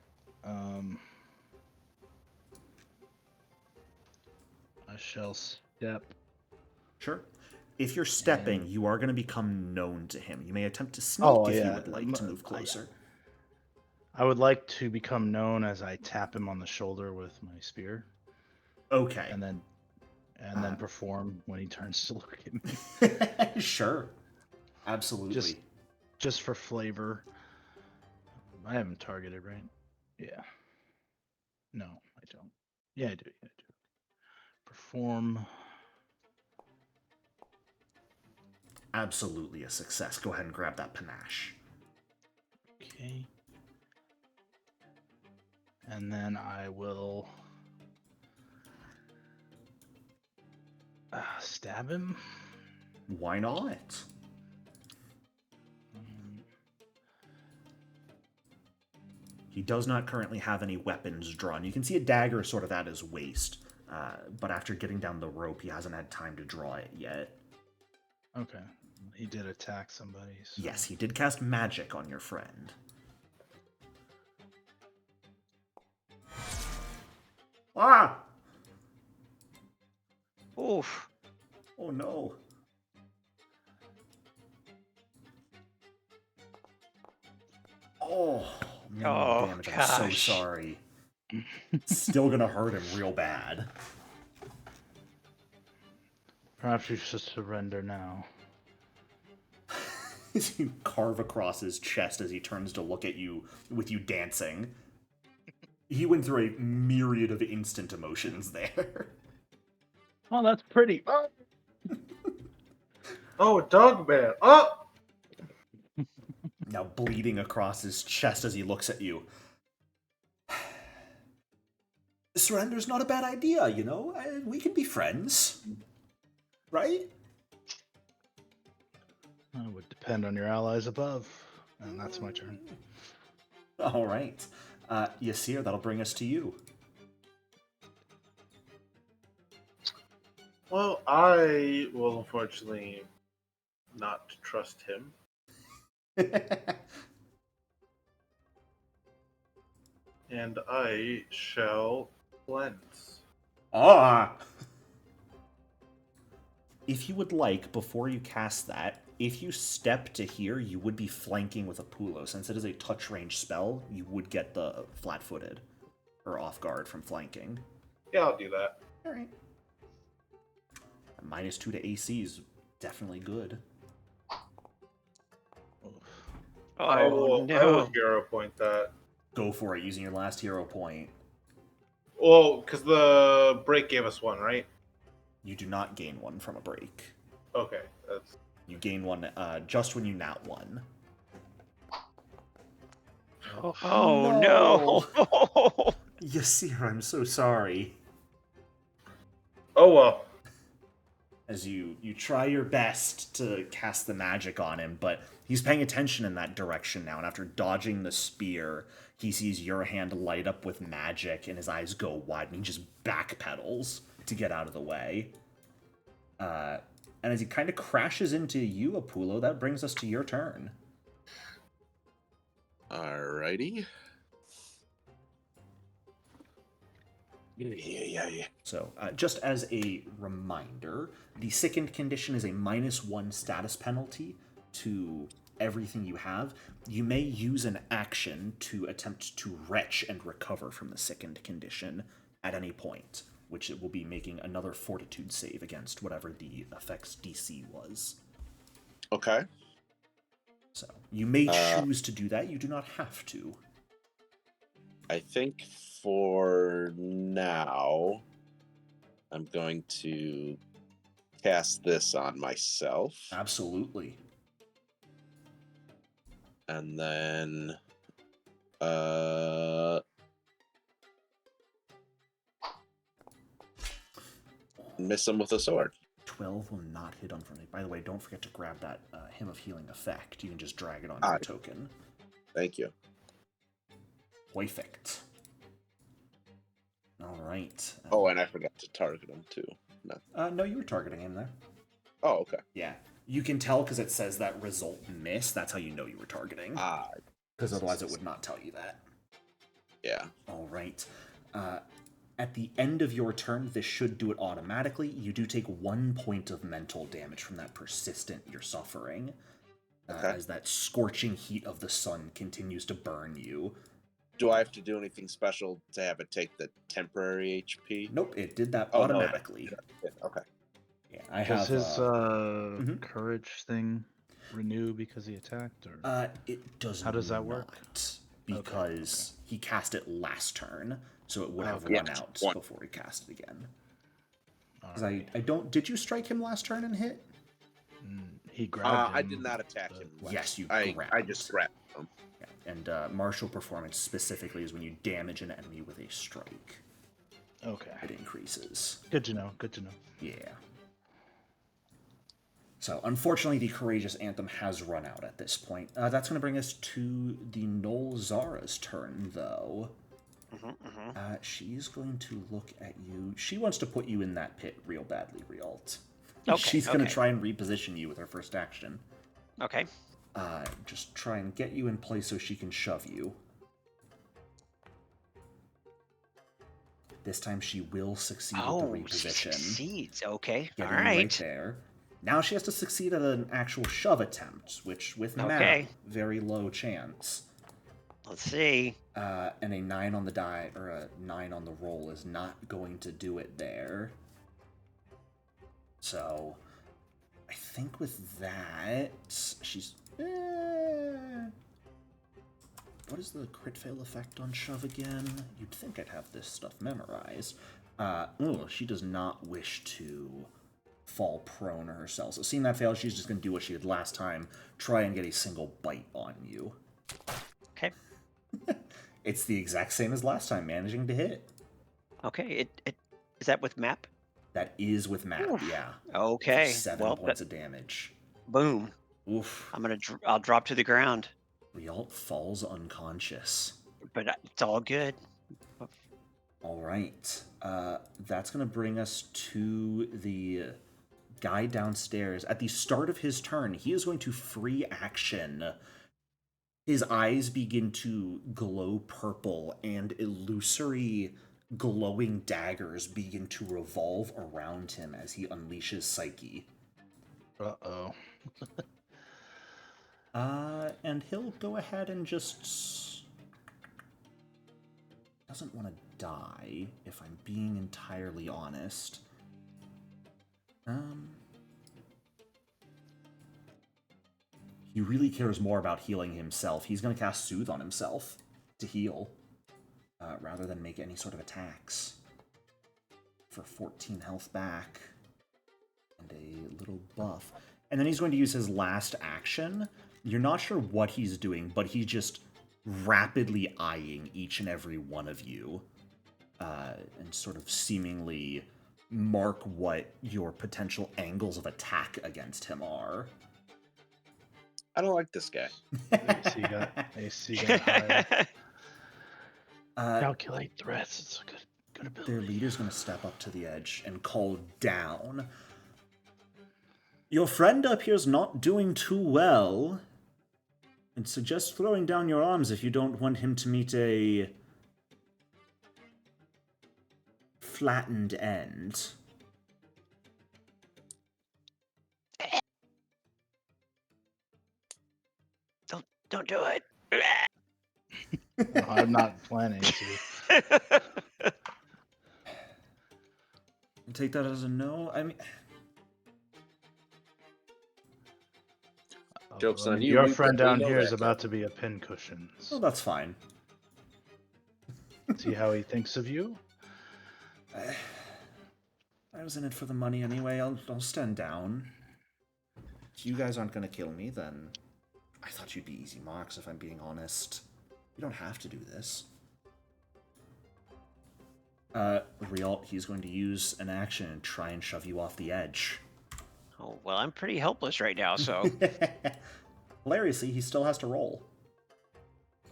I shall step. Sure. If you're stepping, you are going to become known to him. You may attempt to sneak if you would like to move closer. I would like to become known as I tap him on the shoulder with my spear. Okay. And then perform when he turns to look at me. Sure. Absolutely. Just for flavor. I haven't targeted, right? Yeah. No, I don't. Yeah, I do. Perform. Absolutely a success. Go ahead and grab that panache. Okay. And then I will stab him. Why not? He does not currently have any weapons drawn. You can see a dagger sort of at his waist, but after getting down the rope, he hasn't had time to draw it yet. Okay. He did attack somebody. So. Yes, he did cast magic on your friend. Ah! Oof. Oh no. Oh, man, damage. I'm so sorry. Still gonna hurt him real bad. Perhaps you should surrender now. As you carve across his chest as he turns to look at you with you dancing. He went through a myriad of instant emotions there. Oh, that's pretty. Oh, dog man. Oh! Now bleeding across his chest as he looks at you. Surrender's not a bad idea, you know? We can be friends. Right? It would depend on your allies above. And that's my turn. All right. Yasir, that'll bring us to you. Well, I will unfortunately not trust him. And I shall cleanse. Ah! If you would like, before you cast that, if you step to here, you would be flanking with a Pulo. Since it is a touch range spell, you would get the flat-footed, or off guard from flanking. Yeah, I'll do that. Alright. -2 to AC is definitely good. I will no. hero point that. Go for it, using your last hero point. Well, because the break gave us one, right? You do not gain one from a break. Okay, that's... You gain one just when you nat one. Oh no! Yasir, I'm so sorry. Oh well. As you try your best to cast the magic on him, but he's paying attention in that direction now, and after dodging the spear, he sees your hand light up with magic, and his eyes go wide, and he just backpedals to get out of the way. And as he kind of crashes into you, Apulo, that brings us to your turn. Alrighty. Yeah. So, just as a reminder, the sickened condition is a -1 status penalty to everything you have. You may use an action to attempt to retch and recover from the sickened condition at any point, which it will be making another fortitude save against whatever the effect's DC was. Okay. So, you may choose to do that. You do not have to. I think for now, I'm going to cast this on myself. Absolutely. And then miss him with a sword. 12 will not hit unfriendly. By the way, don't forget to grab that Hymn of Healing effect. You can just drag it on your token. Thank you. Perfect. All right. Oh, and I forgot to target him too. No, you were targeting him there. Oh, okay. Yeah. You can tell because it says that result miss. That's how you know you were targeting. Because otherwise it would not tell you that. Yeah. All right. At the end of your turn, this should do it automatically. You do take 1 point of mental damage from that persistent you're suffering. As that scorching heat of the sun continues to burn you. Do I have to do anything special to have it take the temporary HP? Nope, it did that automatically. No, okay. Yeah, I Does have his courage thing renew because he attacked, or it does. How does that work? Because he cast it last turn, so it would have run out before he cast it again. Because I don't. Did you strike him last turn and hit? He grabbed him. I did not attack him. Yes, you I grabbed. just grabbed him. Yeah. And martial performance specifically is when you damage an enemy with a strike. Okay. It increases. Good to know. Good to know. Yeah. So, unfortunately, the Courageous Anthem has run out at this point. That's going to bring us to the Null Zara's turn, though. She's going to look at you. She wants to put you in that pit real badly, Rialt. She's going to try and reposition you with her first action. Okay. Just try and get you in place so she can shove you. This time she will succeed with the reposition. She succeeds. Okay. Getting All you right. right there. Now she has to succeed at an actual shove attempt, which with Matt, very low chance. Let's see. And a 9 on the die, or a 9 on the roll is not going to do it there. So, I think with that, she's... What is the crit fail effect on shove again? You'd think I'd have this stuff memorized. She does not wish to fall prone herself. So seeing that fail, she's just going to do what she did last time. Try and get a single bite on you. Okay. It's the exact same as last time, managing to hit. Okay, is that with map? That is with map, yeah. Okay. For 7 points of damage. Boom. Oof. I'll drop to the ground. Rialt falls unconscious. But it's all good. All right. That's going to bring us to the guy downstairs. At the start of his turn, he is going to free action. His eyes begin to glow purple, and illusory glowing daggers begin to revolve around him as he unleashes Psyche. Uh-oh. And he'll go ahead and just... doesn't want to die, if I'm being entirely honest. He really cares more about healing himself. He's going to cast Soothe on himself to heal, rather than make any sort of attacks. For 14 health back, and a little buff. And then he's going to use his last action. You're not sure what he's doing, but he's just rapidly eyeing each and every one of you, and sort of seemingly mark what your potential angles of attack against him are. I don't like this guy. AC got higher. Calculate threats. It's a good ability. Their leader's going to step up to the edge and call down. Your friend up here's not doing too well. And suggest throwing down your arms if you don't want him to meet a flattened end. Don't do it. Well, I'm not planning to. Take that as a no. I mean, Joke's on you. Your We friend definitely down know here is that. about to be a pincushion. well, that's fine. See how he thinks of you? I was in it for the money anyway. I'll stand down. If you guys aren't going to kill me, then I thought you'd be easy marks, if I'm being honest. You don't have to do this. Rialt, he's going to use an action and try and shove you off the edge. Oh, well, I'm pretty helpless right now, so... Hilariously, he still has to roll.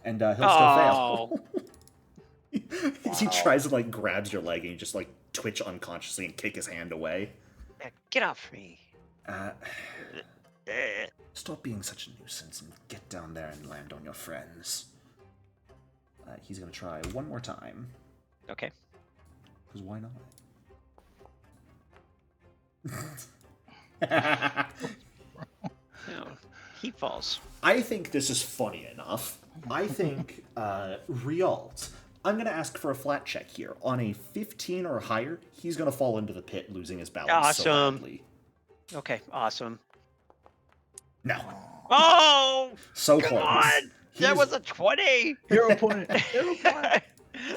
And he'll still fail. He tries to, like, grabs your leg and you just, like, twitch unconsciously and kick his hand away. Get off me. Stop being such a nuisance and get down there and land on your friends. He's going to try one more time. Okay. Because why not? No, he falls. I think this is funny enough. I think, Rialt, I'm going to ask for a flat check here. On a 15 or higher, he's going to fall into the pit, losing his balance so badly. Okay, awesome. No. Oh! So come close. On! That was a 20! 0 point. 0 point.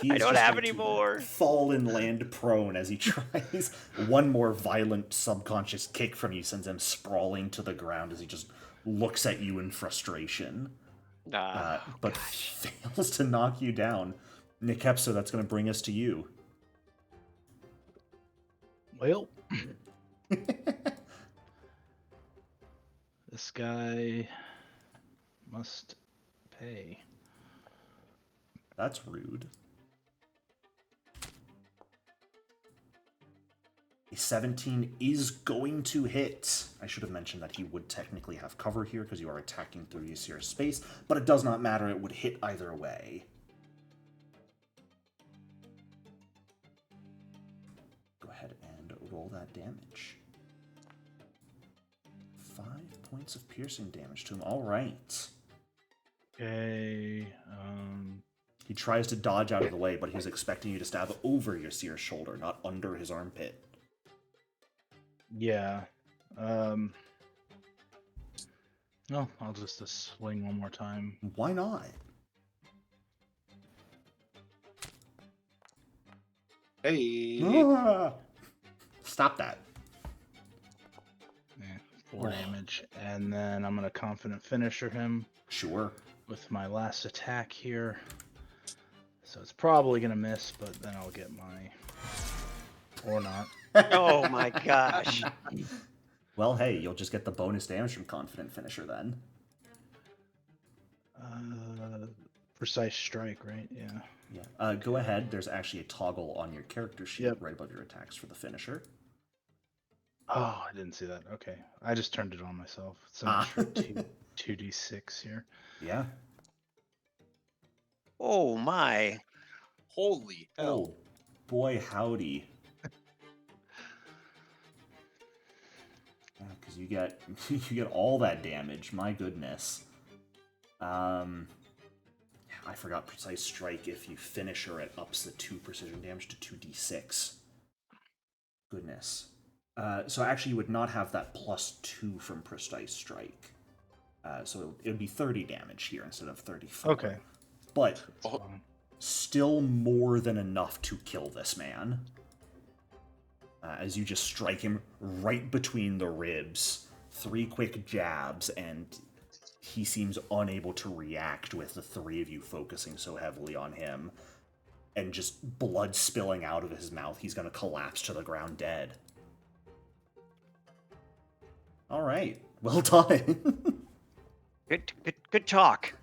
I don't have any more. Fall and land prone as he tries. One more violent subconscious kick from you sends him sprawling to the ground as he just looks at you in frustration. But fails to knock you down. Nikepso, that's going to bring us to you. Well, this guy must pay. That's rude. A 17 is going to hit. I should have mentioned that he would technically have cover here because you are attacking through your space, but it does not matter. It would hit either way. Go ahead and roll that damage. 5 points of piercing damage to him. All right. Okay. He tries to dodge out of the way, but he's expecting you to stab over Ysir's shoulder, not under his armpit. Yeah. No, I'll just swing one more time. Why not? Hey. Ah! Stop that. Yeah, 4 damage. And then I'm going to confident finisher him Sure. with my last attack here. So it's probably going to miss, but then I'll get my... Or not. Oh my gosh. Well, hey, you'll just get the bonus damage from Confident Finisher then. Precise strike, right? Yeah. Yeah. Go ahead. There's actually a toggle on your character sheet Yep. right above your attacks for the finisher. Oh, I didn't see that. Okay. I just turned it on myself. It's an extra 2d6 here. Yeah. Oh my. Holy hell. Oh, boy, howdy. Because you get all that damage. My goodness. I forgot precise strike. If you finish her, it ups the 2 precision damage to 2d6. Goodness. So actually, you would not have that +2 from precise strike. So it would be 30 damage here instead of 34. Okay. But Fine. still more than enough to kill this man. As you just strike him right between the ribs. 3 quick jabs, and he seems unable to react with the 3 of you focusing so heavily on him. And just blood spilling out of his mouth. He's going to collapse to the ground dead. All right. Well done. Good talk.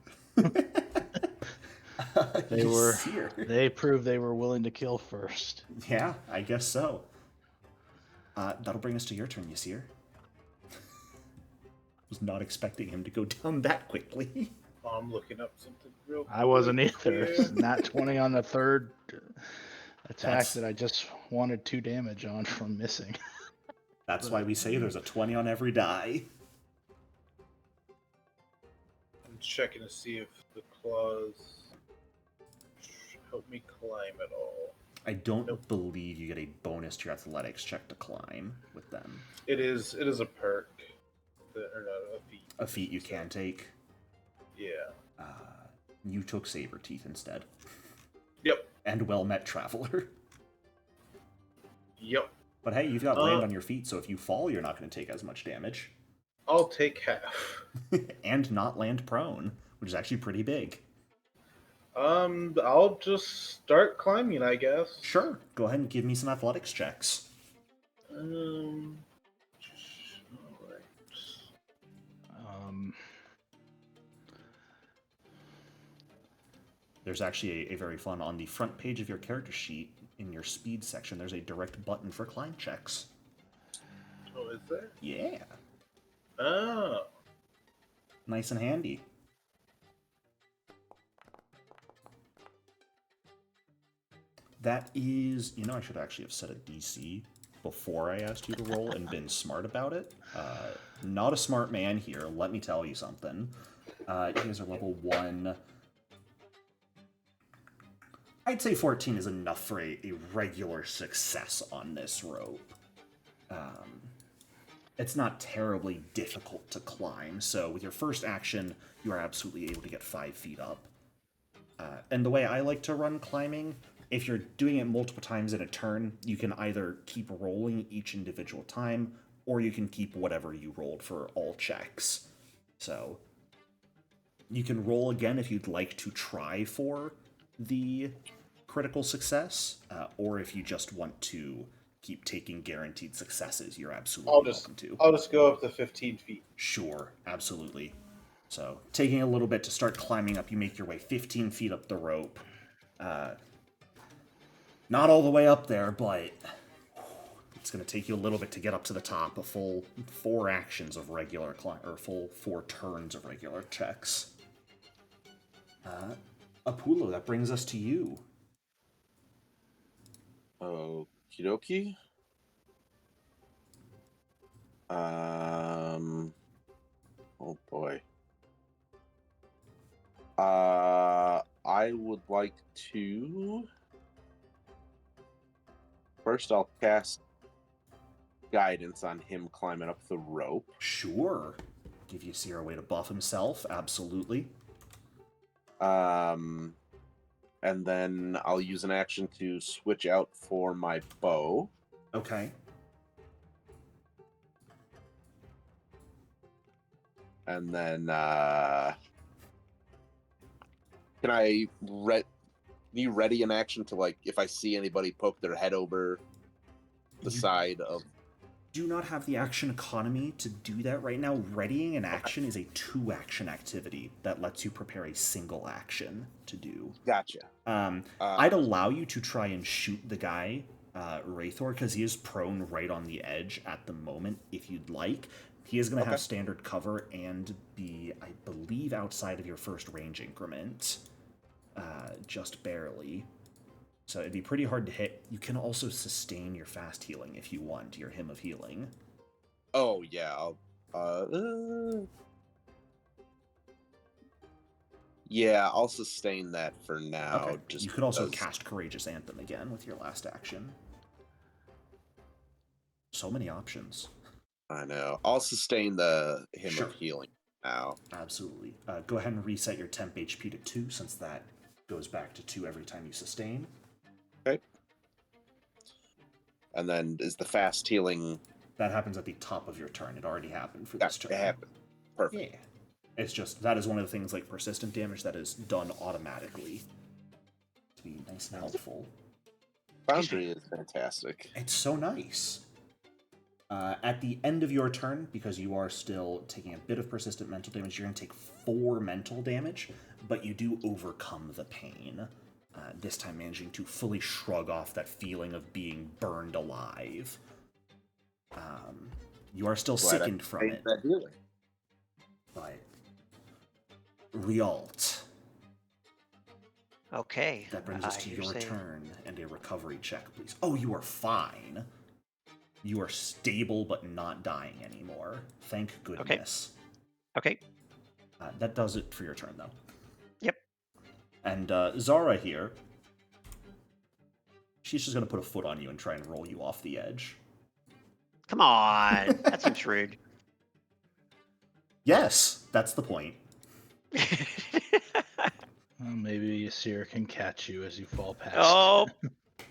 They proved they were willing to kill first. Yeah, I guess so. That'll bring us to your turn, Ysir. Was not expecting him to go down that quickly. I'm looking up something real quick. I wasn't either. here. Not 20 on the third attack that I just wanted 2 damage on from missing. That's why we say there's a 20 on every die. I'm checking to see if the claws help me climb at all. I don't believe you get a bonus to your athletics check to climb with them. It is a perk. Or no, a feat. A feat you can take. Yeah. You took Saber Teeth instead. Yep. And Well Met Traveler. Yep. But hey, you've got land on your feet, so if you fall, you're not going to take as much damage. I'll take half. And not land prone, which is actually pretty big. I'll just start climbing, I guess. Sure. Go ahead and give me some athletics checks. Alright. There's actually a very fun, on the front page of your character sheet, in your speed section, there's a direct button for climb checks. Oh, is there? Yeah. Oh. Nice and handy. That is... You know, I should actually have set a DC before I asked you to roll and been smart about it. Not a smart man here, let me tell you something. You guys are level 1... I'd say 14 is enough for a regular success on this rope. It's not terribly difficult to climb, so with your first action, you are absolutely able to get 5 feet up. And the way I like to run climbing, if you're doing it multiple times in a turn, you can either keep rolling each individual time, or you can keep whatever you rolled for all checks. So, you can roll again if you'd like to try for the critical success, or if you just want to keep taking guaranteed successes, you're absolutely welcome to. I'll just go up to 15 feet. Sure, absolutely. So, taking a little bit to start climbing up, you make your way 15 feet up the rope. Not all the way up there, but it's going to take you a little bit to get up to the top. A full 4 actions of regular or full 4 turns of regular checks. Apulo, that brings us to you. Okie dokie. Oh boy. I would like to... First, I'll cast guidance on him climbing up the rope. Sure. Give Ysir a way to buff himself, absolutely. And then I'll use an action to switch out for my bow. Okay. And then, can I you ready an action to, like, if I see anybody poke their head over the side of... Do not have the action economy to do that right now. Readying an action is a 2-action activity that lets you prepare a single action to do. Gotcha. I'd allow you to try and shoot the guy, Wraithor, because he is prone right on the edge at the moment, if you'd like. He is going to have standard cover and be, I believe, outside of your first range increment. Just barely. So it'd be pretty hard to hit. You can also sustain your fast healing if you want, your Hymn of Healing. Oh, yeah. I'll sustain that for now. Okay. Just you could also cast Courageous Anthem again with your last action. So many options. I know. I'll sustain the Hymn of Healing now. Absolutely. Go ahead and reset your temp HP to 2, since that goes back to 2 every time you sustain. Okay. And then is the fast healing... That happens at the top of your turn. It already happened for this turn. It happened. Perfect. Yeah. It's just, that is one of the things like persistent damage that is done automatically. To be nice and helpful. Foundry is fantastic. It's so nice. At the end of your turn, because you are still taking a bit of persistent mental damage, you're going to take 4 mental damage, but you do overcome the pain. This time managing to fully shrug off that feeling of being burned alive. You are still sickened from it. That healing. But Rialt. Okay. That brings us to your turn and a recovery check, please. Oh, you are fine. You are stable but not dying anymore. Thank goodness. Okay. That does it for your turn, though. Yep. And Zara here, she's just going to put a foot on you and try and roll you off the edge. Come on. That seems rude. Yes, that's the point. Well, maybe Ysir can catch you as you fall past. Oh.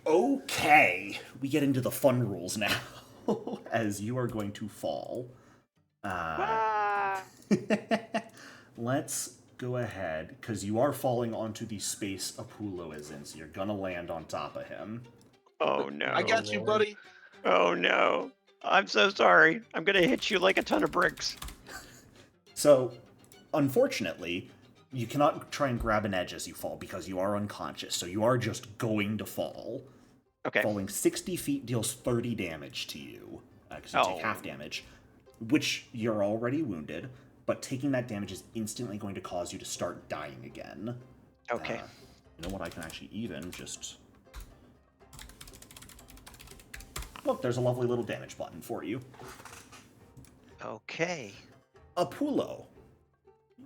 Okay. We get into the fun rules now. As you are going to fall. Let's go ahead, because you are falling onto the space Apollo is in, so you're going to land on top of him. Oh, no. I got you, buddy. Oh, no. I'm so sorry. I'm going to hit you like a ton of bricks. So, unfortunately, you cannot try and grab an edge as you fall because you are unconscious, so you are just going to fall. Okay. Falling 60 feet deals 30 damage to you, because you take half damage, which you're already wounded, but taking that damage is instantly going to cause you to start dying again. Okay. You know what, I can actually even just... Look, there's a lovely little damage button for you. Okay. Apollo,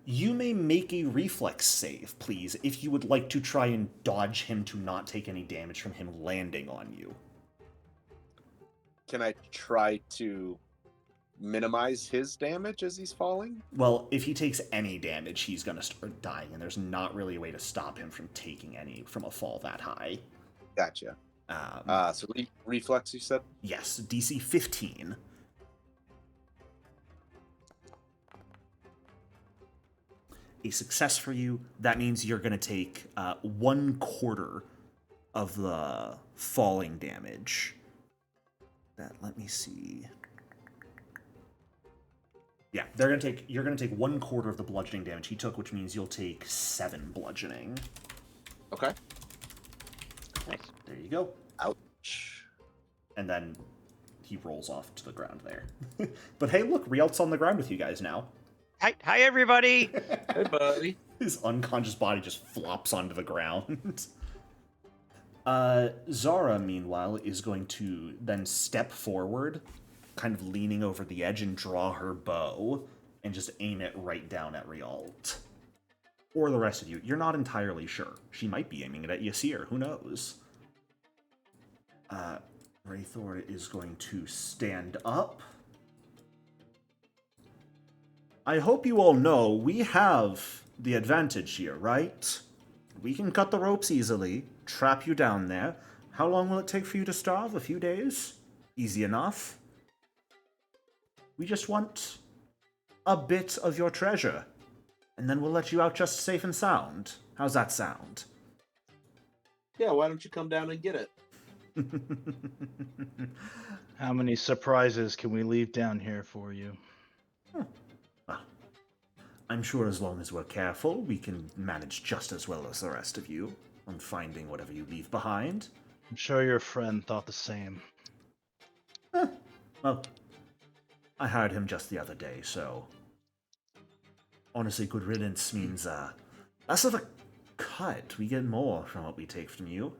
you may make a reflex save, please, if you would like to try and dodge him to not take any damage from him landing on you. Can I try to minimize his damage as he's falling? Well, if he takes any damage, he's going to start dying, and there's not really a way to stop him from taking any from a fall that high. Gotcha. So reflex, you said? Yes, DC 15. A success for you, that means you're going to take 1/4 of the falling damage. Let me see. Yeah, you're going to take 1/4 of the bludgeoning damage he took, which means you'll take 7 bludgeoning. Okay. Nice. There you go. Ouch. And then he rolls off to the ground there. But hey, look, Rialt's on the ground with you guys now. Hi, everybody. Hey, buddy. His unconscious body just flops onto the ground. Zara, meanwhile, is going to then step forward, kind of leaning over the edge, and draw her bow, and just aim it right down at Rialt. or the rest of you. You're not entirely sure. She might be aiming it at Ysir. Who knows? Raythor is going to stand up. I hope you all know we have the advantage here, right? We can cut the ropes easily, trap you down there. How long will it take for you to starve? A few days? Easy enough. We just want a bit of your treasure, and then we'll let you out just safe and sound. How's that sound? Yeah, why don't you come down and get it? How many surprises can we leave down here for you? Well, I'm sure as long as we're careful, we can manage just as well as the rest of you on finding whatever you leave behind. I'm sure your friend thought the same. Well, I hired him just the other day, so honestly, good riddance means less of a cut. We get more from what we take from you.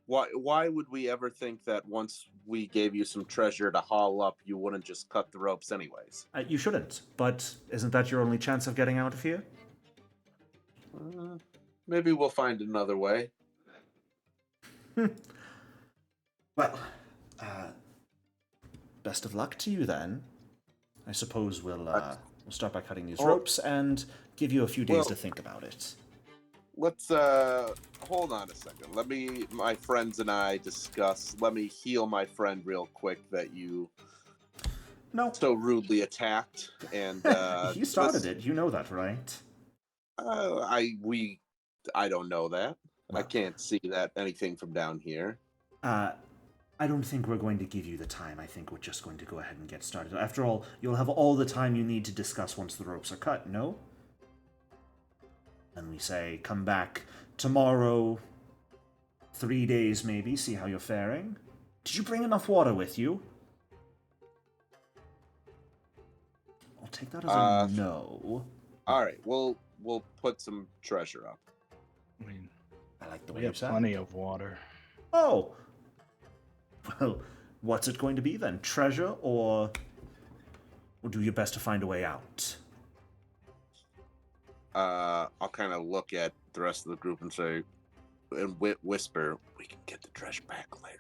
Why would we ever think that once we gave you some treasure to haul up, you wouldn't just cut the ropes anyways? You shouldn't, but isn't that your only chance of getting out of here? Maybe we'll find another way. Well, best of luck to you then. I suppose we'll start by cutting these ropes and give you a few days to think about it. Let's hold on a second. My friends and I discuss. Let me heal my friend real quick that you so rudely attacked. And he started it. You know that, right? I don't know that. Well, I can't see that anything from down here. I don't think we're going to give you the time. I think we're just going to go ahead and get started. After all, you'll have all the time you need to discuss once the ropes are cut, no? And we say, come back tomorrow, 3 days maybe, see how you're faring. Did you bring enough water with you? I'll take that as a no. All right, we'll put some treasure up. I mean, I like the way we you have sound. plenty of water. Oh! Well, what's it going to be then? Treasure, or do your best to find a way out? I'll kind of look at the rest of the group and say, and whisper, we can get the treasure back later.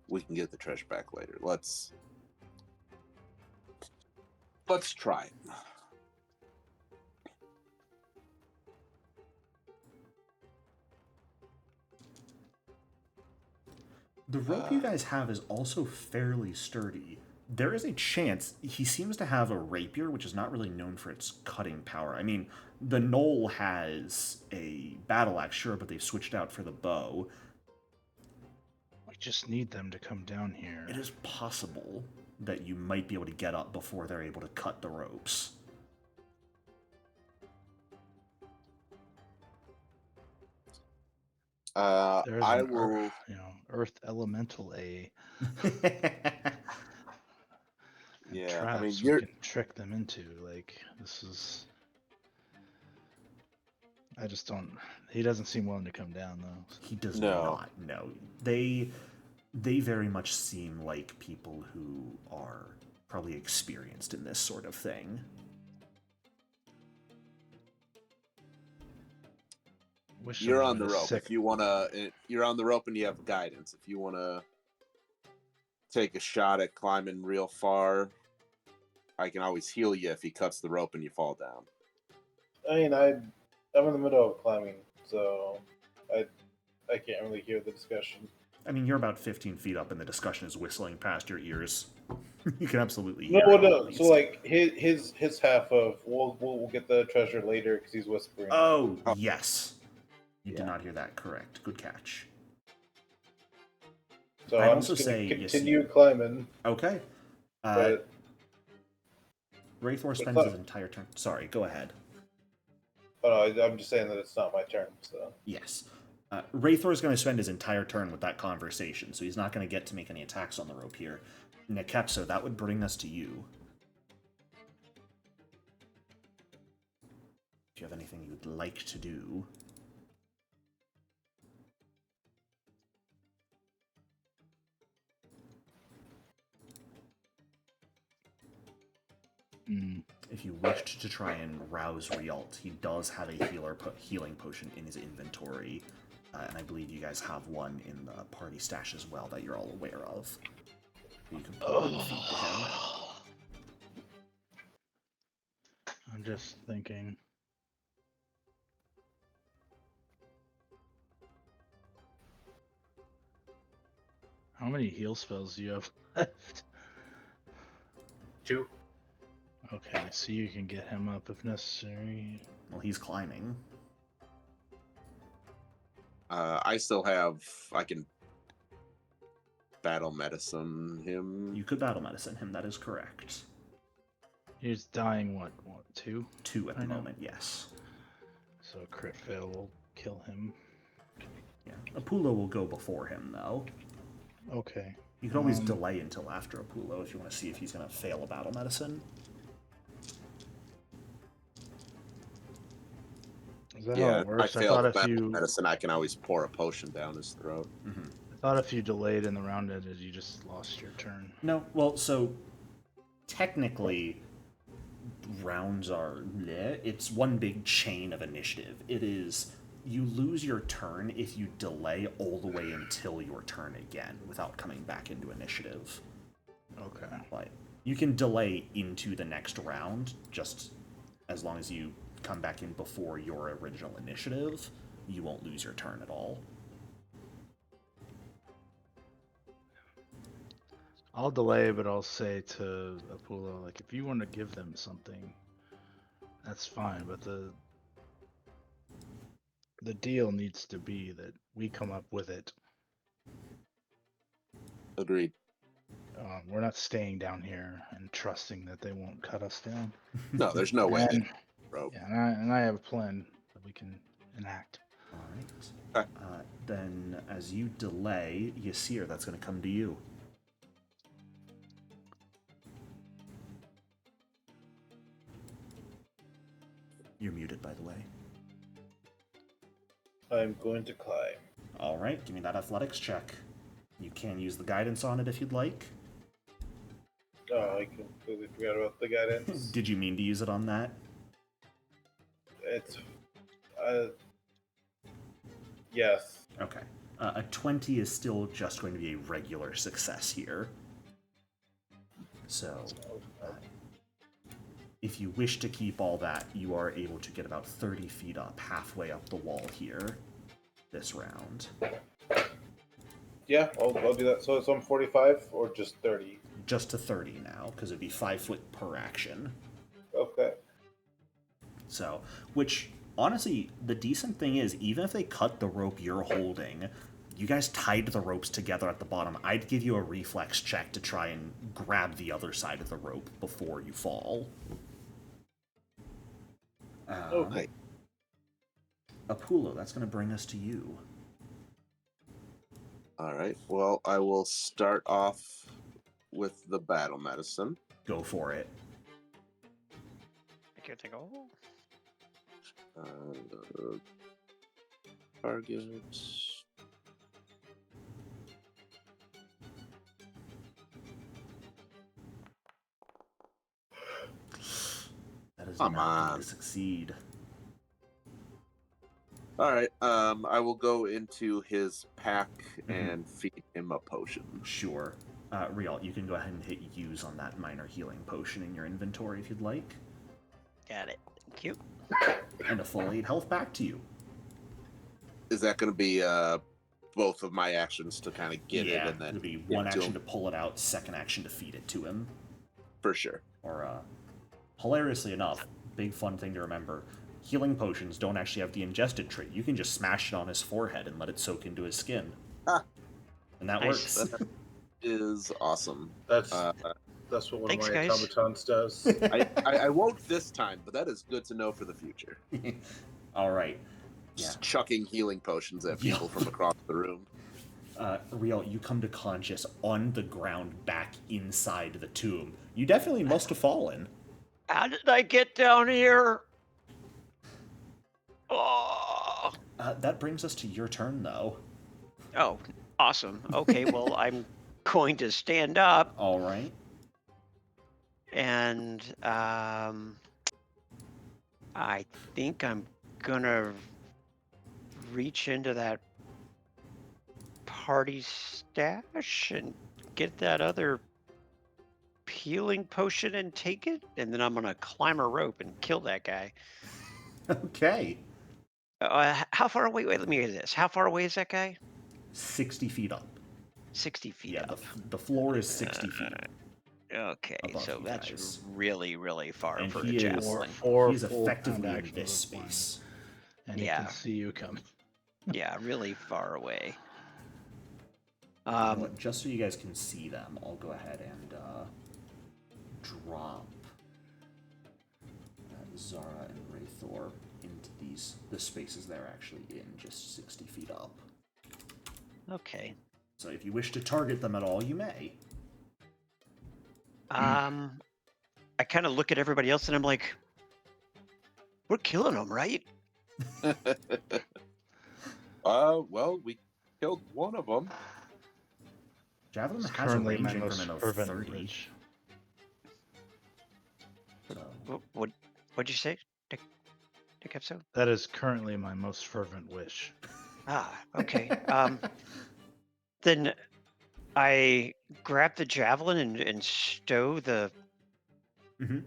We can get the treasure back later. Let's try it. The rope you guys have is also fairly sturdy. There is a chance he seems to have a rapier, which is not really known for its cutting power. I mean, the knoll has a battle axe, sure, but they've switched out for the bow. We just need them to come down here. It is possible that you might be able to get up before they're able to cut the ropes. I will. Earth Elemental A. Yeah, traps I mean, we can trick them into. Like, this is. I just don't. He doesn't seem willing to come down though. He does not. No, they very much seem like people who are probably experienced in this sort of thing. You're on the rope. If you wanna, you're on the rope and you have guidance. If you wanna take a shot at climbing real far, I can always heal you if he cuts the rope and you fall down. I mean, I'm in the middle of climbing, so I can't really hear the discussion. I mean, you're about 15 feet up, and the discussion is whistling past your ears. You can absolutely hear it. No. So like his half of we'll get the treasure later because he's whispering. Oh yes, you did not hear that correct. Good catch. So I'd I'm also just say continue climbing. Okay. But Raythor spends his entire turn. Sorry, go ahead. Oh no, I'm just saying that it's not my turn. So yes. Raythor is going to spend his entire turn with that conversation, so he's not going to get to make any attacks on the rope here. Nekepso, that would bring us to you. Do you have anything you'd like to do? if you wished to try and rouse Rialt, he does have a healing potion in his inventory, and I believe you guys have one in the party stash as well that you're all aware of. You can pull and feed to him. I'm just thinking. How many heal spells do you have left? 2. Okay, so you can get him up if necessary. Well, he's climbing. I still have. I can battle medicine him. You could battle medicine him, that is correct. He's dying, what, 2? 2 at the I know. moment, yes. So a crit fail will kill him. Yeah. Apullo will go before him, though. Okay. You can always delay until after Apullo if you want to see if he's going to fail a battle medicine. Is that Yeah, how it works? I failed thought battle medicine. I can always pour a potion down his throat. Mm-hmm. I thought if you delayed and the round ended, you just lost your turn. No, well, so technically, rounds are it's one big chain of initiative. It is you lose your turn if you delay all the way until your turn again without coming back into initiative. Okay. Like, you can delay into the next round just as long as you come back in before your original initiative. You won't lose your turn at all. I'll delay, but I'll say to Apullo, like, if you want to give them something, that's fine, but the deal needs to be that we come up with it. Agreed. We're not staying down here and trusting that they won't cut us down. No, there's no way. And, Bro. yeah, and I have a plan that we can enact. All right. Then, as you delay, Ysir, that's going to come to you. You're muted, by the way. I'm going to climb. All right, give me that athletics check. You can use the guidance on it if you'd like. Oh, I completely forgot about the guidance. Did you mean to use it on that? It's... yes. Okay. A 20 is still just going to be a regular success here. So, if you wish to keep all that, you are able to get about 30 feet up, halfway up the wall here, this round. Yeah, I'll do that. So it's on 45 or just 30? Just to 30 now, because it'd be 5 foot per action. Okay. So, which, honestly, the decent thing is, even if they cut the rope you're holding, you guys tied the ropes together at the bottom, I'd give you a reflex check to try and grab the other side of the rope before you fall. Okay. Apullo, that's going to bring us to you. All right. Well, I will start off with the battle medicine. Go for it. I can't think. Oh, Target. That is Come not going on. to succeed. All right. I will go into his pack and feed him a potion. Sure. Rialt, you can go ahead and hit use on that minor healing potion in your inventory if you'd like. got it. Thank you. And a full 8 health back to you. Is that going to be both of my actions to kind of get it, and then it'll be one action to pull it out, second action to feed it to him. for sure? Or, hilariously enough, big fun thing to remember, healing potions don't actually have the ingested trait. You can just smash it on his forehead and let it soak into his skin. Ah. And that Nice. works. That is awesome. That's what one Thanks, of my guys. automatons does. I won't this time, but that is good to know for the future. All right. Just chucking healing potions at people from across the room. Riel, you come to conscious on the ground back inside the tomb. You definitely must have fallen. How did I get down here? Oh, That brings us to your turn, though. oh, awesome. Okay, well, I'm going to stand up. All right. And I think I'm gonna reach into that party stash and get that other healing potion and take it, and then I'm gonna climb a rope and kill that guy. Okay. How far away? Wait, let me hear this. How far away is that guy? 60 feet up. 60 feet Yeah, up. the floor is 60 feet. Okay, above so you that's guys. really, really far And for a he is, javelin. Four he is full effectively round in actions this of flying, space. and he Yeah. can see you coming. Yeah, really far away. You know what, just so you guys can see them, I'll go ahead and drop Zara and Raythor into the spaces they're actually in, just 60 feet up. Okay. So if you wish to target them at all, you may. I kind of look at everybody else and I'm like, we're killing them, right? Well, we killed one of them. Javelin It's has a currently range my most increment of fervent 30. wish. So, What'd you say, Nick Epso? That is currently my most fervent wish. Okay. Then I grab the javelin and stow the mhm.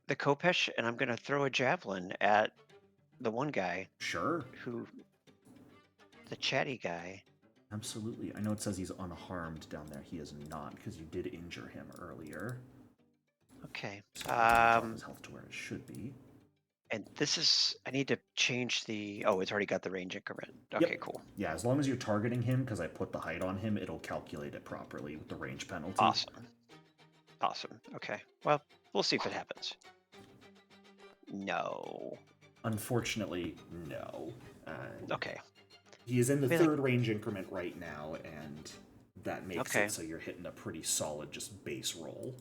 the Kopesh, and I'm gonna throw a javelin at the one guy Sure. the chatty guy. Absolutely. I know it says he's unharmed down there. He is not, because you did injure him earlier. Okay. So drop his health to where it should be. And this is, I need to change the, oh, it's already got the range increment. Okay, Yep. cool. Yeah, as long as you're targeting him, because I put the height on him, it'll calculate it properly with the range penalty. Awesome. Okay. Well, we'll see if it happens. No. Unfortunately, no. Okay. He is in the I mean, third range increment right now, and that makes Okay. it so you're hitting a pretty solid just base roll.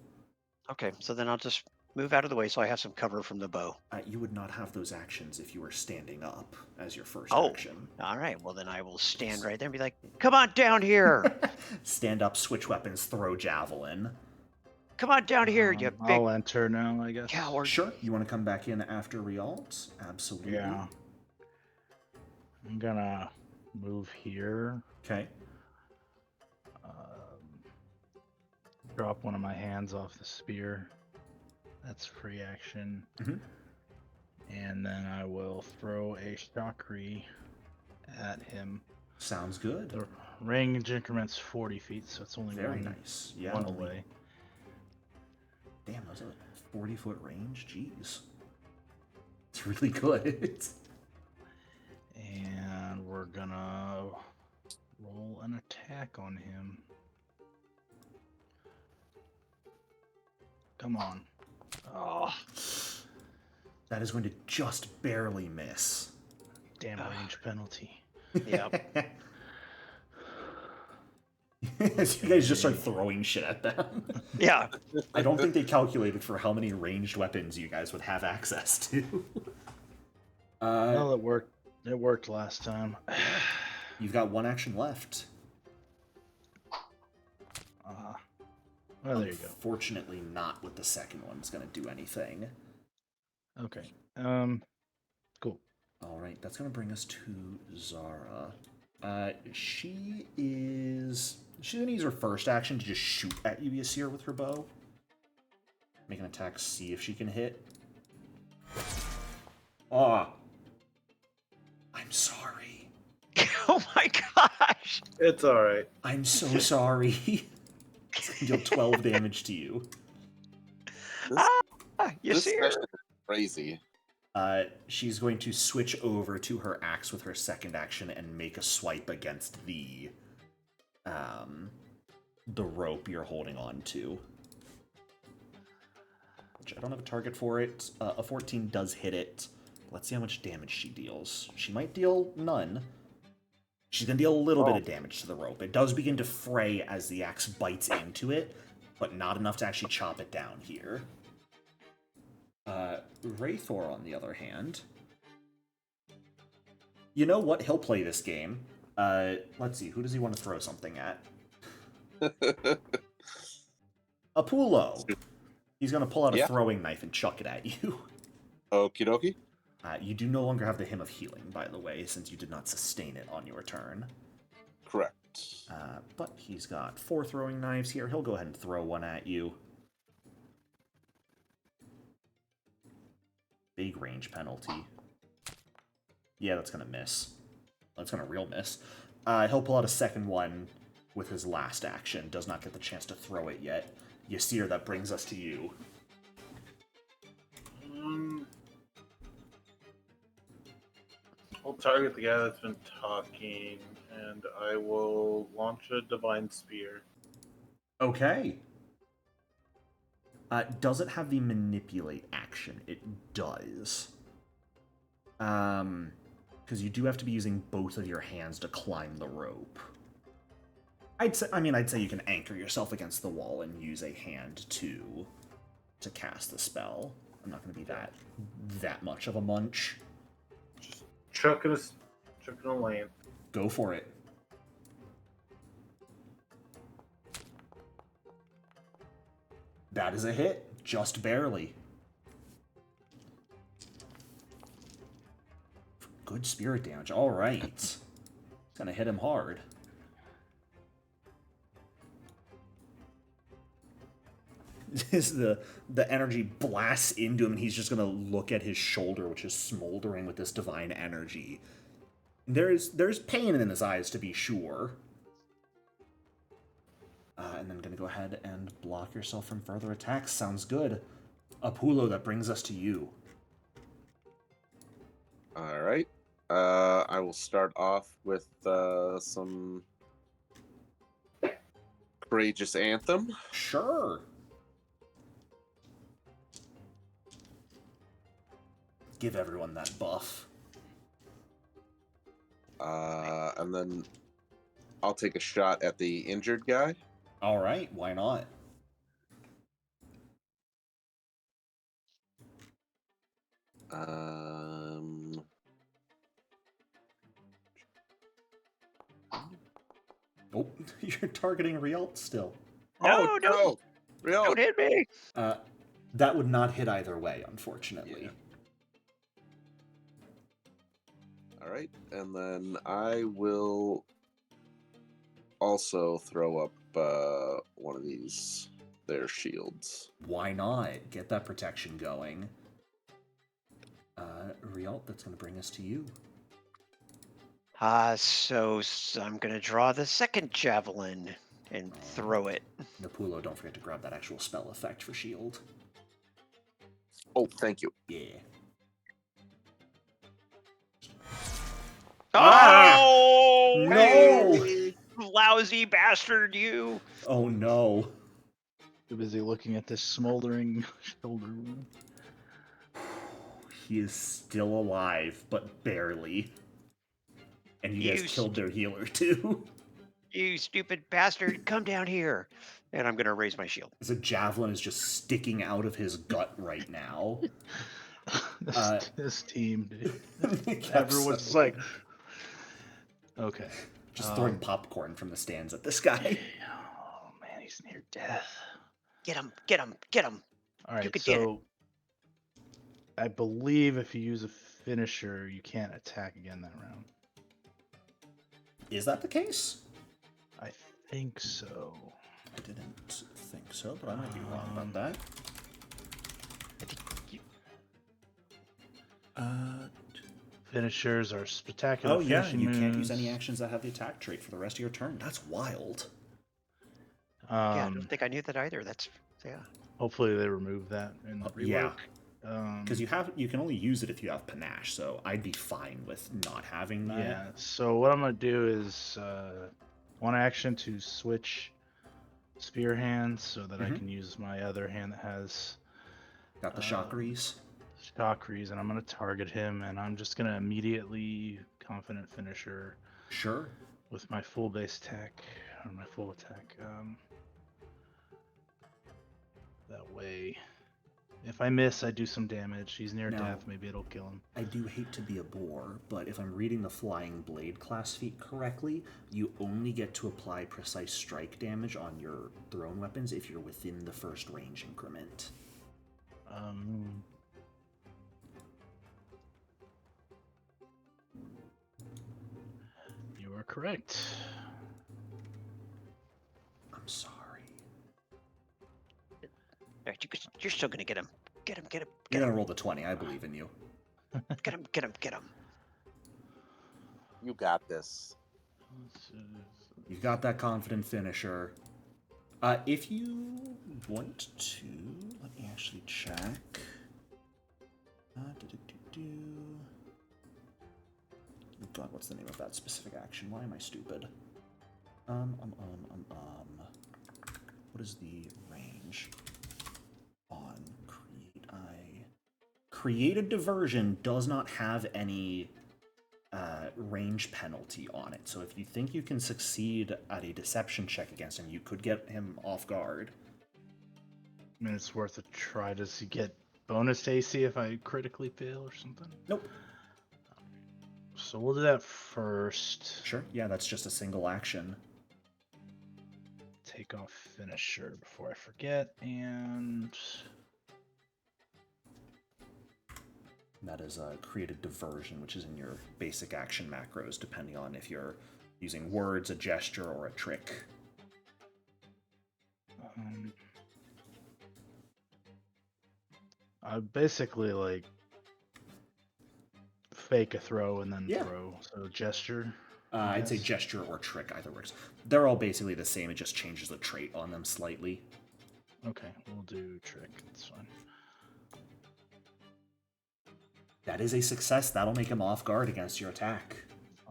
Okay, so then I'll just move out of the way so I have some cover from the bow. You would not have those actions if you were standing up as your first Oh, action. all right. Well, then I will stand right there and be like, come on down here. Stand up, switch weapons, throw javelin. Come on down here, you big I'll enter now, I guess. coward. Sure. You want to come back in after Rialt? Absolutely. Yeah. I'm gonna move here. Okay. Drop one of my hands off the spear. That's free action. Mhm. And then I will throw a shockery at him. Sounds good. The range increment's 40 feet, so it's only Very one, nice. Yeah. one only- away. Damn, that was a 40-foot range? Jeez. It's really good. And we're gonna roll an attack on him. Come on. Oh, That is going to just barely miss. damn range penalty. Yep. So you guys just start throwing shit at them. Yeah. I don't think they calculated for how many ranged weapons you guys would have access to. Well, it worked. It worked last time. You've got one action left. Well, there you go. Fortunately, not with the second one is going to do anything. Okay. Cool. All right, that's going to bring us to Zara. She's going to use her first action to just shoot at you, Yasir, with her bow. Make an attack, see if she can hit. I'm sorry. Oh my gosh. It's alright. I'm so sorry. It's going to deal 12 damage to you. You This see her? session is crazy. She's going to switch over to her axe with her second action and make a swipe against the rope you're holding on to. Which I don't have a target for it. A 14 does hit it. Let's see how much damage she deals. She might deal none. She's going to deal a little bit of damage to the rope. It does begin to fray as the axe bites into it, but not enough to actually chop it down here. Raythor, on the other hand, you know what? He'll play this game. Let's see. Who does he want to throw something at? Apulo. He's going to pull out a Yeah. throwing knife and chuck it at you. Okie dokie. You do no longer have the Hymn of Healing, by the way, since you did not sustain it on your turn. Correct. But he's got 4 throwing knives here. He'll go ahead and throw one at you. Big range penalty. Yeah, that's going to miss. That's going to real miss. He'll pull out a second one with his last action. Does not get the chance to throw it yet. Ysir, that brings us to you. I'll target the guy that's been talking, and I will launch a Divine Spear. Okay. Does it have the manipulate action? It does. Because you do have to be using both of your hands to climb the rope. I'd say you can anchor yourself against the wall and use a hand to cast the spell. I'm not going to be that much of a munch. Just chucking a lane. Go for it. That is a hit, just barely. Good spirit damage. All right. It's gonna hit him hard. The energy blasts into him, and he's just gonna look at his shoulder, which is smoldering with this divine energy. There's pain in his eyes, to be sure. And then gonna go ahead and block yourself from further attacks. Sounds good. Apulo, that brings us to you. All right. I will start off with some courageous anthem. Sure. Give everyone that buff. And then I'll take a shot at the injured guy. All right, why not? Oh, you're targeting Rialt still. No, no! Real. Don't hit me! That would not hit either way, unfortunately. Yeah. All right, and then I will also throw up one of their shields. Why not? Get that protection going. Rialt, that's going to bring us to you. So I'm going to draw the second javelin and throw it. Napulo, don't forget to grab that actual spell effect for shield. Oh, thank you. Yeah. Oh! No! You lousy bastard, you! Oh no. Too busy looking at this smoldering shoulder wound. He is still alive, but barely. And you guys killed their healer too. You stupid bastard, come down here. And I'm going to raise my shield. So javelin is just sticking out of his gut right now. This team, dude. Everyone's Everyone's like, okay. just throwing popcorn from the stands at this guy. Oh man, he's near death. Get him, get him, get him. All right, You could get it. so I believe if you use a finisher, you can't attack again that round. Is that the case? I think so. I didn't think so, but I might be wrong about that. Finishers are spectacular. Oh yeah, finishing you can't moves. use any actions that have the attack trait for the rest of your turn. That's wild. Yeah, I don't think I knew that either. That's, yeah. Hopefully they remove that in the rework. Yeah. Because you can only use it if you have panache, so I'd be fine with not having that. Yeah. So what I'm gonna do is one action to switch spear hands so that I can use my other hand that has Got the chakras. chakras, and I'm gonna target him, and I'm just gonna immediately confident finisher. Sure. With my full base attack or my full attack. That way, If I miss, I do some damage. He's near Now, death. Maybe it'll kill him. I do hate to be a bore, but if I'm reading the Flying Blade class feat correctly, you only get to apply precise strike damage on your thrown weapons if you're within the first range increment. You are correct. I'm sorry. Alright, you're still gonna get him. Get him. You're gonna roll the 20. I believe in you. Get him. You got this. You've got that confident finisher. If you want to, let me actually check. God, what's the name of that specific action? Why am I stupid? What is the range on Created Diversion does not have any range penalty on it. So if you think you can succeed at a deception check against him, you could get him off guard. I mean, it's worth a try. Does he get bonus to AC if I critically fail or something? Nope. So we'll do that first. Sure. Yeah, that's just a single action. Take off finisher before I forget, and that is Created Diversion, which is in your basic action macros, depending on if you're using words, a gesture, or a trick. I basically like fake a throw and then throw. So gesture. I'd say gesture or trick, either works. They're all basically the same, it just changes the trait on them slightly. Okay, we'll do trick, that's fine. That is a success. That'll make him off guard against your attack.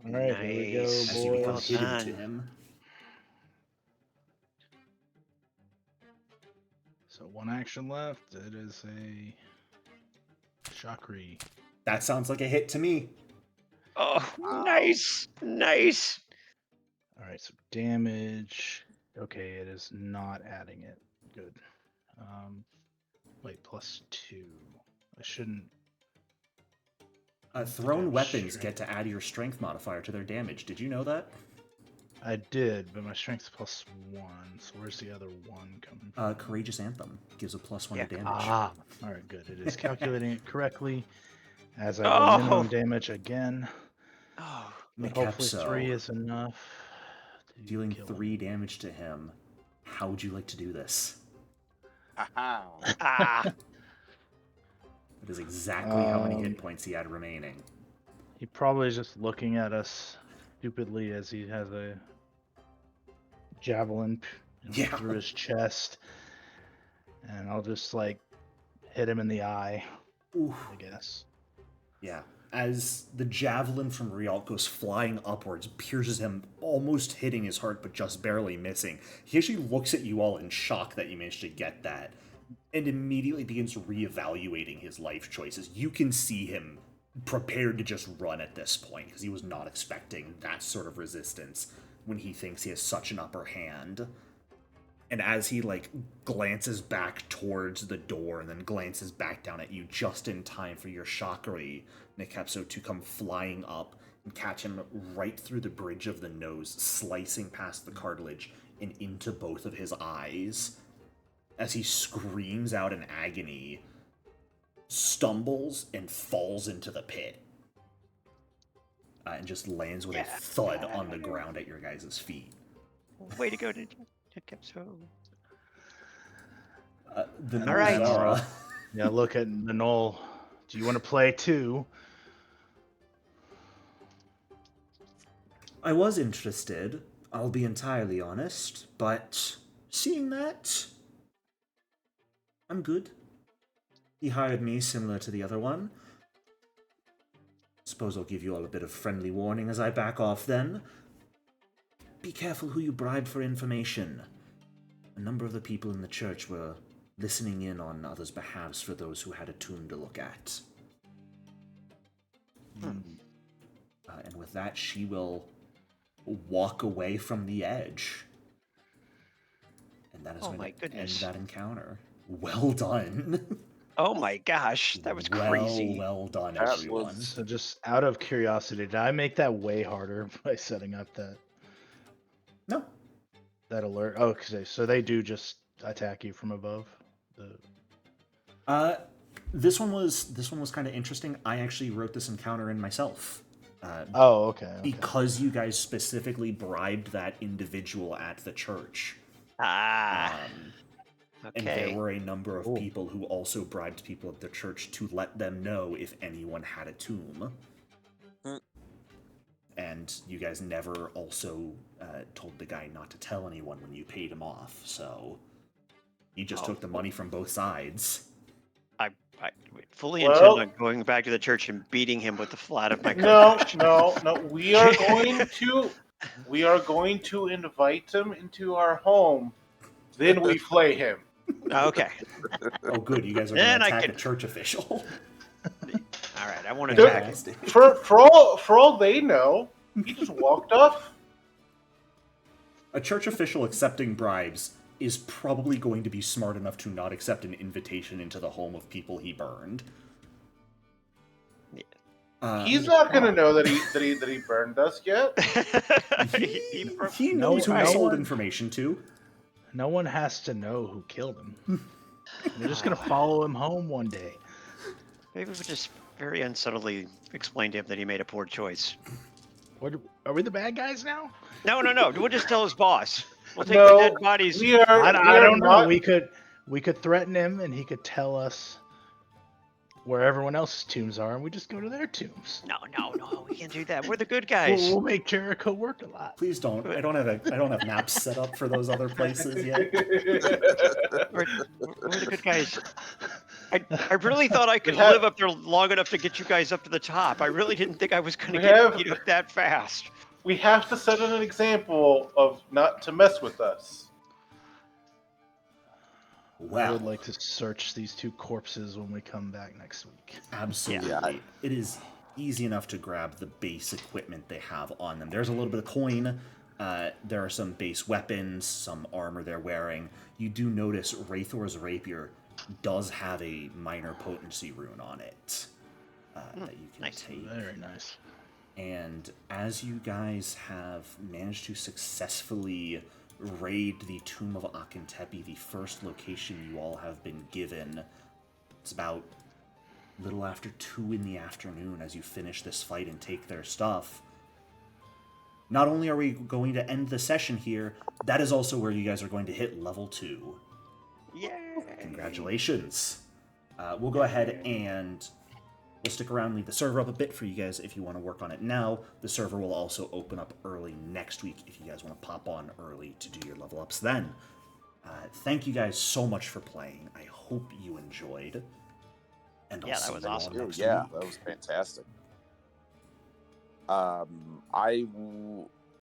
Alright, here we go, Nice. As you become Well hidden done. to him. So one action left. It is a Chakri. That sounds like a hit to me. Oh, nice. Alright, so damage. Okay, it is not adding it. Good. Wait, +2. I shouldn't. Thrown weapons get to add your strength modifier to their damage. Did you know that? I did, but my strength's +1. So where's the other one coming from? Courageous Anthem gives a +1 to damage. Ah, alright, good. It is calculating it correctly. As I roll minimum damage again. Oh, But hopefully 3 is enough. Dealing 3 damage to him. How would you like to do this? Ah. That is exactly how many hit points he had remaining. He probably is just looking at us stupidly as he has a javelin through his chest. And I'll just like hit him in the eye, I guess. Yeah. As the javelin from Rialt goes flying upwards, pierces him, almost hitting his heart, but just barely missing. He actually looks at you all in shock that you managed to get that, and immediately begins reevaluating his life choices. You can see him prepared to just run at this point, because he was not expecting that sort of resistance when he thinks he has such an upper hand. And as he, glances back towards the door and then glances back down at you just in time for your Chakri, Nikepso, to come flying up and catch him right through the bridge of the nose, slicing past the cartilage and into both of his eyes. As he screams out in agony, stumbles and falls into the pit. And just lands with a thud on the ground at your guys' feet. Way to go, Nikepso. The All right. Zara. Yeah, look at the Knoll. Do you want to play too? I was interested, I'll be entirely honest, but seeing that, I'm good. He hired me similar to the other one. Suppose I'll give you all a bit of friendly warning as I back off then. Be careful who you bribe for information. A number of the people in the church were listening in on others' behalves for those who had a tomb to look at. And with that, she will walk away from the edge. And that is going to end that encounter. Well done. Oh my gosh, that was crazy. Well done, That everyone. was- So just out of curiosity, did I make that way harder by setting up No. that alert? Oh, okay. So they do just attack you from above. This one was kind of interesting. I actually wrote this encounter in myself. Oh, okay. Because you guys specifically bribed that individual at the church. Ah. And there Okay. were a number of Ooh. people who also bribed people at the church to let them know if anyone had a tomb. And you guys never also told the guy not to tell anyone when you paid him off, so he just took the money from both sides. I fully intend on going back to the church and beating him with the flat of my crayfish. No. We are going to invite him into our home. Then we flay him. Okay. Oh, good. You guys are going Then to I attack can- a church official. All right. I want to attack him. Fantastic. For all they know, he just walked off. A church official accepting bribes is probably going to be smart enough to not accept an invitation into the home of people he burned. He's not going to know that he burned us yet. He knows who he no sold one- information to. No one has to know who killed him. They're just gonna follow him home one day. Maybe we just very unsubtly explain to him that he made a poor choice. What? Are we the bad guys now? No. We'll just tell his boss. We'll take No, the dead bodies. I don't know. not- We could threaten him, and he could tell us where everyone else's tombs are, and we just go to their tombs. No. We can't do that. We're the good guys. We'll make Jericho work a lot. Please don't. I don't have maps set up for those other places yet. We're the good guys. I really thought I could We have- live up there long enough to get you guys up to the top. I really didn't think I was going to We get have- beat up that fast. We have to set an example of not to mess with us. I Well, would like to search these two corpses when we come back next week. absolutely. Yeah. It is easy enough to grab the base equipment they have on them. There's a little bit of coin. There are some base weapons, some armor they're wearing. You do notice Raithor's rapier does have a minor potency rune on it that you can nice. take. Very nice. And as you guys have managed to successfully raid the Tomb of Akentepe, the first location you all have been given, it's about a little after 2 in the afternoon as you finish this fight and take their stuff. Not only are we going to end the session here, that is also where you guys are going to hit level 2. Yay! Congratulations. We'll go ahead and we'll stick around and leave the server up a bit for you guys if you want to work on it now. The server will also open up early next week if you guys want to pop on early to do your level ups then. Thank you guys so much for playing. I hope you enjoyed. And I'll Yeah, that see was you all awesome. next Yeah, week. that was fantastic.